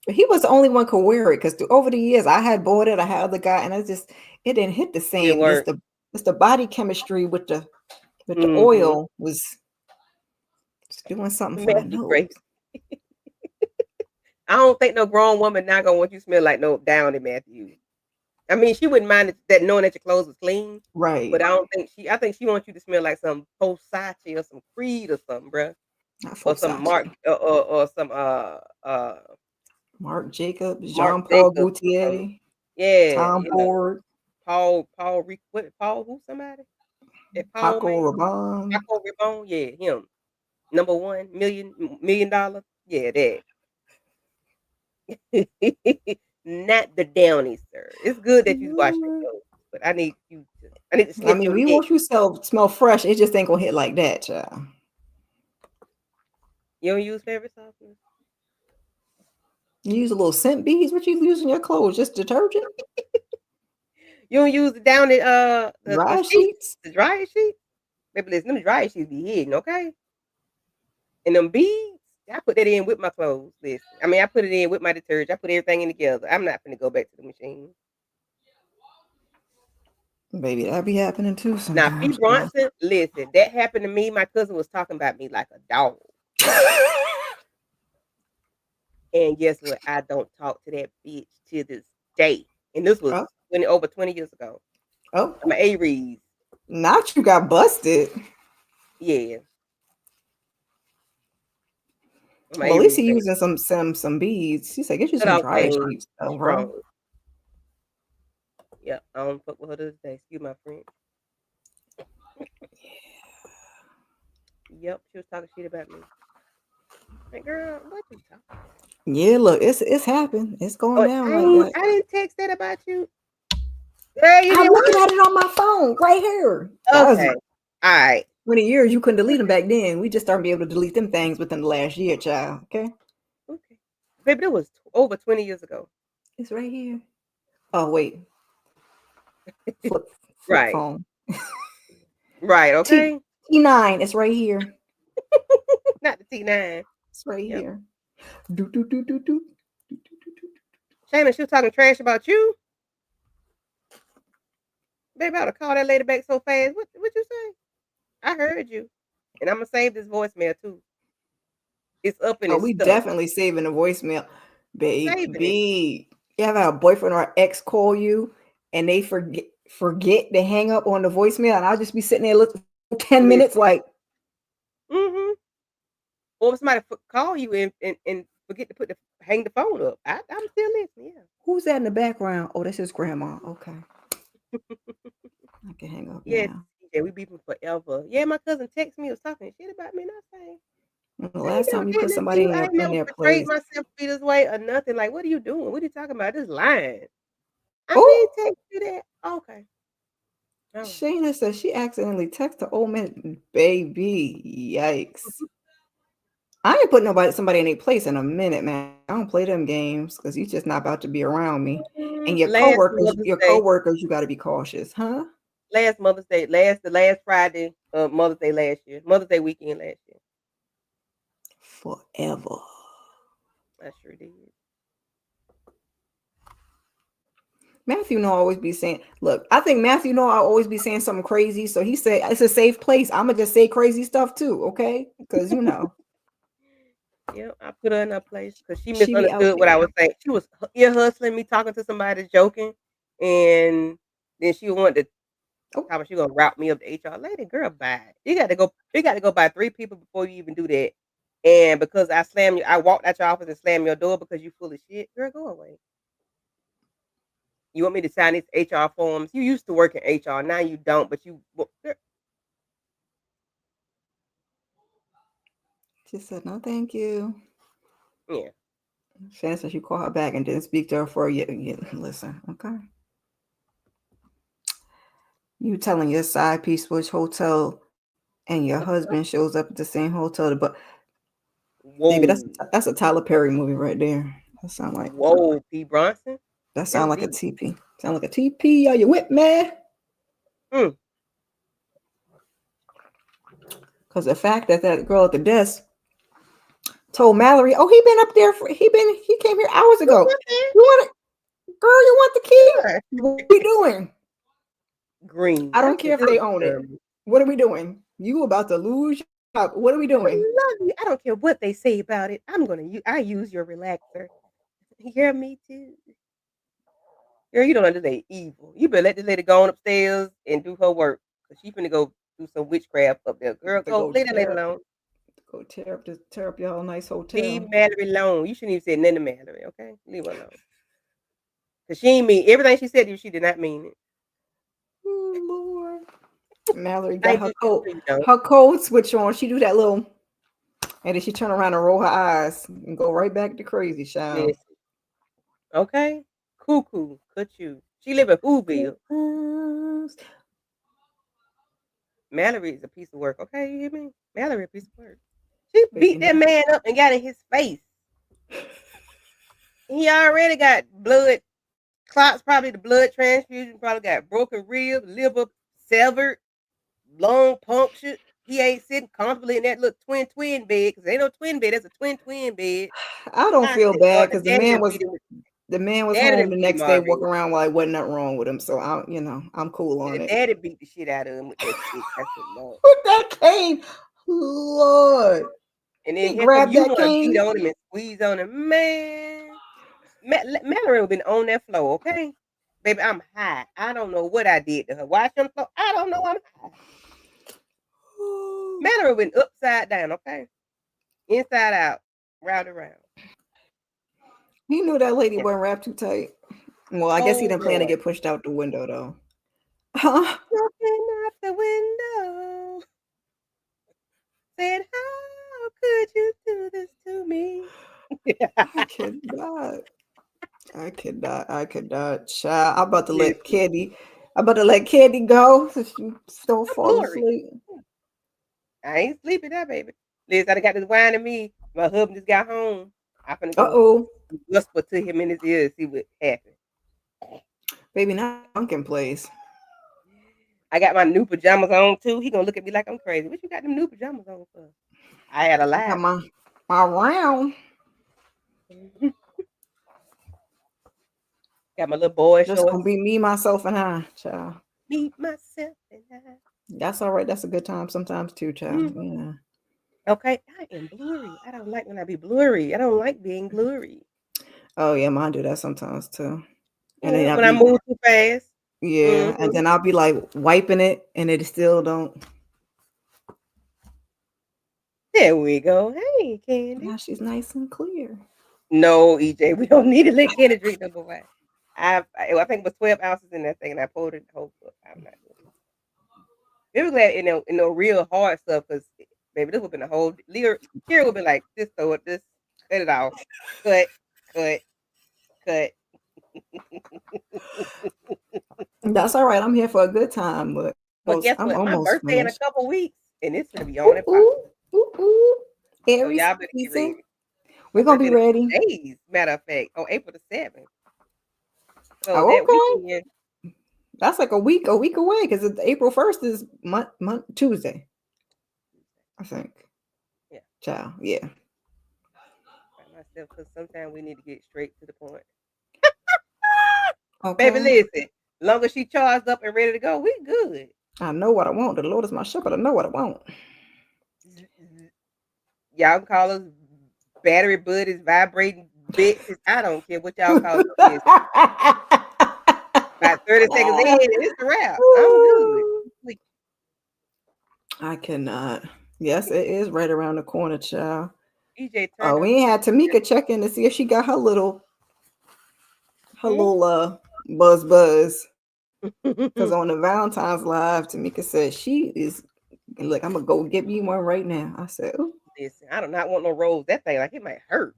But he was the only one could wear it because over the years I had bought it, I had other guy, and it didn't hit the It same. worked. It's the body chemistry with the Mhm. oil was doing something for my Matthew nose. Grace. I don't think no grown woman not gonna want you to smell like no Downy Matthew. I mean, she wouldn't mind that knowing that your clothes was clean, but Right. I think she wants you to smell like some Post Sachi or some Creed or something, bruh, Not or some Versace. or some Marc Jacobs, Marc Jean Paul Jacobs or something. Gaultier, Yeah, Tom Ford, Paul who somebody? That Paul Paco man? Rabanne. Paco Rabanne? Yeah, him. Number 1 million dollar. Yeah, that. Not the Downy, sir. It's good that you wash your clothes, but I need to I sniff mean, your we neck. want you to smell fresh. It just ain't gonna hit like that, child. You don't use fabric softeners? You use a little scent beads. What you use in your clothes? Just detergent, You don't use the Downy the dry sheets, sheets. the dryer sheets? Baby, listen, them dryer sheets be hidden, okay? And them beads, I put that in with my clothes. Listen, I mean, I put it in with my detergent. I put everything in together. I'm not finna go back to the machine. Baby, that be happening too Now, P. sometimes. Bronson, listen, that happened to me. My cousin was talking about me like a dog. And guess what? I don't talk to that bitch to this day. And this was Oh, over 20 years ago. oh, I'm an A-Reed. not you got busted. Yeah, I'm an Well, at least A-Reed he fan. using some beads. He said, get you Cut some off dryer game, sheets, though, bro. strong. Yeah, I don't fuck with her to this day. Excuse my French. Yep, she was talking shit about me. Like, girl, what you talking about? Yeah, look, it's happened. It's going Oh, down like that. I didn't text that about you. Girl, you I'm didn't looking what? at it on my phone right here. That was Okay. All right. 20 years. You couldn't delete them back then. We just started being able to delete them things within the last year, child. Okay, Okay. Baby, that was over 20 years ago. it's right here. Oh wait, flip flip Right. phone. Right, T okay? T9. It's right here. Not the T9. It's right Yep. here. Do, do, do, do, do. Shannon, she was talking trash about you. Baby, I would have called that lady back so fast. What you say? I heard you. And I'm gonna save this voicemail too. It's up and Oh, it's we stuck. definitely saving the voicemail. Saving it. Baby, you ever have a boyfriend or ex call you and they forget to hang up on the voicemail, and I'll just be sitting there looking for 10 minutes Listen. like, Mm-hmm. Or if somebody call you and forget to hang the phone up. I'm still listening, yeah. who's that in the background? Oh, that's his grandma. Okay. I can hang up Yeah, now. we beefing forever. Yeah, my cousin texted me, was talking shit about me, and I say, The I ain't last never time you did put nothing to somebody you. I ain't in never their portrayed place. myself to be this way or nothing. Like, what are you doing? What are you talking about? Just lying. I Oh, didn't text you that. Okay. All right. Shayna says she accidentally texted the old man. Baby, yikes. I ain't put somebody in their place in a minute, man. I don't play them games because you're just not about to be around me. And Last Mother's your Day. coworkers, you got to be cautious, huh? Last Mother's Day. The last Friday of Mother's Day last year. Mother's Day weekend last year. Forever. I sure did. Matthew know I always be saying, look, I think Matthew know I always be saying something crazy. So he said it's a safe place. I'ma just say crazy stuff too, okay? Because Yeah, I put her in her place because she she be out misunderstood what I there. was saying. She was ear hustling me, talking to somebody, joking, and then she wanted to Oh, talk about she gonna route me up to HR. Lady, girl, bye. You got to go. You got to go by 3 people before you even do that. And because I walked out your office and slammed your door because you full of shit. Girl, go away. You want me to sign these HR forms? You used to work in HR, now you don't. But girl, she said no, thank you. yeah. Shannon said she called her back and didn't speak to her for a year. Listen, okay. You telling your side piece which hotel and your husband shows up at the same hotel, but baby, Whoa, that's a Tyler Perry movie right there. whoa, P. Bronson. That That's sound like a deep. TP. Sound like a TP. Are you with me? Mm. Because the fact that that girl at the desk told Mallory, "Oh, he came here hours You ago. went there? You want it, girl? You want the key? Sure. What are we doing? Green. I I don't care said, if this they is own it. terrible. What are we doing? You about to lose your job? What are we I doing? love you. I don't care what they say about it. I use your relaxer. Yeah, me too. Girl, you don't understand evil. You better let this lady go on upstairs and do her work. Cause she finna go do some witchcraft up there. Girl, To go go leave that lady tear alone. tear up your whole nice Leave hotel. Mallory alone. You shouldn't even say nothing to Mallory, okay? Leave her alone. Cause she ain't mean everything she said to you, she did not mean it. Oh Lord. Mallory I got do you so you don't. her code switch on. She do that little, and then she turn around and roll her eyes and go right back to crazy child. Listen, okay? Cuckoo, cut you. She live in Whoville. Mallory is a piece of work, okay? You hear me? Mallory a piece of work. She Baby, beat that now. man up and got in his face. He already got blood clots, probably the blood transfusion, probably got broken ribs, liver severed, lung punctured. He ain't sitting comfortably in that little twin bed because ain't no twin bed. That's a twin bed. I don't I feel said, bad Lord, the because daddy done beat him. the man was Daddy home done the beat him next day already. walking around like wasn't nothing wrong with him. So I'm cool The on it. daddy beat the shit out of him with that stick. I said, Lord. With that cane, Lord, And then he here come grabbed you that want to beat cane. on him and squeeze on him. Man, Mallory been on that floor, okay? Baby, I'm high. I don't know what I did to her. Why she on the floor? I don't know. I'm high. Mallory went upside down, okay? Inside out, round and round. He knew that lady Yeah. wasn't wrapped too tight. Well, I guess he Oh didn't plan to Lord. get pushed out the window though. Huh? Looking out the window. Said, how could you do this to me? I cannot. I could not. Child, I'm about to let Listen, Candy. I'm about to let Candy go so she don't good fall glory. asleep. I ain't sleeping now, baby. Listen, I done got this wine in me. My husband just got home. I'm finna go Uh-oh. whisper to him in his ear to see what happened. Baby, not Duncan place. I got my new pajamas on too. He gonna look at me like I'm crazy. What you got them new pajamas on for? I had a I got lie. my round. Got my little boy Just gonna shorts. be me, myself, and I, child. Meet myself and I. That's all right. That's a good time sometimes too, child. Mhm. Yeah. Okay, I am blurry. I don't like when I be blurry. I don't like being blurry. Oh yeah, mine do that sometimes too. And then Yeah, I'll when I be move too fast. yeah, and Mm-hmm. then I'll be like wiping it, and it still don't. There we go. Hey, Candy. Now she's nice and clear. No, EJ, we don't need to let Candy drink number one. I think it was 12 ounces in that thing, and I poured it the whole cup. I'm not doing it. They were glad in the real hard stuff, because baby, this would have been a whole. Kira would have been like, this, throw it, this, cut it off, cut, cut, cut. That's all right. I'm here for a good time, but But guess I'm what? My almost birthday in a finished. couple weeks, and it's gonna be on Ooh, and popping. ooh, ooh, ooh. So Aries y'all better get season. ready. My We're gonna birthday be in a couple ready. days, matter of fact, on April the 7th. So Oh, that okay. weekend, That's like a week away because April 1st is Tuesday, I think. yeah, Child, yeah. by myself, because sometimes we need to get straight to the point. Baby, Okay. listen, long as she charged up and ready to go, we good. I know what I want. The Lord is my shepherd. I know what I want. Y'all can call us battery buddies, vibrating bits. I don't care what y'all call it. About 30 seconds in, it's a wrap. I'm good. I cannot. Yes, it is right around the corner, child. EJ Oh, turned up. we ain't had Tamika check in to see if she got her little buzz. Because on the Valentine's Live, Tamika said she is. Look, I'm gonna go get me one right now. I said, ooh. Listen, I do not want no rolls. That thing, like, it might hurt.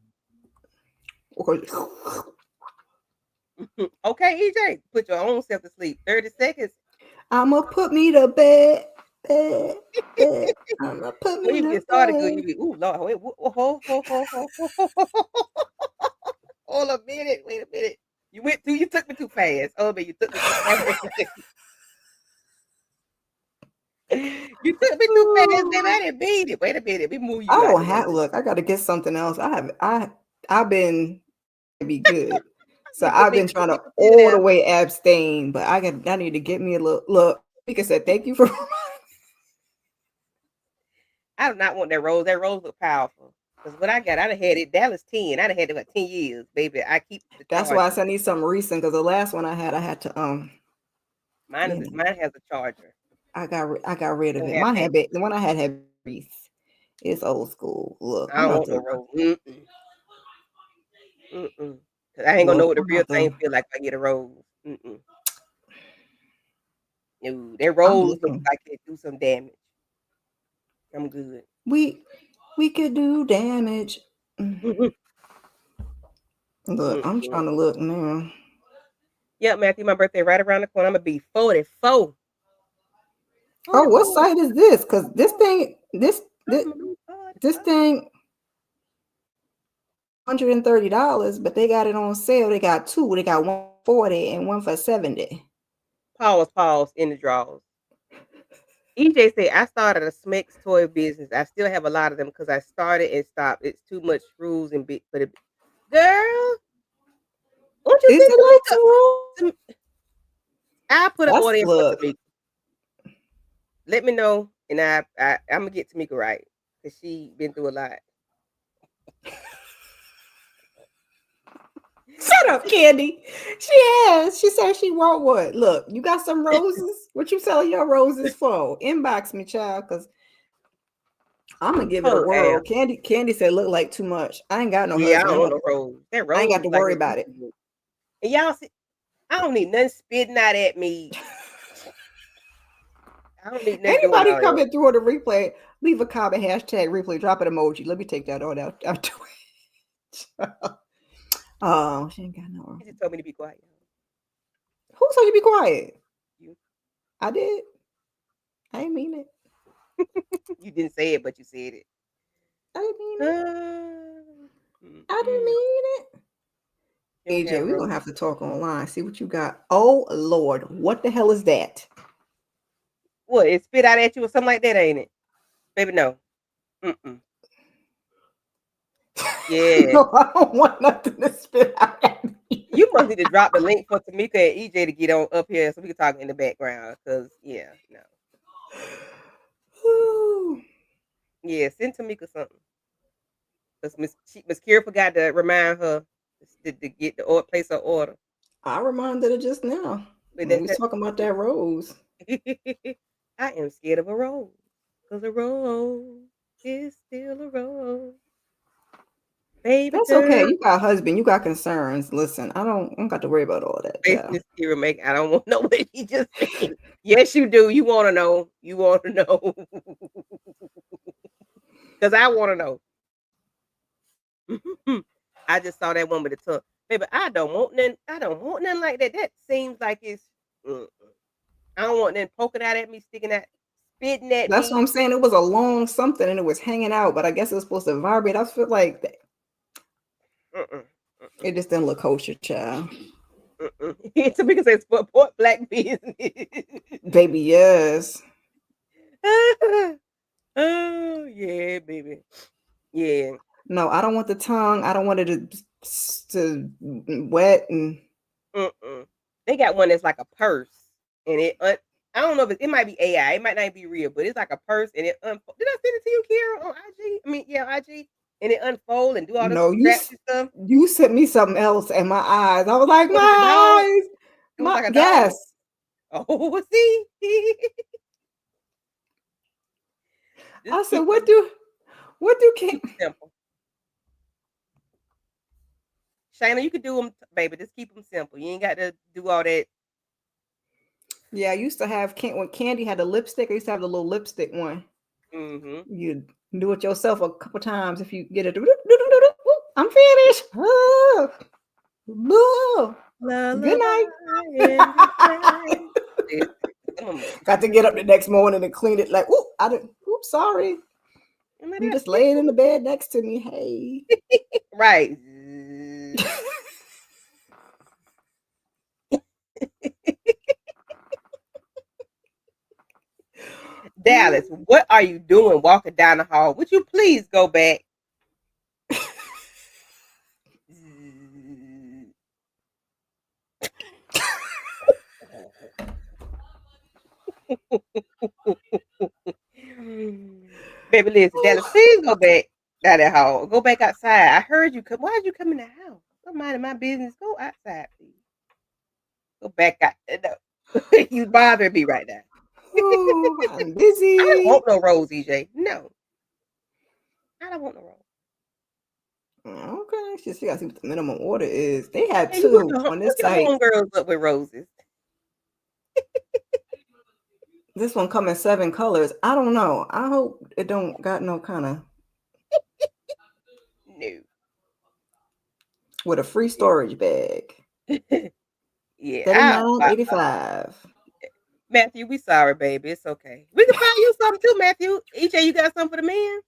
Okay, EJ, put your own self to sleep. 30 seconds. I'ma put me to bed. I'ma put When me you to get started good, bed. you be, ooh, Lord, wait, hold a minute, wait a minute. You took me too fast. Oh, man, you took me too fast. You took me too fast, baby. I didn't beat it. Wait a minute, we move I you out don't the way. have look. I got to get something else. I've been to be good, so You put I've me, been trying to you can sit all the there. way abstain. But I need to get me a look. Mika said, "Thank you for." I do not want that rose. That rose look powerful. Because what I got, I'd have had it. Dallas 10. I'd have had it for 10 years, baby. I keep the That's why I charger. said I need something recent because the last one I had to you know, Mine has a charger. I got rid of Don't it. have that. The one I had wreath. It's old school. Look, I I'm don't about want no to rose. Cause I ain't gonna know look. what the I'm real about thing to. feel like if I get a rose. No, that I'm rose look looking. like it do some damage. I'm good. We could do damage. Look, I'm trying to look now. Yeah, Matthew, my birthday right around the corner. I'm gonna be 44. Oh, what 44. site is this? Because I'm gonna be 44. this thing $130, but they got it on sale. They got two. They got 140 and one for 70. Pause in the drawers. EJ said, I started a Smix toy business. I still have a lot of them because I started and stopped. It's too much rules and big for the girl. Won't you Is send it like Tamika? two rolls? I'll put an That's order in for look. Tamika. Let me know, and I'm gonna get Tamika right because she been through a lot. Shut up, Candy. She has. She said she want one. Look, you got some roses? What you selling your roses for? Inbox me, child, because I'm gonna give it a Oh, whirl. Candy said look like too much. I ain't got no yeah, I husband. don't want no rose. That I ain't rose got to look like worry it's about it. eating me. And y'all see, I don't need nothing spitting out at me. I don't need nothing doing Anybody all that. coming through on the replay, leave a comment, hashtag replay, drop an emoji. Let me take that on out. Oh, she ain't got no. She just told me to be quiet. Who told you to be quiet? You, I did. I didn't mean it. you didn't say it, but you said it. I didn't mean it. I didn't You mean it. don't AJ, have we're gonna rose. have to talk online. See what you got. Oh Lord, what the hell is that? What? It spit out at you or something like that, ain't it? Baby, no. Yeah. No, I don't want nothing to spit out at me. You must need to drop the link for Tamika and EJ to get on up here so we can talk in the background. Cause yeah, no. Ooh. Yeah, send Tamika something. Cause Miss Kira forgot to remind her to get the order, place her order. I reminded her just now But when we was talking about that rose. I am scared of a rose. Cause a rose is still a rose. Baby That's girl. okay. You got a husband. You got concerns. Listen, I don't got to worry about all that. Face Yeah. Miss Kira make I don't want to know what he just said. Yes, you do. You want to know. You want to know. Cause I want to know. I just saw that one with the tongue. Baby, I don't want nothing like that. That seems like it's I don't want nothing poking out at me, sticking out, spitting at That's what me. I'm saying. It was a long something and it was hanging out, but I guess it was supposed to vibrate. I feel like it just didn't look kosher, child. Tamika says support black business. Baby, yes. Oh yeah, baby. Yeah. No, I don't want the tongue. I don't want it to wet and They got one that's like a purse, and I don't know if it might be AI. It might not be real, but it's like a purse, and it did I send it to you, Kira, on IG? I mean, yeah, IG, and it unfold and do all this no, straps and stuff. you sent me something else and my eyes. I was like, Was it a dog? my eyes. It was like a dog. Yes. Oh, see. I said, what do keep them simple? Shayna, you could do them, baby. Just keep them simple. You ain't got to do all that. Yeah, I used to have when Candy had the lipstick. I used to have the little lipstick one. You do it yourself a couple times if you get it. I'm finished. Oh, good night. Got to get up the next morning and clean it. Like, oops, sorry. You just laying in the bed next to me. Hey. Right. Dallas, what are you doing walking down the hall? Would you please go back? Baby, listen, Dallas, please go back down that hall. Go back outside. I heard you come. Why did you come in the house? Don't mind my business. Go outside, please. Go back out. No. You bothering me right now. Oh, I'm busy. I don't want no rose, EJ. No. I don't want no rose. Okay, she got to see what the minimum order is. They had two on this site. Homegirls up with roses. This one come in 7 colors. I don't know. I hope it don't got no kind of No. With a free storage bag. Yeah. $39.85. Matthew, we sorry, baby. It's okay. We can find you something too, Matthew. EJ, you got something for the man?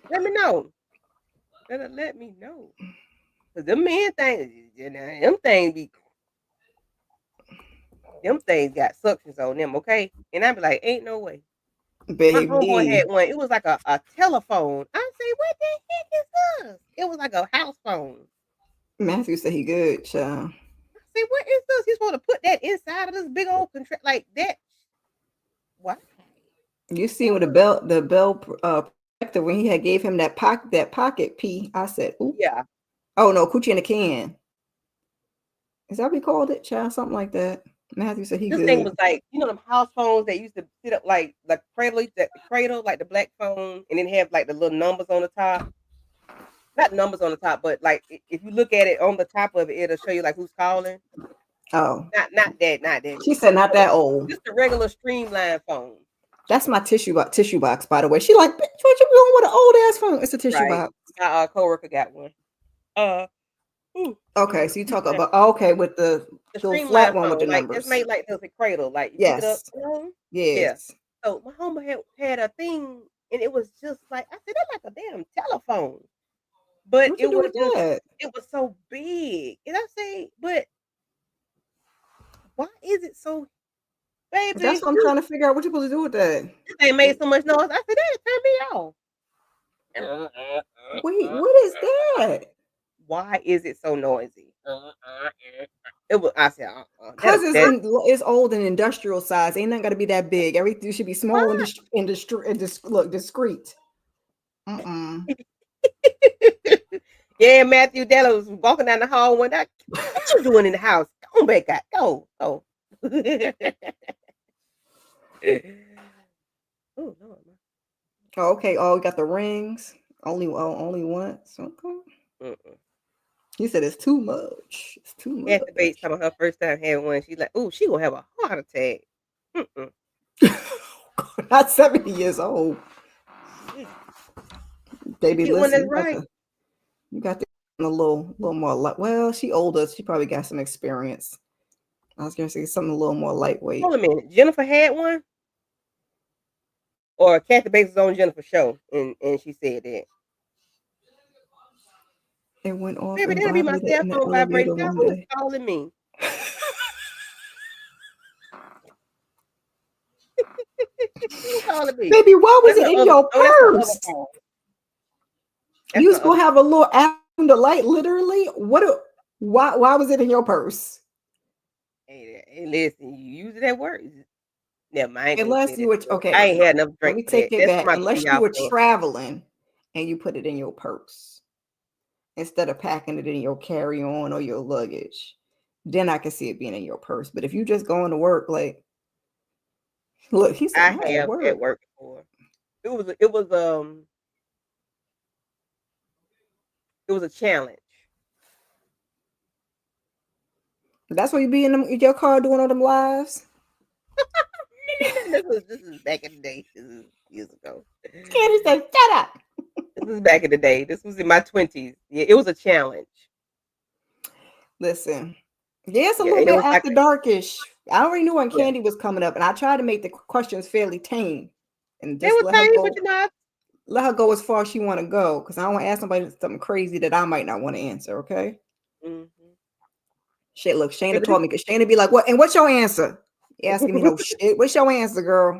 Let me know. Let me know. Cause them men things, them things got suctions on them, okay? And I'd be like, ain't no way. Baby. My homeboy had one. It was like a telephone. I say, what the heck is this? It was like a house phone. Matthew said he good, child. I say, what is this? He's supposed to put that inside of this big old like that. What? You see with the bell protector when he had gave him that pocket pee. I said, ooh. Yeah. Oh no, coochie in a can. Is that what we called it, child? Something like that. Matthew said he this good. thing was like, them house phones that used to sit up like cradle, like the black phone, and then have like the little numbers on the top. Not numbers on the top, but like if you look at it on the top of it, it'll show you like who's calling. Oh, not that. She said not that old. Just a regular streamline phone. That's my tissue box, by the way. She like, what you doing with an old ass phone? It's a tissue box. My coworker got one. Okay, so you talk about with the little flat one with the numbers. It's made like there's a cradle, like you yes, pick it up. Yes. Yeah. So my homeboy had a thing, and it was just like I said, that's like a damn telephone. But it was so big, and I say, but why is it so? Baby, that's what I'm trying to figure out. What you supposed to do with that? They made so much noise. I said, that turned me off. Wait, what is that? Why is it so noisy? It was. I said, Cause that it's old and industrial size. Ain't nothing got to be that big. Everything should be small and look discreet. Mm-mm. Yeah, Matthew Della was walking down the hall one day. What you doing in the house? Go back out. Go. Oh, Lord. Oh, okay. Oh, we got the rings. Only once. Okay. Mm-mm. He said it's too much. It's too Kathy Bates much. talking about her first time having one. She's like, "Oh, she gonna have a heart attack." Mm-mm. Not 70 years old. Baby, Get one listen, that's right. you got to a little more light. Well, she older. She probably got some experience. I was gonna say something a little more lightweight. Hold a minute. Jennifer had one, or Kathy Bates was on Jennifer's show, and she said that. It went off Baby, and that'll be my vibrated cell in the phone elevator vibrating. Y'all, one who is day. calling me? Who calling me? Baby, why Oh, was it in your that's her other purse? phone. That's You her was other gonna have phone. a little after the light, literally. Why was it in your purse? Hey, listen, you use it at work. Never mind, I ain't gonna say Unless you that. were I okay. ain't had enough Let drink me for that. take it That's for back. my Unless you y'all were club. traveling and you put it in your purse instead of packing it in your carry-on or your luggage, then I can see it being in your purse. But if you just going to work, like, look, he said, I I'm at have at work. work before. It was a challenge. That's where you be in your car doing all them lives. This is back in the day. This is years ago. Candy said, shut up. This is back in the day. This was in my 20s. Yeah, it was a challenge. Listen, yeah, it's a Yeah, little and it bit was like after darkish. I already knew when yeah, Candy was coming up, and I tried to make the questions fairly tame and they just were tiny, but let her go as far as she want to go, because I don't want to ask somebody something crazy that I might not want to answer. Okay. hmm Shit, look, Shayna Maybe told me because Shayna be like, "What? And what's your answer?" You asking me no shit. What's your answer, girl?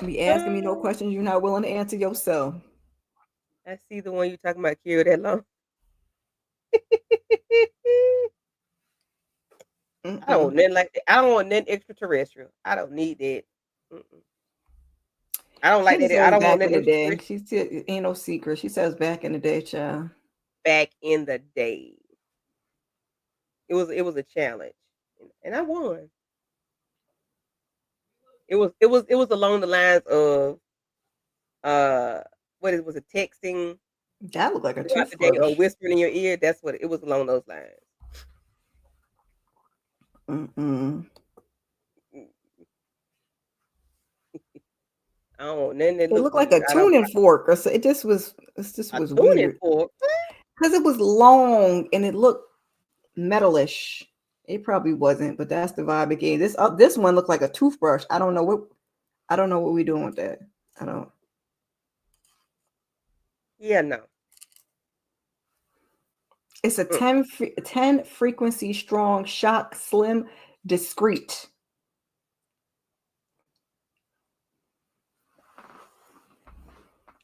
Be asking me no questions you're not willing to answer yourself. I see the one you talking about, Kira, that long. I don't Mm-mm. want nothing like that. I don't want nothing extraterrestrial. I don't need that. Mm-mm. I don't like Candy that. I says don't want back in nothing the day. extraterrestrial She said, "Ain't no secret." She says back in the day, child. back in the day. It was a challenge, and I won. It was along the lines of what it was, a texting That looked like a throughout the day or toothbrush. whispering in your ear. That's what it was, along those lines. Mm-mm. Mm, I don't want nothing that It look looked like good. a I don't tuning fork, or so. It just a was tuning weird fork. because it was long and it looked metalish. It probably wasn't, but that's the vibe it gave. This one looked like a toothbrush. I don't know what we're doing with that. I don't. Yeah, no. It's a Mm. 10 frequency strong shock slim discreet.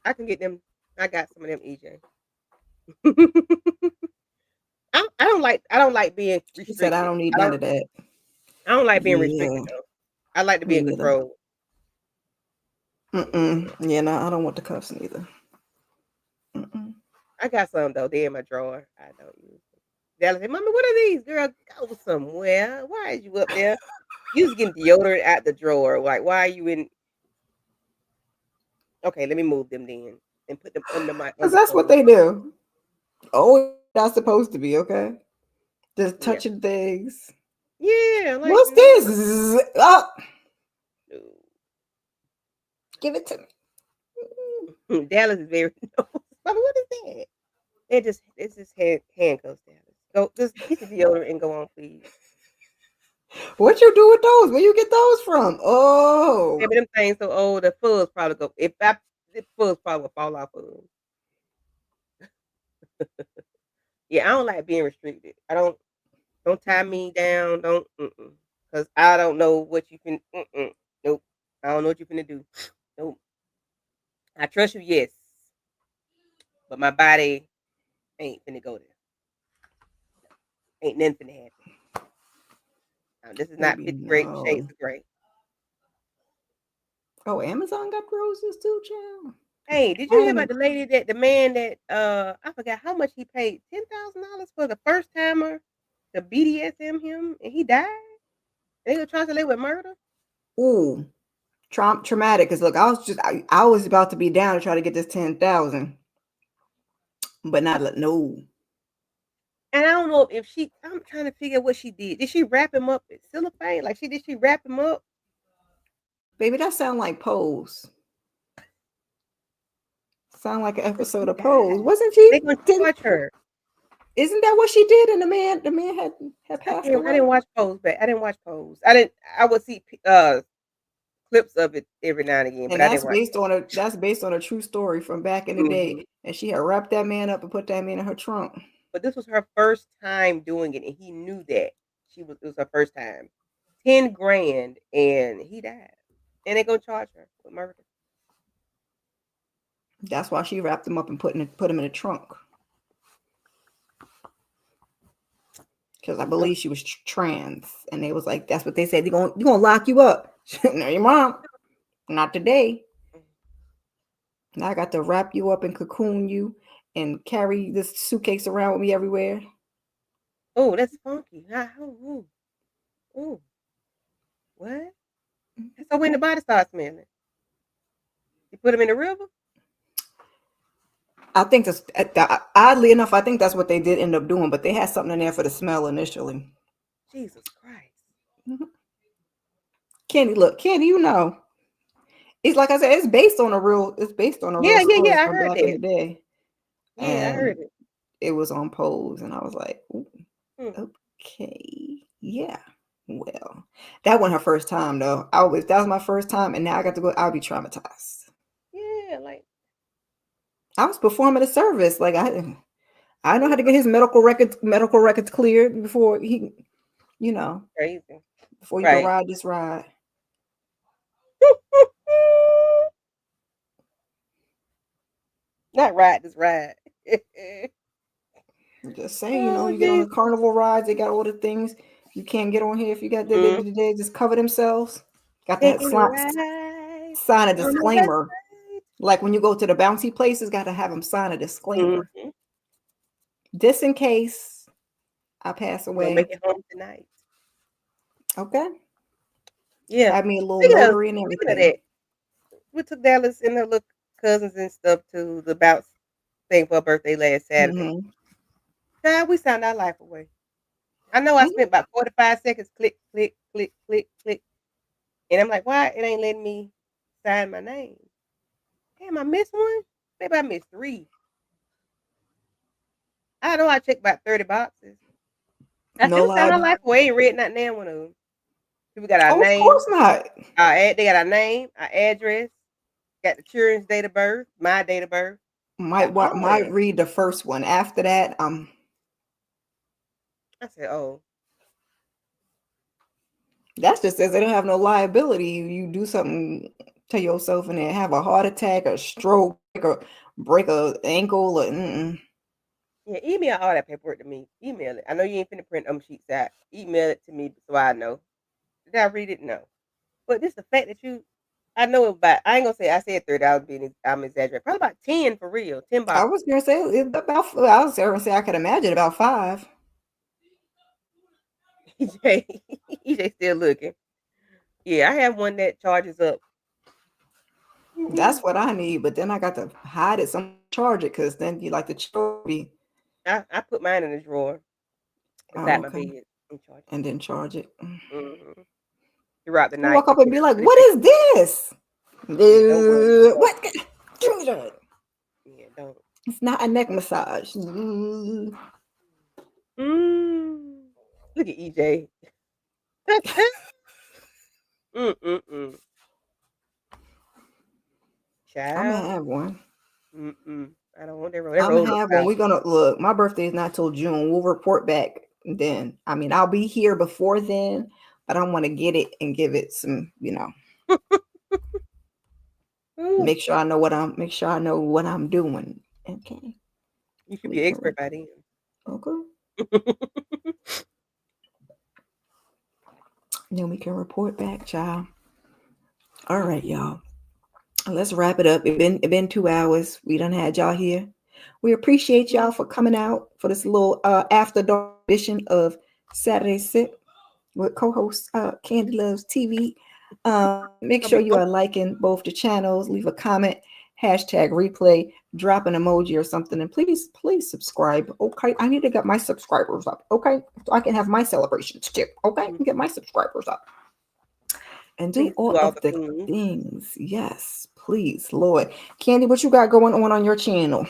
I can get them. I got some of them, EJ. I don't like being She said, I restricted. don't need I none don't of that. I don't like being Yeah, restricted though. I like to be me in neither. control. Mm-mm. Yeah, no, I don't want the cuffs neither. Mm-mm. I got some though. They're in my drawer. I don't use them. Dallas said, "Mommy, what are these? Girl, go somewhere. Why is you up there? You just getting deodorant out the drawer. Like, why are you in? Okay, let me move them then and put them under my Because that's what underclothes. they do. Oh, that's supposed to be, okay? Just Yeah, touching things. yeah. Like, What's no, this? Zzz, oh, no. give it to me. Dallas is very no. Mommy, what is that? It's just handcuffs, Dallas. Go, just get the deodorant and go on, please. What you do with those? Where you get those from? Oh, Yeah, but them things so old, the fuzz probably go. The fuzz probably will fall off of 'em. Yeah, I don't like being restricted. Don't tie me down. Don't, because I don't know what you can. Nope, I don't know what you finna do. Nope. I trust you, yes, but my body ain't finna go there. Ain't nothing finna happen. This is not Baby, 50 Shades no. of Grey. Oh, Amazon got roses too, child. Hey, did you hear Adam about and the man that I forgot how much he paid, $10,000 for the first timer to BDSM him, and he died. And they gonna try to live with murder. ooh, traumatic. Cause look, I was about to be down to try to get this 10,000, but not no. And I don't know if she. I'm trying to figure out what she did. Did she wrap him up in cellophane? Like did she wrap him up? Baby, that sound like Pose. Sound like an But episode he of Pose. died. Wasn't she? They gonna Didn't charge her. isn't that what she did? And the man had I passed can't. I away. didn't watch Pose, but I didn't watch Pose. I didn't. I would see clips of it every now and again, but And I didn't watch. that's based on a true story from back in the Hmm. day. And she had wrapped that man up and put that man in her trunk. But this was her first time doing it, and he knew that it was her first time. 10 grand, and he died, and they gonna charge her with murder. That's why she wrapped him up and put him in the trunk. Because I believe she was trans, and they was like, "That's what they said. They're gonna lock you up." No, your mom, not today. Now I got to wrap you up and cocoon you and carry this suitcase around with me everywhere. Oh, that's funky. Ooh, ooh, what? So when the body starts smelling, you put them in the river. I think that's oddly enough. I think that's what they did end up doing, but they had something in there for the smell initially. Jesus Christ. Mhm. Candy, look, Candy, it's like I said, it's based on a real. It's based on a real Yeah, yeah, story yeah. I from heard back in that. the day, Yeah, I and heard it. it was on Pose, and I was like, ooh, Hmm. okay, yeah. Well, that wasn't her first time though. That was my first time, and now I got to go. I'll be traumatized. Yeah, like I was performing a service, like I know how to get his medical records cleared before you know, crazy. before you can Right. ride this ride. Not ride this ride. Just saying, Oh, you get on the Jesus. carnival rides, they got all the things you can't get on here if you got Mm. they just cover themselves. Got to Taking a ride sign a on the west disclaimer. Like when you go to the bouncy places, got to have them sign a side. disclaimer. Mhm. Just in case I pass You gonna make away. it home tonight. Okay. Yeah. Have me a little Speaking of notary and speaking of everything. that, we took Dallas and her little cousins and stuff to the bounce thing for her birthday last Saturday. Mm-hmm. God, we signed our life away. I know I spent Mm-hmm. about 45 seconds click, click, click, click, click. And I'm like, why it ain't letting me sign my name? Damn, I missed one? Maybe I missed three. I know I checked about 30 boxes. I said, No we signed lie. our life away. Ain't read not damn one of them. We got our Oh, of course name, not. they got our name, our address, got the children's date of birth, my date of birth, got all of Might that. read the first one. After that, I said, oh, that's just says they don't have no liability. You do something to yourself and then have a heart attack, a stroke, or break a ankle, or yeah, email all that paperwork to me. Email it. I know you ain't finna print them sheets out. Email it to me so I know. Did I read it? No. But this the fact that I know about, I ain't gonna say I said 30, I'm exaggerating. Probably about 10 for real. 10 I boxes. was gonna say I was gonna say I could imagine about 5. EJ, EJ still looking. Yeah, I have one that charges up. That's what I need, but then I got to hide it, some charge it, because then you like the charge be I put mine in the drawer oh, beside my okay, bed and charge and then charge it. it. Throughout the You night walk up and before be like, I go to "What bed. is this? Yeah, don't worry. Don't. What? Give me that. Yeah, don't. It's not a neck massage." Mm. Mm. Look at EJ. Mm-mm-mm. I'm gonna Child. have one. Mm-mm. I don't want that road. That I'm road gonna look have one. We're powerful. gonna look. My birthday is not till June. We'll report back then. I mean, I'll be here before then, but I want to get it and give it some. Ooh, Make sure I know what I'm doing. Okay. you should We be an can expert by then. okay. Then we can report back, child. All right, y'all. Let's wrap it up. It been 2 hours. We done had y'all here. We appreciate y'all for coming out for this little after dark edition of Saturday Sip with co-host Candy Loves TV. Make Gonna sure be you fun. are liking both the channels. Leave a comment, hashtag replay, drop an emoji or something, and please subscribe. Okay, I need to get my subscribers up. Okay, so I can have my celebrations too. Okay, get my subscribers up and do Please all do all of the the things. things. Yes, please, Lord. Candy, what you got going on your channel?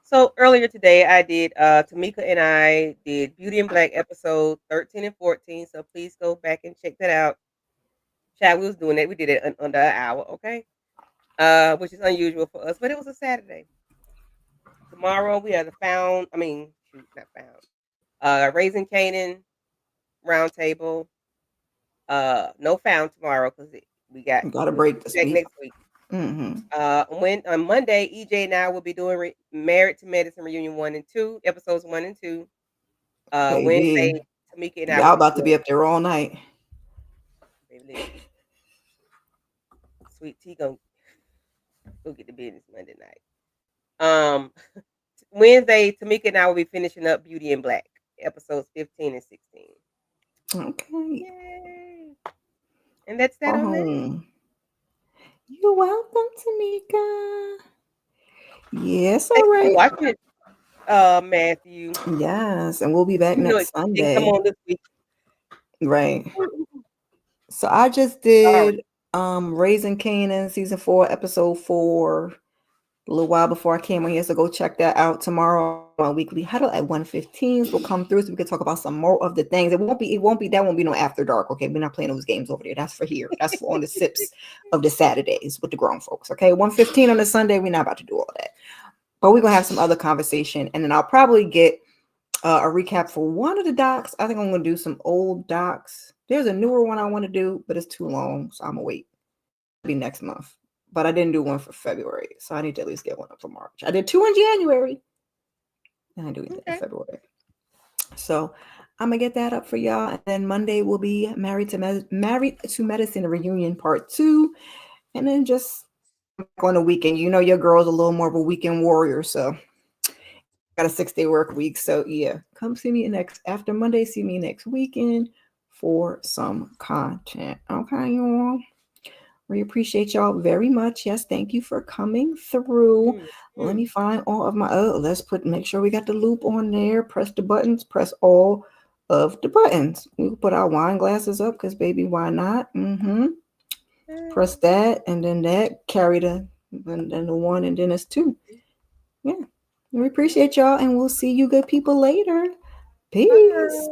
So earlier today, I did Tamika and I did Beauty and Black episode 13 and 14. So please go back and check that out. Chad, we was doing that. We did it under an hour, okay? Which is unusual for us, but it was a Saturday. Tomorrow we have the found. I mean, shoot, not found. Raising Canaan roundtable. No found tomorrow because we got We got a we'll break be this back week. next week. Mm-hmm. When on Monday, EJ and I will be doing Married to Medicine reunion 1 and 2, episodes 1 and 2. Wednesday, Baby, Tamika and I will y'all be about to doing. be up there all night. Baby, listen, Sweet Tea gonna go get the business Monday night. Wednesday, Tamika and I will be finishing up Beauty and Black episodes 15 and 16. Okay. Yay! And that's that on that. Oh, you're welcome, Tamika. Yes, Thank all you for right. watching it, Matthew. Yes, and we'll be back Even though next it didn't come Sunday. on this week. Right. So I just Sorry. did Raising Canaan season 4, episode 4, a little while before I came on here. So go check that out tomorrow. My weekly huddle at 1:15 will come through so we can talk about some more of the things. That won't be no after dark. Okay. We're not playing those games over there. That's for here. That's for on the sips of the Saturdays with the grown folks. Okay. 1:15 on the Sunday. We're not about to do all that. But we're gonna have some other conversation. And then I'll probably get a recap for one of the docs. I think I'm gonna do some old docs. There's a newer one I want to do, but it's too long, so I'm gonna wait. It'll be next month. But I didn't do one for February, so I need to at least get one up for March. I did 2 in January, and I do it in Okay. February. So I'm gonna get that up for y'all, and then Monday will be Married to Medicine reunion part 2, and then just on the weekend. You know, your girl's a little more of a weekend warrior, so got a 6-day work week. So yeah, come see me next after Monday. See me next weekend for some content. Okay, y'all. We appreciate y'all very much. Yes, thank you for coming through. Let Mm. me find all of my make sure we got the loop on there. Press the buttons, press all of the buttons. We'll put our wine glasses up because baby, why not? Press that and then that, carry and then the one and then it's 2. Yeah. We appreciate y'all and we'll see you good people later. Peace.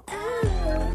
Bye.